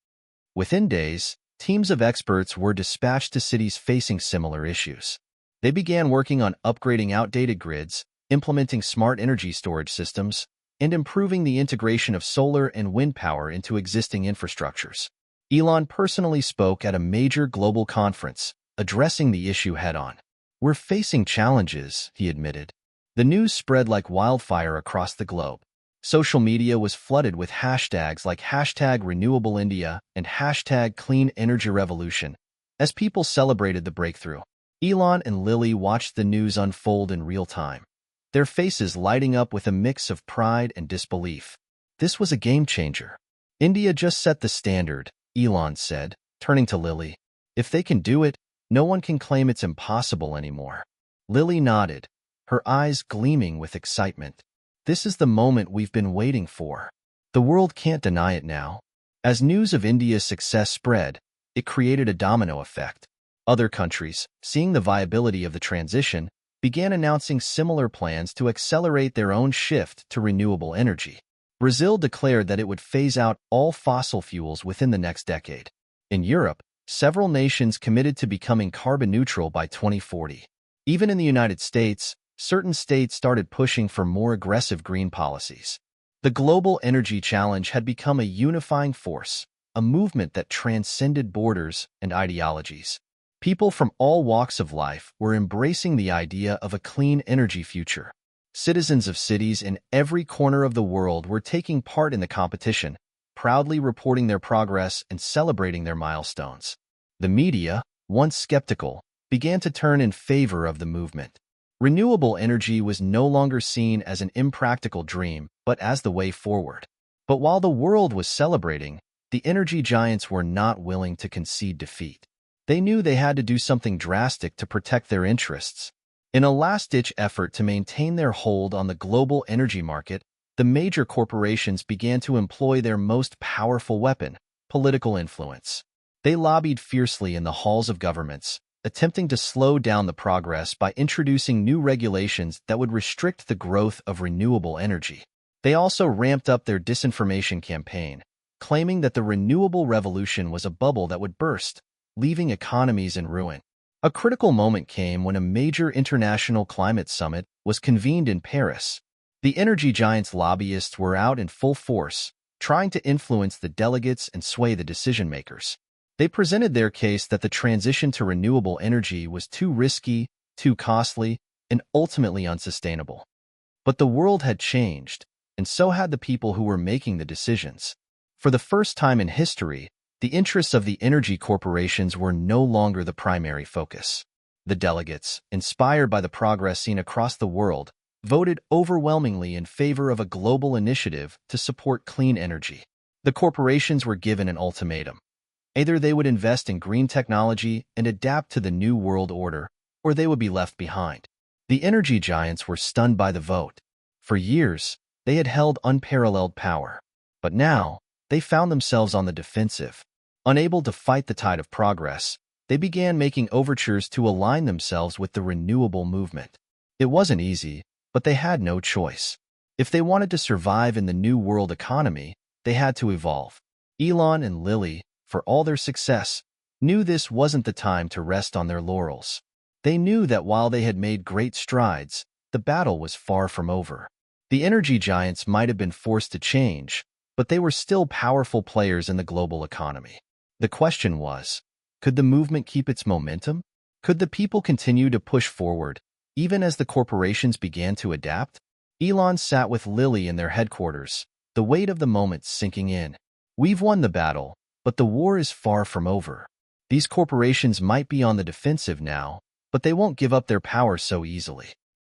Within days, teams of experts were dispatched to cities facing similar issues. They began working on upgrading outdated grids, implementing smart energy storage systems, and improving the integration of solar and wind power into existing infrastructures. Elon personally spoke at a major global conference, addressing the issue head-on. "We're facing challenges," he admitted. The news spread like wildfire across the globe. Social media was flooded with hashtags like #RenewableIndia and #CleanEnergyRevolution as people celebrated the breakthrough. Elon and Lily watched the news unfold in real time, their faces lighting up with a mix of pride and disbelief. This was a game changer. "India just set the standard," Elon said, turning to Lily. "If they can do it, no one can claim it's impossible anymore." Lily nodded, her eyes gleaming with excitement. "This is the moment we've been waiting for. The world can't deny it now." As news of India's success spread, it created a domino effect. Other countries, seeing the viability of the transition, began announcing similar plans to accelerate their own shift to renewable energy. Brazil declared that it would phase out all fossil fuels within the next decade. In Europe, several nations committed to becoming carbon neutral by 2040. Even in the United States, certain states started pushing for more aggressive green policies. The global energy challenge had become a unifying force, a movement that transcended borders and ideologies. People from all walks of life were embracing the idea of a clean energy future. Citizens of cities in every corner of the world were taking part in the competition, proudly reporting their progress and celebrating their milestones. The media, once skeptical, began to turn in favor of the movement. Renewable energy was no longer seen as an impractical dream, but as the way forward. But while the world was celebrating, the energy giants were not willing to concede defeat. They knew they had to do something drastic to protect their interests. In a last-ditch effort to maintain their hold on the global energy market, the major corporations began to employ their most powerful weapon, political influence. They lobbied fiercely in the halls of governments, attempting to slow down the progress by introducing new regulations that would restrict the growth of renewable energy. They also ramped up their disinformation campaign, claiming that the renewable revolution was a bubble that would burst, leaving economies in ruin. A critical moment came when a major international climate summit was convened in Paris. The energy giants' lobbyists were out in full force, trying to influence the delegates and sway the decision-makers. They presented their case that the transition to renewable energy was too risky, too costly, and ultimately unsustainable. But the world had changed, and so had the people who were making the decisions. For the first time in history, the interests of the energy corporations were no longer the primary focus. The delegates, inspired by the progress seen across the world, voted overwhelmingly in favor of a global initiative to support clean energy. The corporations were given an ultimatum. Either they would invest in green technology and adapt to the new world order, or they would be left behind. The energy giants were stunned by the vote. For years, they had held unparalleled power. But now, they found themselves on the defensive. Unable to fight the tide of progress, they began making overtures to align themselves with the renewable movement. It wasn't easy, but they had no choice. If they wanted to survive in the new world economy, they had to evolve. Elon and Lily, for all their success, knew this wasn't the time to rest on their laurels. They knew that while they had made great strides, the battle was far from over. The energy giants might have been forced to change, but they were still powerful players in the global economy. The question was, could the movement keep its momentum? Could the people continue to push forward, even as the corporations began to adapt? Elon sat with Lily in their headquarters, the weight of the moment sinking in. We've won the battle, but the war is far from over. These corporations might be on the defensive now, but they won't give up their power so easily.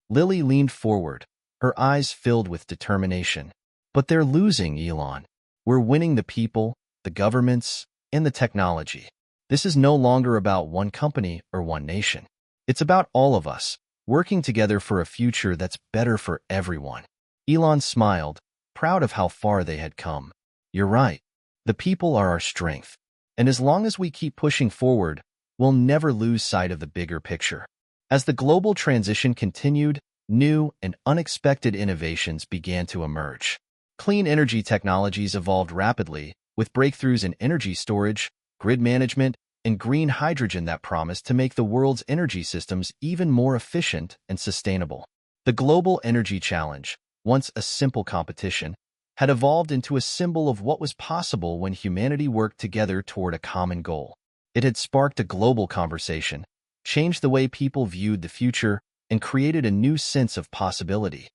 Lily leaned forward, her eyes filled with determination. But they're losing, Elon. We're winning the people, the governments, and the technology. This is no longer about one company or one nation. It's about all of us, working together for a future that's better for everyone. Elon smiled, proud of how far they had come. You're right. The people are our strength. And as long as we keep pushing forward, we'll never lose sight of the bigger picture. As the global transition continued, new and unexpected innovations began to emerge. Clean energy technologies evolved rapidly, with breakthroughs in energy storage, grid management, and green hydrogen that promised to make the world's energy systems even more efficient and sustainable. The global energy challenge, once a simple competition, had evolved into a symbol of what was possible when humanity worked together toward a common goal. It had sparked a global conversation, changed the way people viewed the future, and created a new sense of possibility.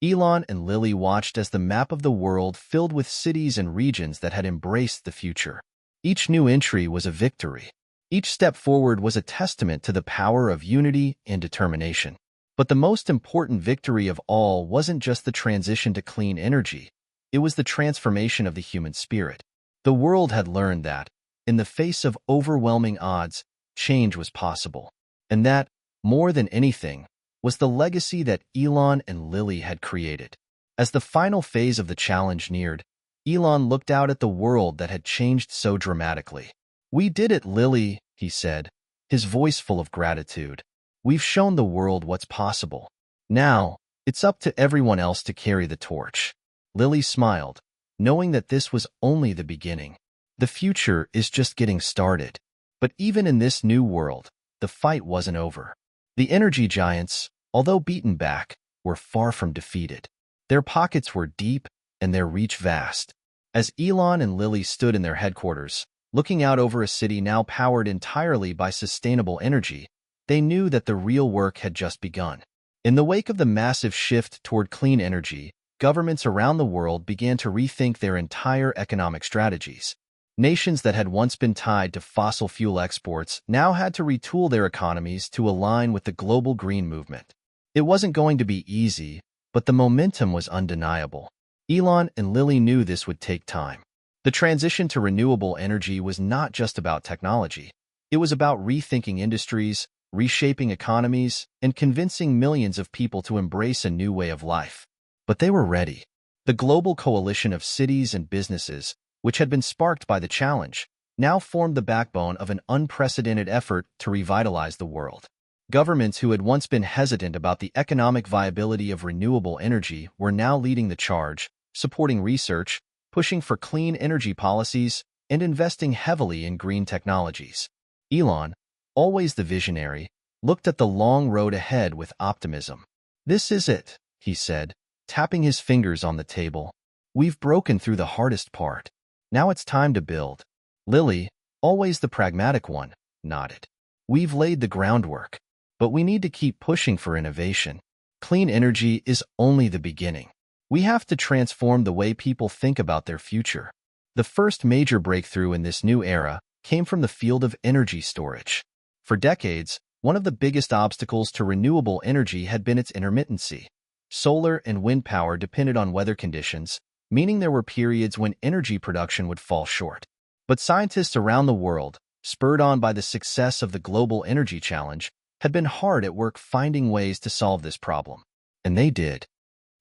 Elon and Lily watched as the map of the world filled with cities and regions that had embraced the future. Each new entry was a victory. Each step forward was a testament to the power of unity and determination. But the most important victory of all wasn't just the transition to clean energy. It was the transformation of the human spirit. The world had learned that, in the face of overwhelming odds, change was possible. And that, more than anything, was the legacy that Elon and Lily had created. As the final phase of the challenge neared, Elon looked out at the world that had changed so dramatically. "We did it, Lily," he said, his voice full of gratitude. "We've shown the world what's possible. Now, it's up to everyone else to carry the torch." Lily smiled, knowing that this was only the beginning. The future is just getting started. But even in this new world, the fight wasn't over. The energy giants, although beaten back, were far from defeated. Their pockets were deep and their reach vast. As Elon and Lily stood in their headquarters, looking out over a city now powered entirely by sustainable energy, they knew that the real work had just begun. In the wake of the massive shift toward clean energy, governments around the world began to rethink their entire economic strategies. Nations that had once been tied to fossil fuel exports now had to retool their economies to align with the global green movement. It wasn't going to be easy, but the momentum was undeniable. Elon and Lily knew this would take time. The transition to renewable energy was not just about technology. It was about rethinking industries, reshaping economies, and convincing millions of people to embrace a new way of life. But they were ready. The global coalition of cities and businesses, which had been sparked by the challenge, now formed the backbone of an unprecedented effort to revitalize the world. Governments who had once been hesitant about the economic viability of renewable energy were now leading the charge, supporting research, pushing for clean energy policies, and investing heavily in green technologies. Elon, always the visionary, looked at the long road ahead with optimism. "This is it," he said, tapping his fingers on the table. "We've broken through the hardest part. Now it's time to build." Lily, always the pragmatic one, nodded. "We've laid the groundwork, but we need to keep pushing for innovation. Clean energy is only the beginning. We have to transform the way people think about their future." The first major breakthrough in this new era came from the field of energy storage. For decades, one of the biggest obstacles to renewable energy had been its intermittency. Solar and wind power depended on weather conditions, meaning there were periods when energy production would fall short. But scientists around the world, spurred on by the success of the global energy challenge, had been hard at work finding ways to solve this problem. And they did.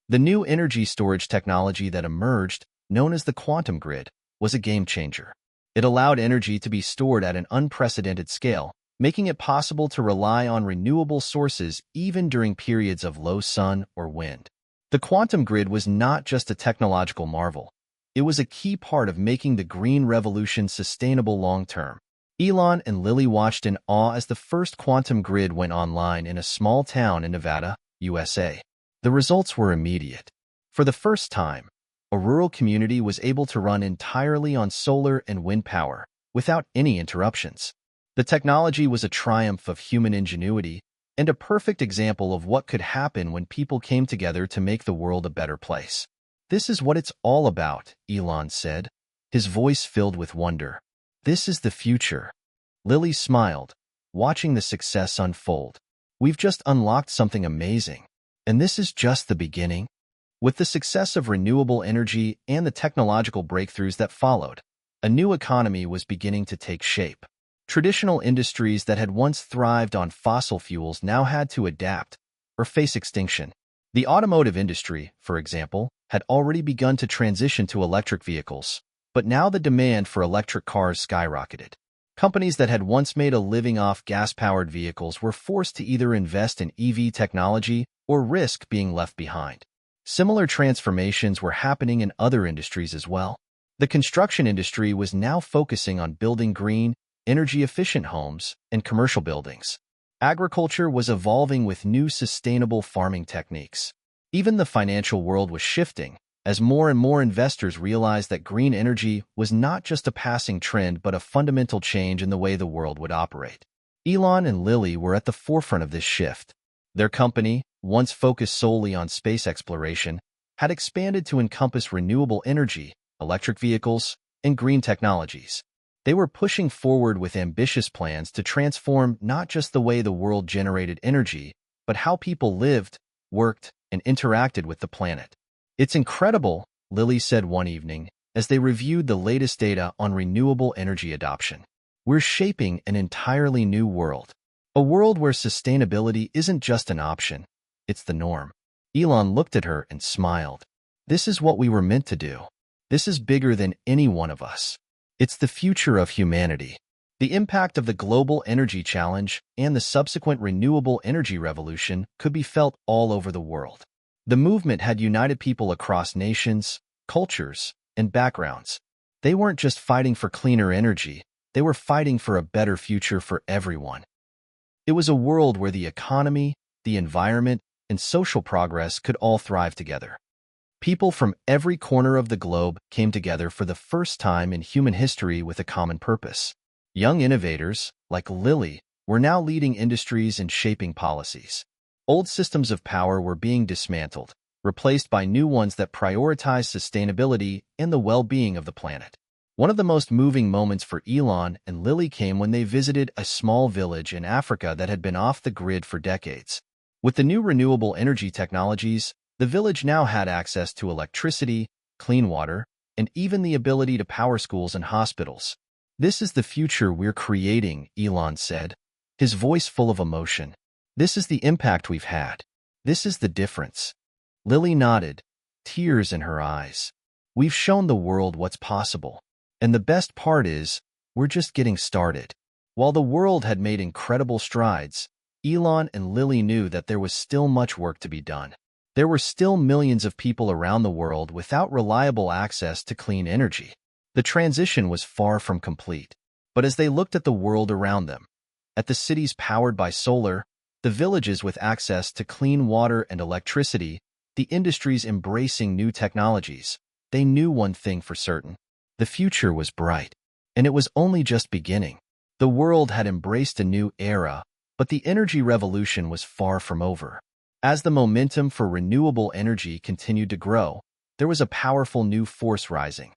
The new energy storage technology that emerged, known as the quantum grid, was a game changer. It allowed energy to be stored at an unprecedented scale, making it possible to rely on renewable sources even during periods of low sun or wind. The quantum grid was not just a technological marvel. It was a key part of making the green revolution sustainable long-term. Elon and Lily watched in awe as the first quantum grid went online in a small town in Nevada, USA. The results were immediate. For the first time, a rural community was able to run entirely on solar and wind power, without any interruptions. The technology was a triumph of human ingenuity and a perfect example of what could happen when people came together to make the world a better place. "This is what it's all about," Elon said, his voice filled with wonder. "This is the future." Lily smiled, watching the success unfold. "We've just unlocked something amazing. And this is just the beginning." With the success of renewable energy and the technological breakthroughs that followed, a new economy was beginning to take shape. Traditional industries that had once thrived on fossil fuels now had to adapt or face extinction. The automotive industry, for example, had already begun to transition to electric vehicles, but now the demand for electric cars skyrocketed. Companies that had once made a living off gas-powered vehicles were forced to either invest in EV technology or risk being left behind. Similar transformations were happening in other industries as well. The construction industry was now focusing on building green, energy-efficient homes and commercial buildings. Agriculture was evolving with new sustainable farming techniques. Even the financial world was shifting, as more and more investors realized that green energy was not just a passing trend but a fundamental change in the way the world would operate. Elon and Lily were at the forefront of this shift. Their company, once focused solely on space exploration, had expanded to encompass renewable energy, electric vehicles, and green technologies. They were pushing forward with ambitious plans to transform not just the way the world generated energy, but how people lived, worked, and interacted with the planet. "It's incredible," Lily said one evening, as they reviewed the latest data on renewable energy adoption. "We're shaping an entirely new world. A world where sustainability isn't just an option, it's the norm." Elon looked at her and smiled. "This is what we were meant to do. This is bigger than any one of us. It's the future of humanity." The impact of the global energy challenge and the subsequent renewable energy revolution could be felt all over the world. The movement had united people across nations, cultures, and backgrounds. They weren't just fighting for cleaner energy, they were fighting for a better future for everyone. It was a world where the economy, the environment, and social progress could all thrive together. People from every corner of the globe came together for the first time in human history with a common purpose. Young innovators, like Lily, were now leading industries and shaping policies. Old systems of power were being dismantled, replaced by new ones that prioritize sustainability and the well-being of the planet. One of the most moving moments for Elon and Lily came when they visited a small village in Africa that had been off the grid for decades. With the new renewable energy technologies, the village now had access to electricity, clean water, and even the ability to power schools and hospitals. "This is the future we're creating," Elon said, his voice full of emotion. "This is the impact we've had. This is the difference." Lily nodded, tears in her eyes. "We've shown the world what's possible. And the best part is, we're just getting started." While the world had made incredible strides, Elon and Lily knew that there was still much work to be done. There were still millions of people around the world without reliable access to clean energy. The transition was far from complete. But as they looked at the world around them, at the cities powered by solar, the villages with access to clean water and electricity, the industries embracing new technologies, they knew one thing for certain. The future was bright. And it was only just beginning. The world had embraced a new era, but the energy revolution was far from over. As the momentum for renewable energy continued to grow, there was a powerful new force rising.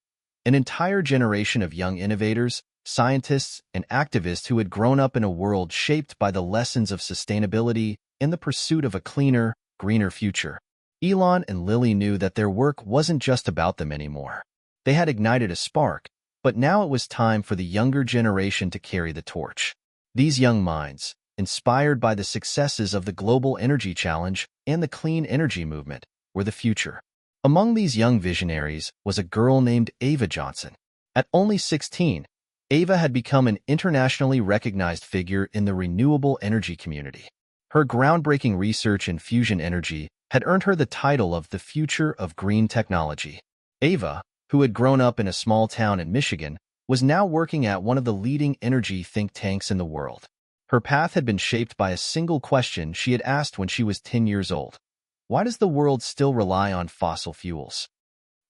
An entire generation of young innovators, scientists, and activists who had grown up in a world shaped by the lessons of sustainability and the pursuit of a cleaner, greener future. Elon and Lily knew that their work wasn't just about them anymore. They had ignited a spark, but now it was time for the younger generation to carry the torch. These young minds, inspired by the successes of the global energy challenge and the clean energy movement, were the future. Among these young visionaries was a girl named Ava Johnson. At only 16, Ava had become an internationally recognized figure in the renewable energy community. Her groundbreaking research in fusion energy had earned her the title of the future of green technology. Ava, who had grown up in a small town in Michigan, was now working at one of the leading energy think tanks in the world. Her path had been shaped by a single question she had asked when she was 10 years old. Why does the world still rely on fossil fuels?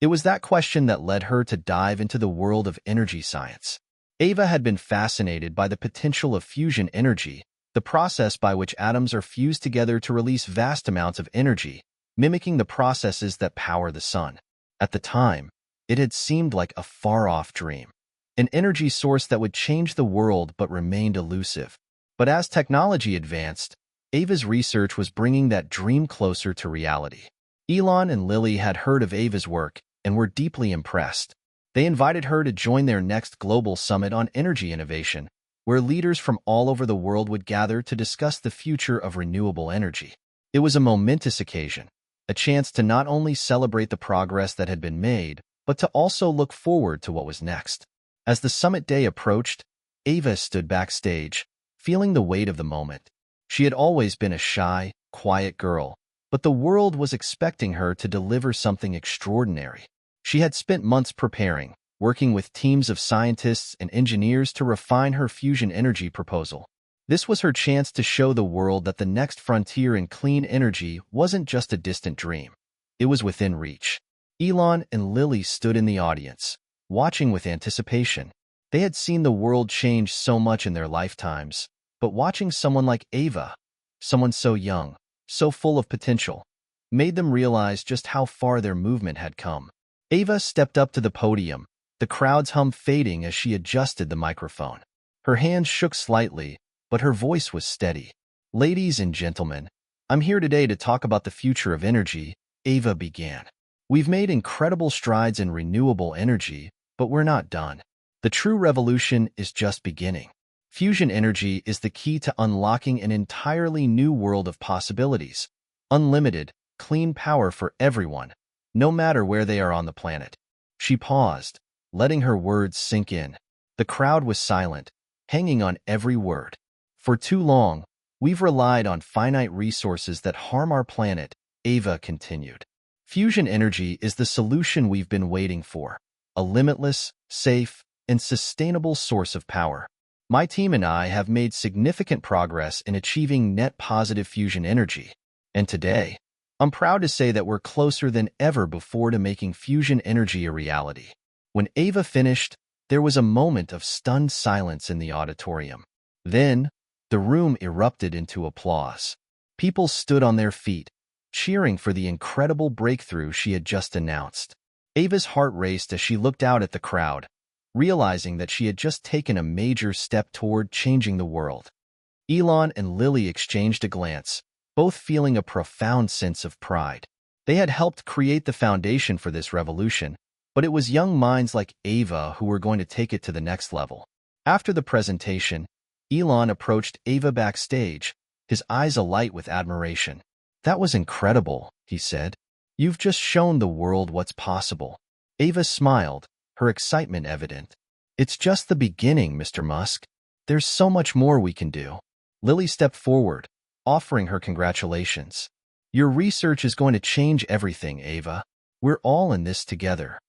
It was that question that led her to dive into the world of energy science. Ava had been fascinated by the potential of fusion energy, the process by which atoms are fused together to release vast amounts of energy, mimicking the processes that power the sun. At the time, it had seemed like a far-off dream, an energy source that would change the world but remained elusive. But as technology advanced, Ava's research was bringing that dream closer to reality. Elon and Lily had heard of Ava's work and were deeply impressed. They invited her to join their next global summit on energy innovation, where leaders from all over the world would gather to discuss the future of renewable energy. It was a momentous occasion, a chance to not only celebrate the progress that had been made, but to also look forward to what was next. As the summit day approached, Ava stood backstage, feeling the weight of the moment. She had always been a shy, quiet girl, but the world was expecting her to deliver something extraordinary. She had spent months preparing, working with teams of scientists and engineers to refine her fusion energy proposal. This was her chance to show the world that the next frontier in clean energy wasn't just a distant dream. It was within reach. Elon and Lily stood in the audience, watching with anticipation. They had seen the world change so much in their lifetimes, but watching someone like Ava, someone so young, so full of potential, made them realize just how far their movement had come. Ava stepped up to the podium, the crowd's hum fading as she adjusted the microphone. Her hands shook slightly, but her voice was steady. "Ladies and gentlemen, I'm here today to talk about the future of energy," Ava began. "We've made incredible strides in renewable energy, but we're not done. The true revolution is just beginning. Fusion energy is the key to unlocking an entirely new world of possibilities. Unlimited, clean power for everyone, no matter where they are on the planet." She paused, letting her words sink in. The crowd was silent, hanging on every word. "For too long, we've relied on finite resources that harm our planet," Ava continued. "Fusion energy is the solution we've been waiting for, a limitless, safe, and sustainable source of power. My team and I have made significant progress in achieving net positive fusion energy. And today, I'm proud to say that we're closer than ever before to making fusion energy a reality." When Ava finished, there was a moment of stunned silence in the auditorium. Then, the room erupted into applause. People stood on their feet, cheering for the incredible breakthrough she had just announced. Ava's heart raced as she looked out at the crowd, realizing that she had just taken a major step toward changing the world. Elon and Lily exchanged a glance, both feeling a profound sense of pride. They had helped create the foundation for this revolution, but it was young minds like Ava who were going to take it to the next level. After the presentation, Elon approached Ava backstage, his eyes alight with admiration. "That was incredible," he said. "You've just shown the world what's possible." Ava smiled, her excitement evident. "It's just the beginning, Mr. Musk. There's so much more we can do." Lily stepped forward, offering her congratulations. "Your research is going to change everything, Ava. We're all in this together."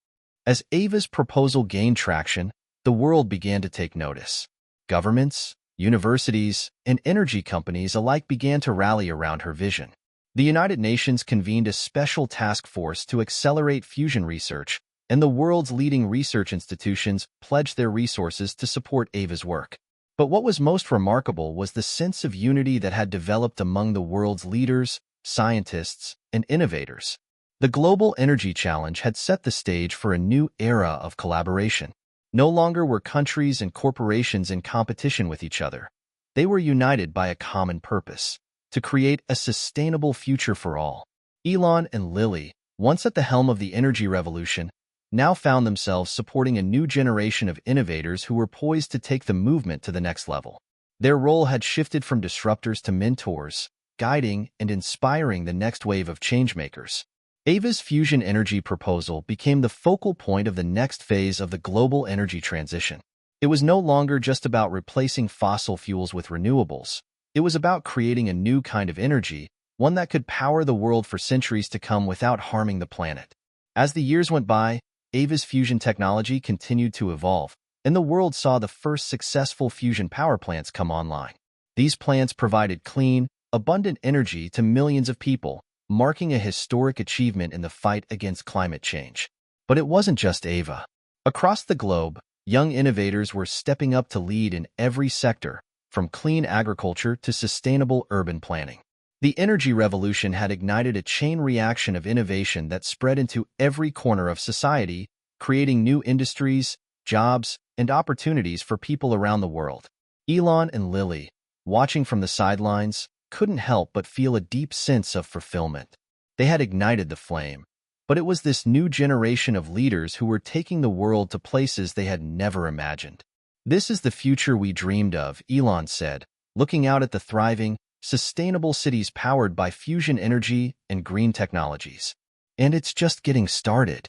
As Ava's proposal gained traction, the world began to take notice. Governments, universities, and energy companies alike began to rally around her vision. The United Nations convened a special task force to accelerate fusion research, and the world's leading research institutions pledged their resources to support Ava's work. But what was most remarkable was the sense of unity that had developed among the world's leaders, scientists, and innovators. The global energy challenge had set the stage for a new era of collaboration. No longer were countries and corporations in competition with each other. They were united by a common purpose: to create a sustainable future for all. Elon and Lily, once at the helm of the energy revolution, now found themselves supporting a new generation of innovators who were poised to take the movement to the next level. Their role had shifted from disruptors to mentors, guiding and inspiring the next wave of changemakers. Ava's fusion energy proposal became the focal point of the next phase of the global energy transition. It was no longer just about replacing fossil fuels with renewables. It was about creating a new kind of energy, one that could power the world for centuries to come without harming the planet. As the years went by, Ava's fusion technology continued to evolve, and the world saw the first successful fusion power plants come online. These plants provided clean, abundant energy to millions of people, marking a historic achievement in the fight against climate change. But it wasn't just Ava. Across the globe, young innovators were stepping up to lead in every sector, from clean agriculture to sustainable urban planning. The energy revolution had ignited a chain reaction of innovation that spread into every corner of society, creating new industries, jobs, and opportunities for people around the world. Elon and Lily, watching from the sidelines, couldn't help but feel a deep sense of fulfillment. They had ignited the flame, but it was this new generation of leaders who were taking the world to places they had never imagined. "This is the future we dreamed of," Elon said, looking out at the thriving, sustainable cities powered by fusion energy and green technologies. "And it's just getting started."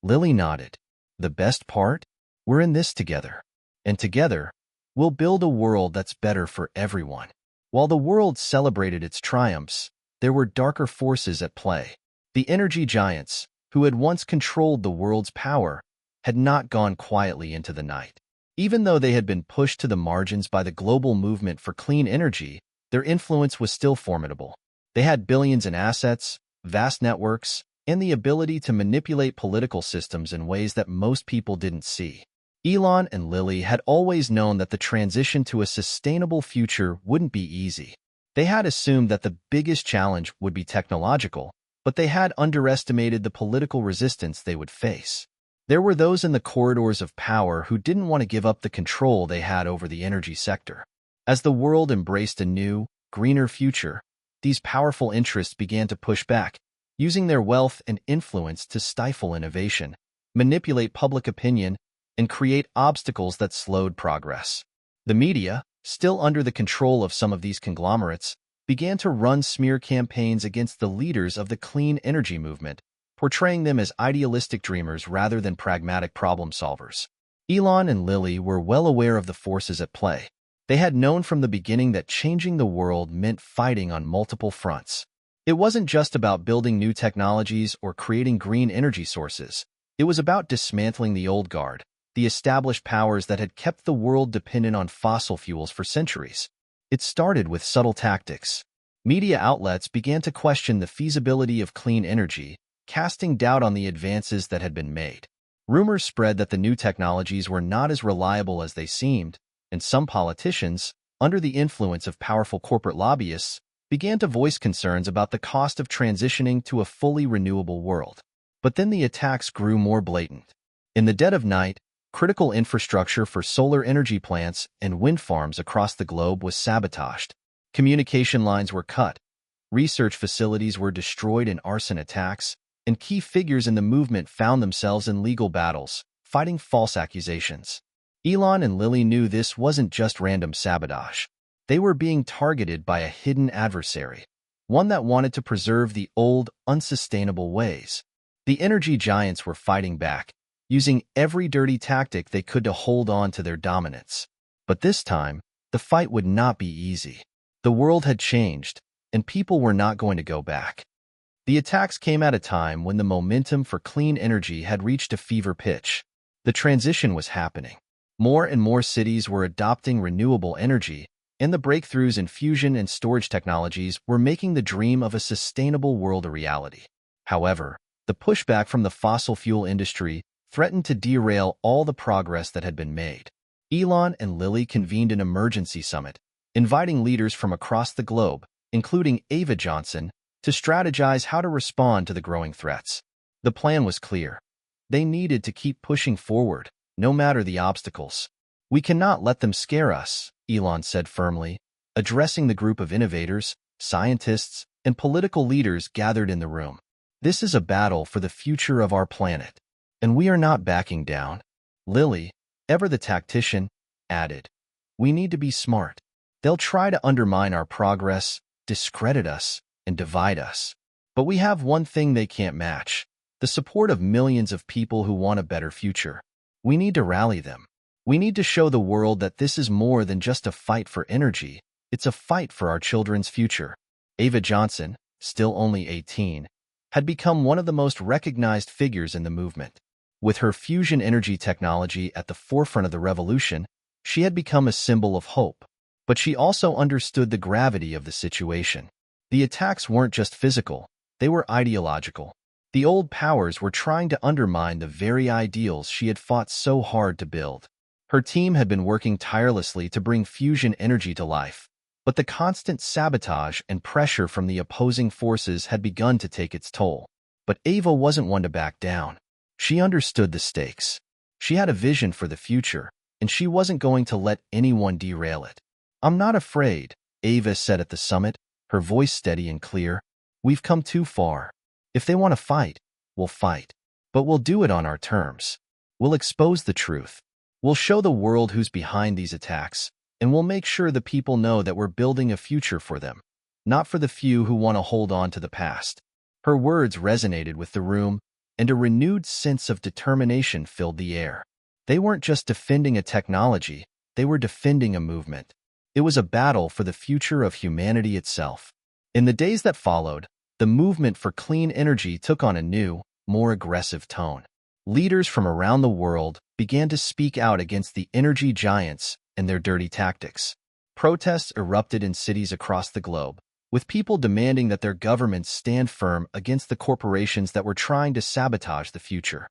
Lily nodded. "The best part? We're in this together. And together, we'll build a world that's better for everyone." While the world celebrated its triumphs, there were darker forces at play. The energy giants, who had once controlled the world's power, had not gone quietly into the night. Even though they had been pushed to the margins by the global movement for clean energy, their influence was still formidable. They had billions in assets, vast networks, and the ability to manipulate political systems in ways that most people didn't see. Elon and Lily had always known that the transition to a sustainable future wouldn't be easy. They had assumed that the biggest challenge would be technological, but they had underestimated the political resistance they would face. There were those in the corridors of power who didn't want to give up the control they had over the energy sector. As the world embraced a new, greener future, these powerful interests began to push back, using their wealth and influence to stifle innovation, manipulate public opinion, and create obstacles that slowed progress. The media, still under the control of some of these conglomerates, began to run smear campaigns against the leaders of the clean energy movement, portraying them as idealistic dreamers rather than pragmatic problem solvers. Elon and Lily were well aware of the forces at play. They had known from the beginning that changing the world meant fighting on multiple fronts. It wasn't just about building new technologies or creating green energy sources. It was about dismantling the old guard, the established powers that had kept the world dependent on fossil fuels for centuries. It started with subtle tactics. Media outlets began to question the feasibility of clean energy, casting doubt on the advances that had been made. Rumors spread that the new technologies were not as reliable as they seemed, and some politicians, under the influence of powerful corporate lobbyists, began to voice concerns about the cost of transitioning to a fully renewable world. But then the attacks grew more blatant. In the dead of night, critical infrastructure for solar energy plants and wind farms across the globe was sabotaged. Communication lines were cut, Research facilities were destroyed in arson attacks, and key figures in the movement found themselves in legal battles, fighting false accusations. Elon and Lily knew this wasn't just random sabotage. They were being targeted by a hidden adversary, one that wanted to preserve the old, unsustainable ways. The energy giants were fighting back, using every dirty tactic they could to hold on to their dominance. But this time, the fight would not be easy. The world had changed, and people were not going to go back. The attacks came at a time when the momentum for clean energy had reached a fever pitch. The transition was happening. More and more cities were adopting renewable energy, and the breakthroughs in fusion and storage technologies were making the dream of a sustainable world a reality. However, the pushback from the fossil fuel industry threatened to derail all the progress that had been made. Elon and Lily convened an emergency summit, inviting leaders from across the globe, including Ava Johnson, to strategize how to respond to the growing threats. The plan was clear. They needed to keep pushing forward, no matter the obstacles. "We cannot let them scare us," Elon said firmly, addressing the group of innovators, scientists, and political leaders gathered in the room. "This is a battle for the future of our planet, and we are not backing down." Lily, ever the tactician, added, "We need to be smart. They'll try to undermine our progress, discredit us, and divide us. But we have one thing they can't match: the support of millions of people who want a better future. We need to rally them. We need to show the world that this is more than just a fight for energy, it's a fight for our children's future." Ava Johnson, still only 18, had become one of the most recognized figures in the movement. With her fusion energy technology at the forefront of the revolution, she had become a symbol of hope. But she also understood the gravity of the situation. The attacks weren't just physical, they were ideological. The old powers were trying to undermine the very ideals she had fought so hard to build. Her team had been working tirelessly to bring fusion energy to life, but the constant sabotage and pressure from the opposing forces had begun to take its toll. But Ava wasn't one to back down. She understood the stakes. She had a vision for the future, and she wasn't going to let anyone derail it. "I'm not afraid," Ava said at the summit, her voice steady and clear. "We've come too far. If they want to fight, we'll fight. But we'll do it on our terms. We'll expose the truth. We'll show the world who's behind these attacks, and we'll make sure the people know that we're building a future for them, not for the few who want to hold on to the past." Her words resonated with the room, and a renewed sense of determination filled the air. They weren't just defending a technology, they were defending a movement. It was a battle for the future of humanity itself. In the days that followed, the movement for clean energy took on a new, more aggressive tone. Leaders from around the world began to speak out against the energy giants and their dirty tactics. Protests erupted in cities across the globe, with people demanding that their governments stand firm against the corporations that were trying to sabotage the future.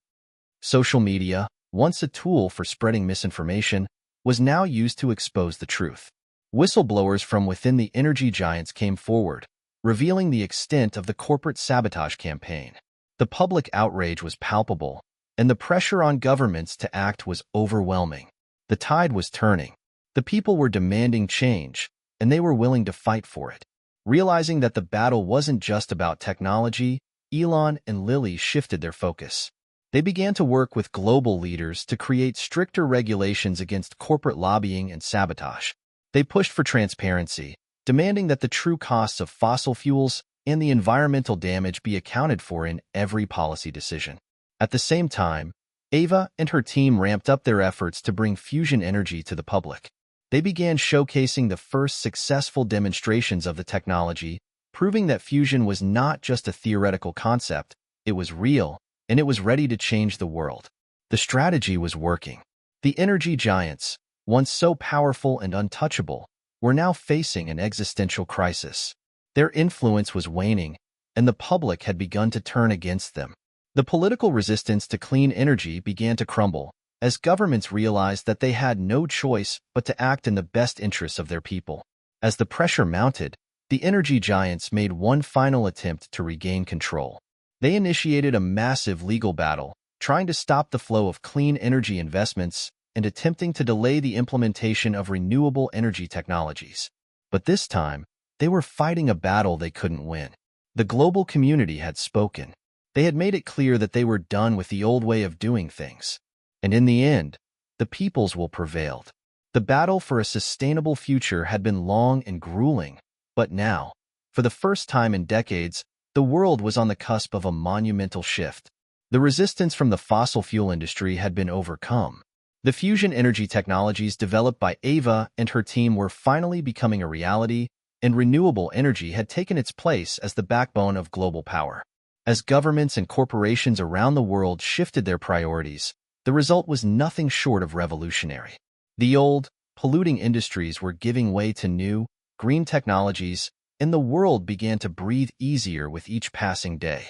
Social media, once a tool for spreading misinformation, was now used to expose the truth. Whistleblowers from within the energy giants came forward, revealing the extent of the corporate sabotage campaign. The public outrage was palpable, and the pressure on governments to act was overwhelming. The tide was turning. The people were demanding change, and they were willing to fight for it. Realizing that the battle wasn't just about technology, Elon and Lily shifted their focus. They began to work with global leaders to create stricter regulations against corporate lobbying and sabotage. They pushed for transparency, demanding that the true costs of fossil fuels and the environmental damage be accounted for in every policy decision. At the same time, Ava and her team ramped up their efforts to bring fusion energy to the public. They began showcasing the first successful demonstrations of the technology, proving that fusion was not just a theoretical concept, it was real, and it was ready to change the world. The strategy was working. The energy giants, once so powerful and untouchable, were now facing an existential crisis. Their influence was waning, and the public had begun to turn against them. The political resistance to clean energy began to crumble, as governments realized that they had no choice but to act in the best interests of their people. As the pressure mounted, the energy giants made one final attempt to regain control. They initiated a massive legal battle, trying to stop the flow of clean energy investments and attempting to delay the implementation of renewable energy technologies. But this time, They were fighting a battle they couldn't win. The global community had spoken. They had made it clear that they were done with the old way of doing things. And in the end, the people's will prevailed. The battle for a sustainable future had been long and grueling, but now, for the first time in decades, the world was on the cusp of a monumental shift. The resistance from the fossil fuel industry had been overcome. The fusion energy technologies developed by Ava and her team were finally becoming a reality, and renewable energy had taken its place as the backbone of global power. As governments and corporations around the world shifted their priorities, the result was nothing short of revolutionary. The old, polluting industries were giving way to new, green technologies, and the world began to breathe easier with each passing day.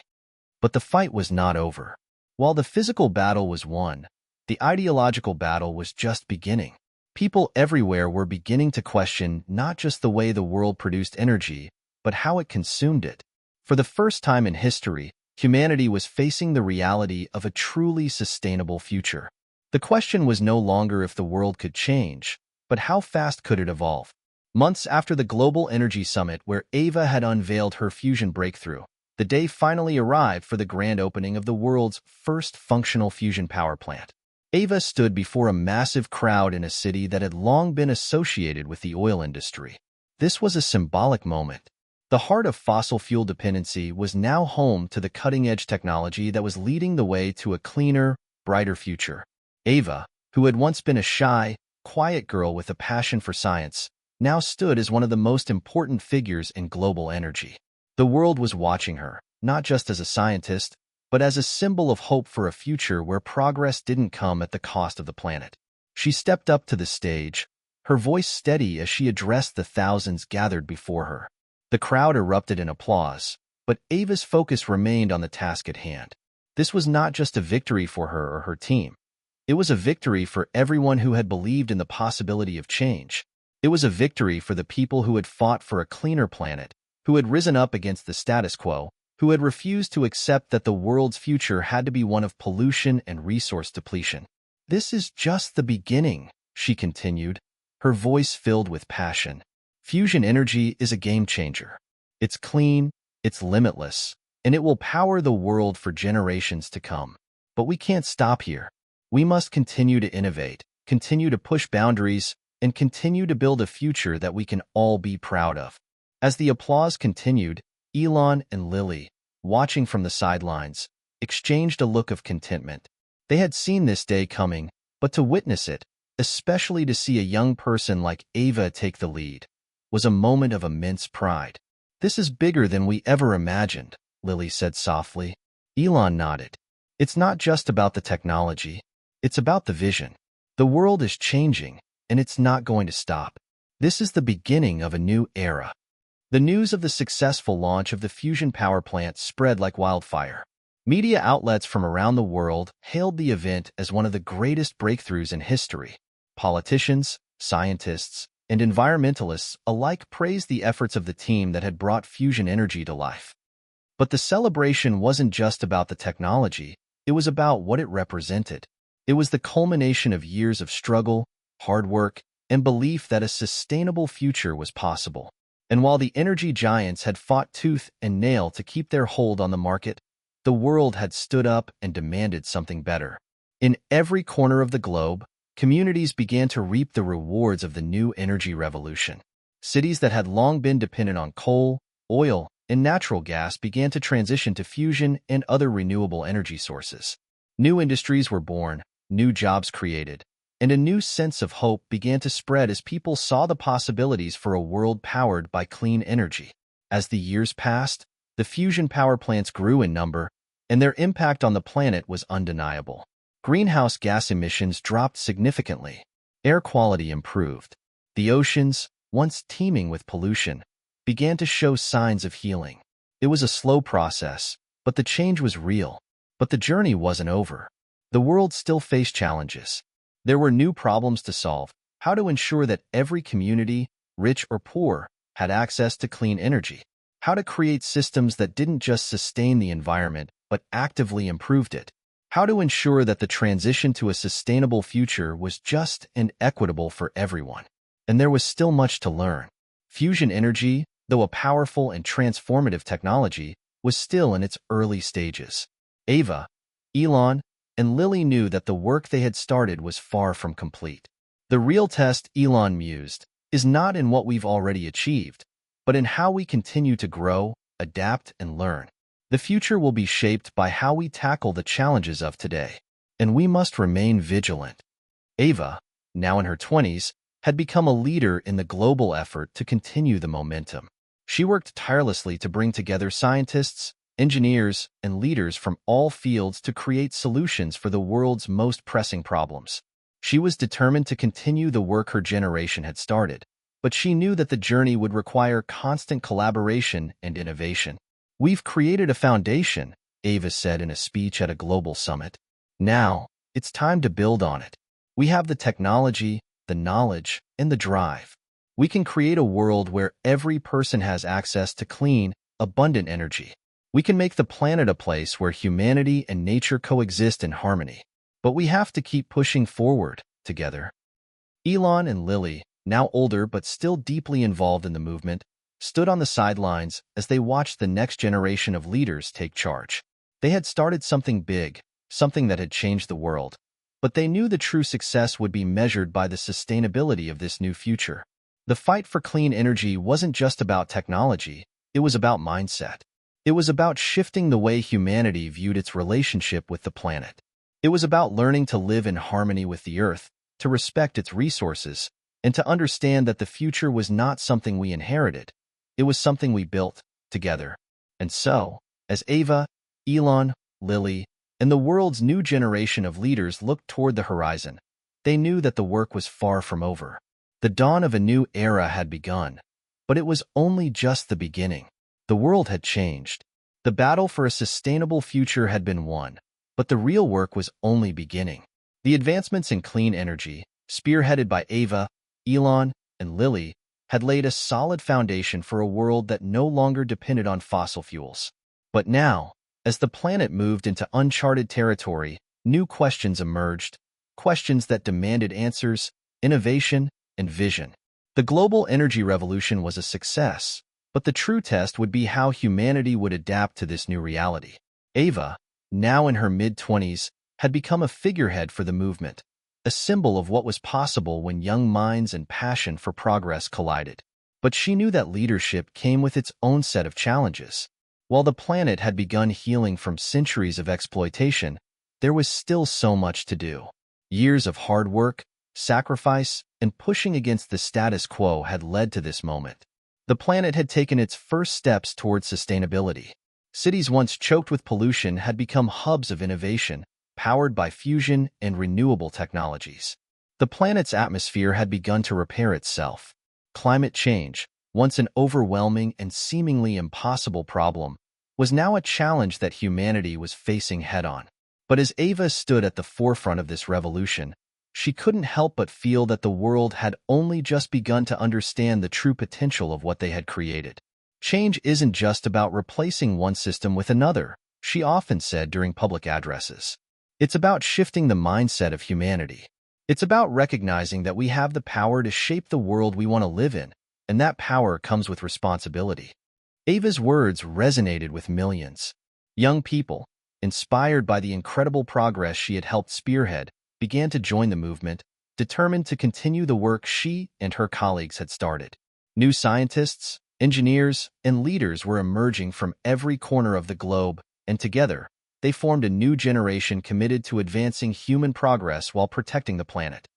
But the fight was not over. While the physical battle was won, the ideological battle was just beginning. People everywhere were beginning to question not just the way the world produced energy, but how it consumed it. For the first time in history, humanity was facing the reality of a truly sustainable future. The question was no longer if the world could change, but how fast could it evolve. Months after the Global Energy Summit, where Ava had unveiled her fusion breakthrough, the day finally arrived for the grand opening of the world's first functional fusion power plant. Ava stood before a massive crowd in a city that had long been associated with the oil industry. This was a symbolic moment. The heart of fossil fuel dependency was now home to the cutting-edge technology that was leading the way to a cleaner, brighter future. Ava, who had once been a shy, quiet girl with a passion for science, now stood as one of the most important figures in global energy. The world was watching her, not just as a scientist, but as a symbol of hope for a future where progress didn't come at the cost of the planet. She stepped up to the stage, her voice steady as she addressed the thousands gathered before her. The crowd erupted in applause, but Ava's focus remained on the task at hand. This was not just a victory for her or her team. It was a victory for everyone who had believed in the possibility of change. It was a victory for the people who had fought for a cleaner planet, who had risen up against the status quo, who had refused to accept that the world's future had to be one of pollution and resource depletion. "This is just the beginning," she continued, her voice filled with passion. "Fusion energy is a game changer. It's clean, it's limitless, and it will power the world for generations to come. But we can't stop here. We must continue to innovate, continue to push boundaries, and continue to build a future that we can all be proud of." As the applause continued, Elon and Lily, watching from the sidelines, exchanged a look of contentment. They had seen this day coming, but to witness it, especially to see a young person like Ava take the lead, was a moment of immense pride. "This is bigger than we ever imagined," Lily said softly. Elon nodded. "It's not just about the technology. It's about the vision. The world is changing, and it's not going to stop. This is the beginning of a new era." The news of the successful launch of the fusion power plant spread like wildfire. Media outlets from around the world hailed the event as one of the greatest breakthroughs in history. Politicians, scientists, and environmentalists alike praised the efforts of the team that had brought fusion energy to life. But the celebration wasn't just about the technology, it was about what it represented. It was the culmination of years of struggle, hard work, and belief that a sustainable future was possible. And while the energy giants had fought tooth and nail to keep their hold on the market, the world had stood up and demanded something better. In every corner of the globe, communities began to reap the rewards of the new energy revolution. Cities that had long been dependent on coal, oil, and natural gas began to transition to fusion and other renewable energy sources. New industries were born, new jobs created, and a new sense of hope began to spread as people saw the possibilities for a world powered by clean energy. As the years passed, the fusion power plants grew in number, and their impact on the planet was undeniable. Greenhouse gas emissions dropped significantly. Air quality improved. The oceans, once teeming with pollution, began to show signs of healing. It was a slow process, but the change was real. But the journey wasn't over. The world still faced challenges. There were new problems to solve: how to ensure that every community, rich or poor, had access to clean energy, how to create systems that didn't just sustain the environment but actively improved it, how to ensure that the transition to a sustainable future was just and equitable for everyone. And there was still much to learn. Fusion energy, though a powerful and transformative technology was still in its early stages. Ava, Elon, and Lily knew that the work they had started was far from complete. The real test, Elon mused, is not in what we've already achieved, but in how we continue to grow, adapt, and learn. The future will be shaped by how we tackle the challenges of today, and we must remain vigilant. Ava, now in her 20s, had become a leader in the global effort to continue the momentum. She worked tirelessly to bring together scientists, engineers, and leaders from all fields to create solutions for the world's most pressing problems. She was determined to continue the work her generation had started, but she knew that the journey would require constant collaboration and innovation. "We've created a foundation," Ava said in a speech at a global summit. "Now, it's time to build on it. We have the technology, the knowledge, and the drive. We can create a world where every person has access to clean, abundant energy. We can make the planet a place where humanity and nature coexist in harmony. But we have to keep pushing forward, together." Elon and Lily, now older but still deeply involved in the movement, stood on the sidelines as they watched the next generation of leaders take charge. They had started something big, something that had changed the world, but they knew the true success would be measured by the sustainability of this new future. The fight for clean energy wasn't just about technology, it was about mindset. It was about shifting the way humanity viewed its relationship with the planet. It was about learning to live in harmony with the Earth, to respect its resources, and to understand that the future was not something we inherited. It was something we built, together. And so, as Ava, Elon, Lily, and the world's new generation of leaders looked toward the horizon, they knew that the work was far from over. The dawn of a new era had begun, but it was only just the beginning. The world had changed. The battle for a sustainable future had been won, but the real work was only beginning. The advancements in clean energy, spearheaded by Ava, Elon, and Lily, had laid a solid foundation for a world that no longer depended on fossil fuels. But now, as the planet moved into uncharted territory, new questions emerged, questions that demanded answers, innovation, and vision. The global energy revolution was a success, but the true test would be how humanity would adapt to this new reality. Ava, now in her mid-20s, had become a figurehead for the movement, a symbol of what was possible when young minds and passion for progress collided. But she knew that leadership came with its own set of challenges. While the planet had begun healing from centuries of exploitation, there was still so much to do. Years of hard work, sacrifice, and pushing against the status quo had led to this moment. The planet had taken its first steps towards sustainability. Cities once choked with pollution had become hubs of innovation, powered by fusion and renewable technologies. The planet's atmosphere had begun to repair itself. Climate change, once an overwhelming and seemingly impossible problem, was now a challenge that humanity was facing head-on. But as Ava stood at the forefront of this revolution, she couldn't help but feel that the world had only just begun to understand the true potential of what they had created. "Change isn't just about replacing one system with another," she often said during public addresses. "It's about shifting the mindset of humanity. It's about recognizing that we have the power to shape the world we want to live in, and that power comes with responsibility." Ava's words resonated with millions. Young people, inspired by the incredible progress she had helped spearhead, began to join the movement, determined to continue the work she and her colleagues had started. New scientists, engineers, and leaders were emerging from every corner of the globe, and together, they formed a new generation committed to advancing human progress while protecting the planet.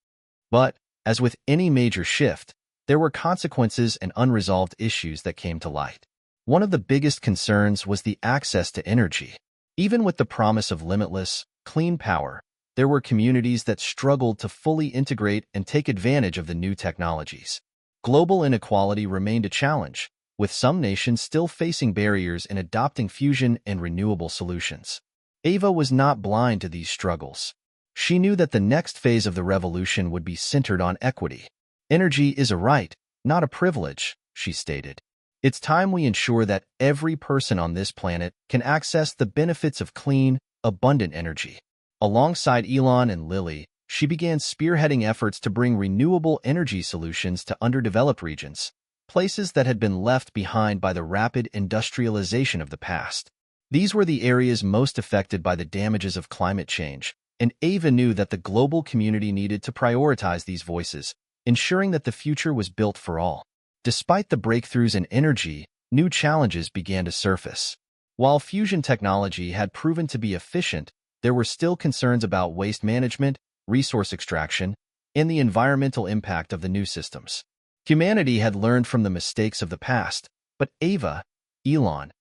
But, as with any major shift, there were consequences and unresolved issues that came to light. One of the biggest concerns was the access to energy. Even with the promise of limitless, clean power, there were communities that struggled to fully integrate and take advantage of the new technologies. Global inequality remained a challenge, with some nations still facing barriers in adopting fusion and renewable solutions. Ava was not blind to these struggles. She knew that the next phase of the revolution would be centered on equity. "Energy is a right, not a privilege," she stated. "It's time we ensure that every person on this planet can access the benefits of clean, abundant energy." Alongside Elon and Lily, she began spearheading efforts to bring renewable energy solutions to underdeveloped regions. places that had been left behind by the rapid industrialization of the past. These were the areas most affected by the damages of climate change, and Ava knew that the global community needed to prioritize these voices, ensuring that the future was built for all. Despite the breakthroughs in energy, new challenges began to surface. While fusion technology had proven to be efficient, there were still concerns about waste management, resource extraction, and the environmental impact of the new systems. Humanity had learned from the mistakes of the past, but Ava, Elon,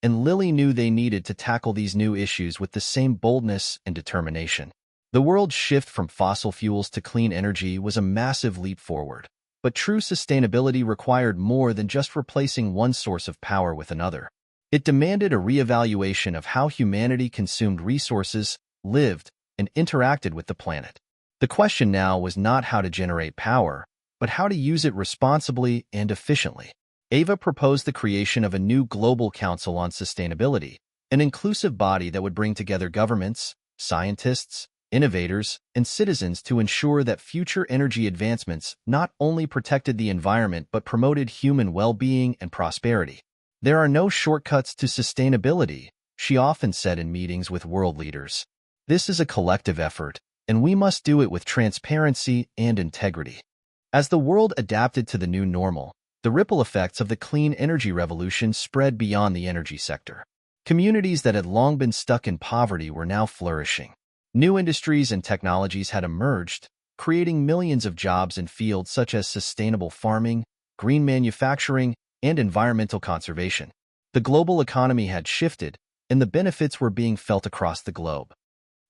and Lily knew they needed to tackle these new issues with the same boldness and determination. The world's shift from fossil fuels to clean energy was a massive leap forward, but true sustainability required more than just replacing one source of power with another. It demanded a reevaluation of how humanity consumed resources, lived, and interacted with the planet. The question now was not how to generate power, but how to use it responsibly and efficiently. Ava proposed the creation of a new global council on sustainability, an inclusive body that would bring together governments, scientists, innovators, and citizens to ensure that future energy advancements not only protected the environment but promoted human well-being and prosperity. There are no shortcuts to sustainability, she often said in meetings with world leaders. This is a collective effort, and we must do it with transparency and integrity. As the world adapted to the new normal, the ripple effects of the clean energy revolution spread beyond the energy sector. Communities that had long been stuck in poverty were now flourishing. New industries and technologies had emerged, creating millions of jobs in fields such as sustainable farming, green manufacturing, and environmental conservation. The global economy had shifted, and the benefits were being felt across the globe.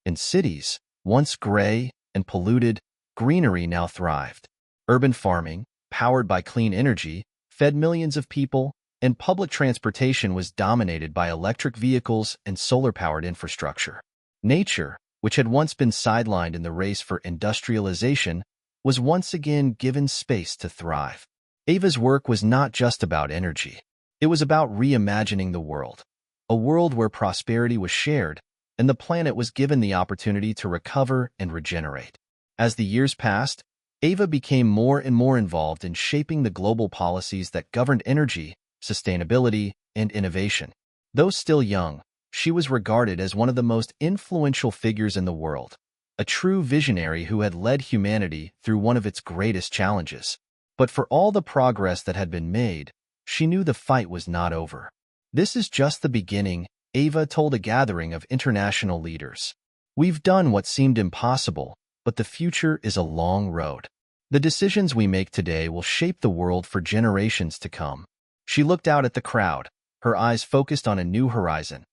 In cities, once gray and polluted, greenery now thrived. Urban farming, powered by clean energy, fed millions of people, and public transportation was dominated by electric vehicles and solar-powered infrastructure. Nature, which had once been sidelined in the race for industrialization, was once again given space to thrive. Ava's work was not just about energy. It was about reimagining the world, a world where prosperity was shared and the planet was given the opportunity to recover and regenerate. As the years passed, Ava became more and more involved in shaping the global policies that governed energy, sustainability, and innovation. Though still young, she was regarded as one of the most influential figures in the world, a true visionary who had led humanity through one of its greatest challenges. But for all the progress that had been made, she knew the fight was not over. This is just the beginning, Ava told a gathering of international leaders. We've done what seemed impossible, but the future is a long road. The decisions we make today will shape the world for generations to come. She looked out at the crowd, her eyes focused on a new horizon.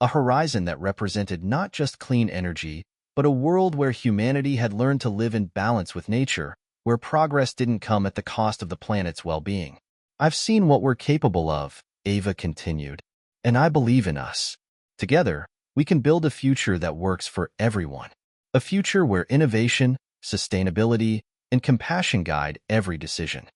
A horizon that represented not just clean energy, but a world where humanity had learned to live in balance with nature, where progress didn't come at the cost of the planet's well-being. I've seen what we're capable of, Ava continued, and I believe in us. Together, we can build a future that works for everyone. A future where innovation, sustainability, and compassion guide every decision.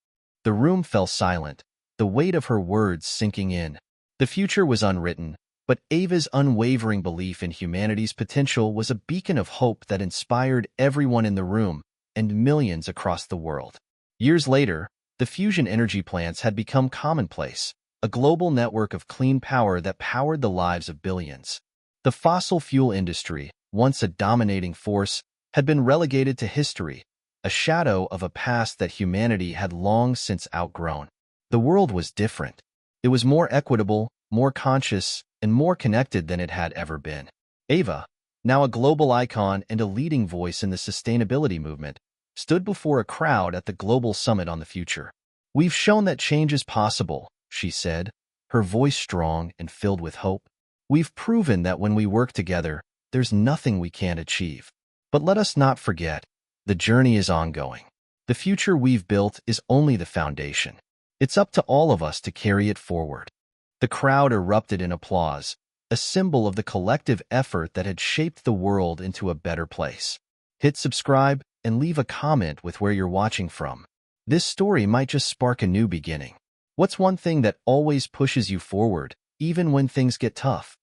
The room fell silent, the weight of her words sinking in. The future was unwritten, but Ava's unwavering belief in humanity's potential was a beacon of hope that inspired everyone in the room and millions across the world. Years later, the fusion energy plants had become commonplace, a global network of clean power that powered the lives of billions. The fossil fuel industry, once a dominating force, had been relegated to history, a shadow of a past that humanity had long since outgrown. The world was different. It was more equitable, more conscious, and more connected than it had ever been. Ava, now a global icon and a leading voice in the sustainability movement, stood before a crowd at the Global Summit on the Future. We've shown that change is possible, she said, her voice strong and filled with hope. We've proven that when we work together, there's nothing we can't achieve. But let us not forget, the journey is ongoing. The future we've built is only the foundation. It's up to all of us to carry it forward. The crowd erupted in applause, a symbol of the collective effort that had shaped the world into a better place. Hit subscribe and leave a comment with where you're watching from. This story might just spark a new beginning. What's one thing that always pushes you forward, even when things get tough?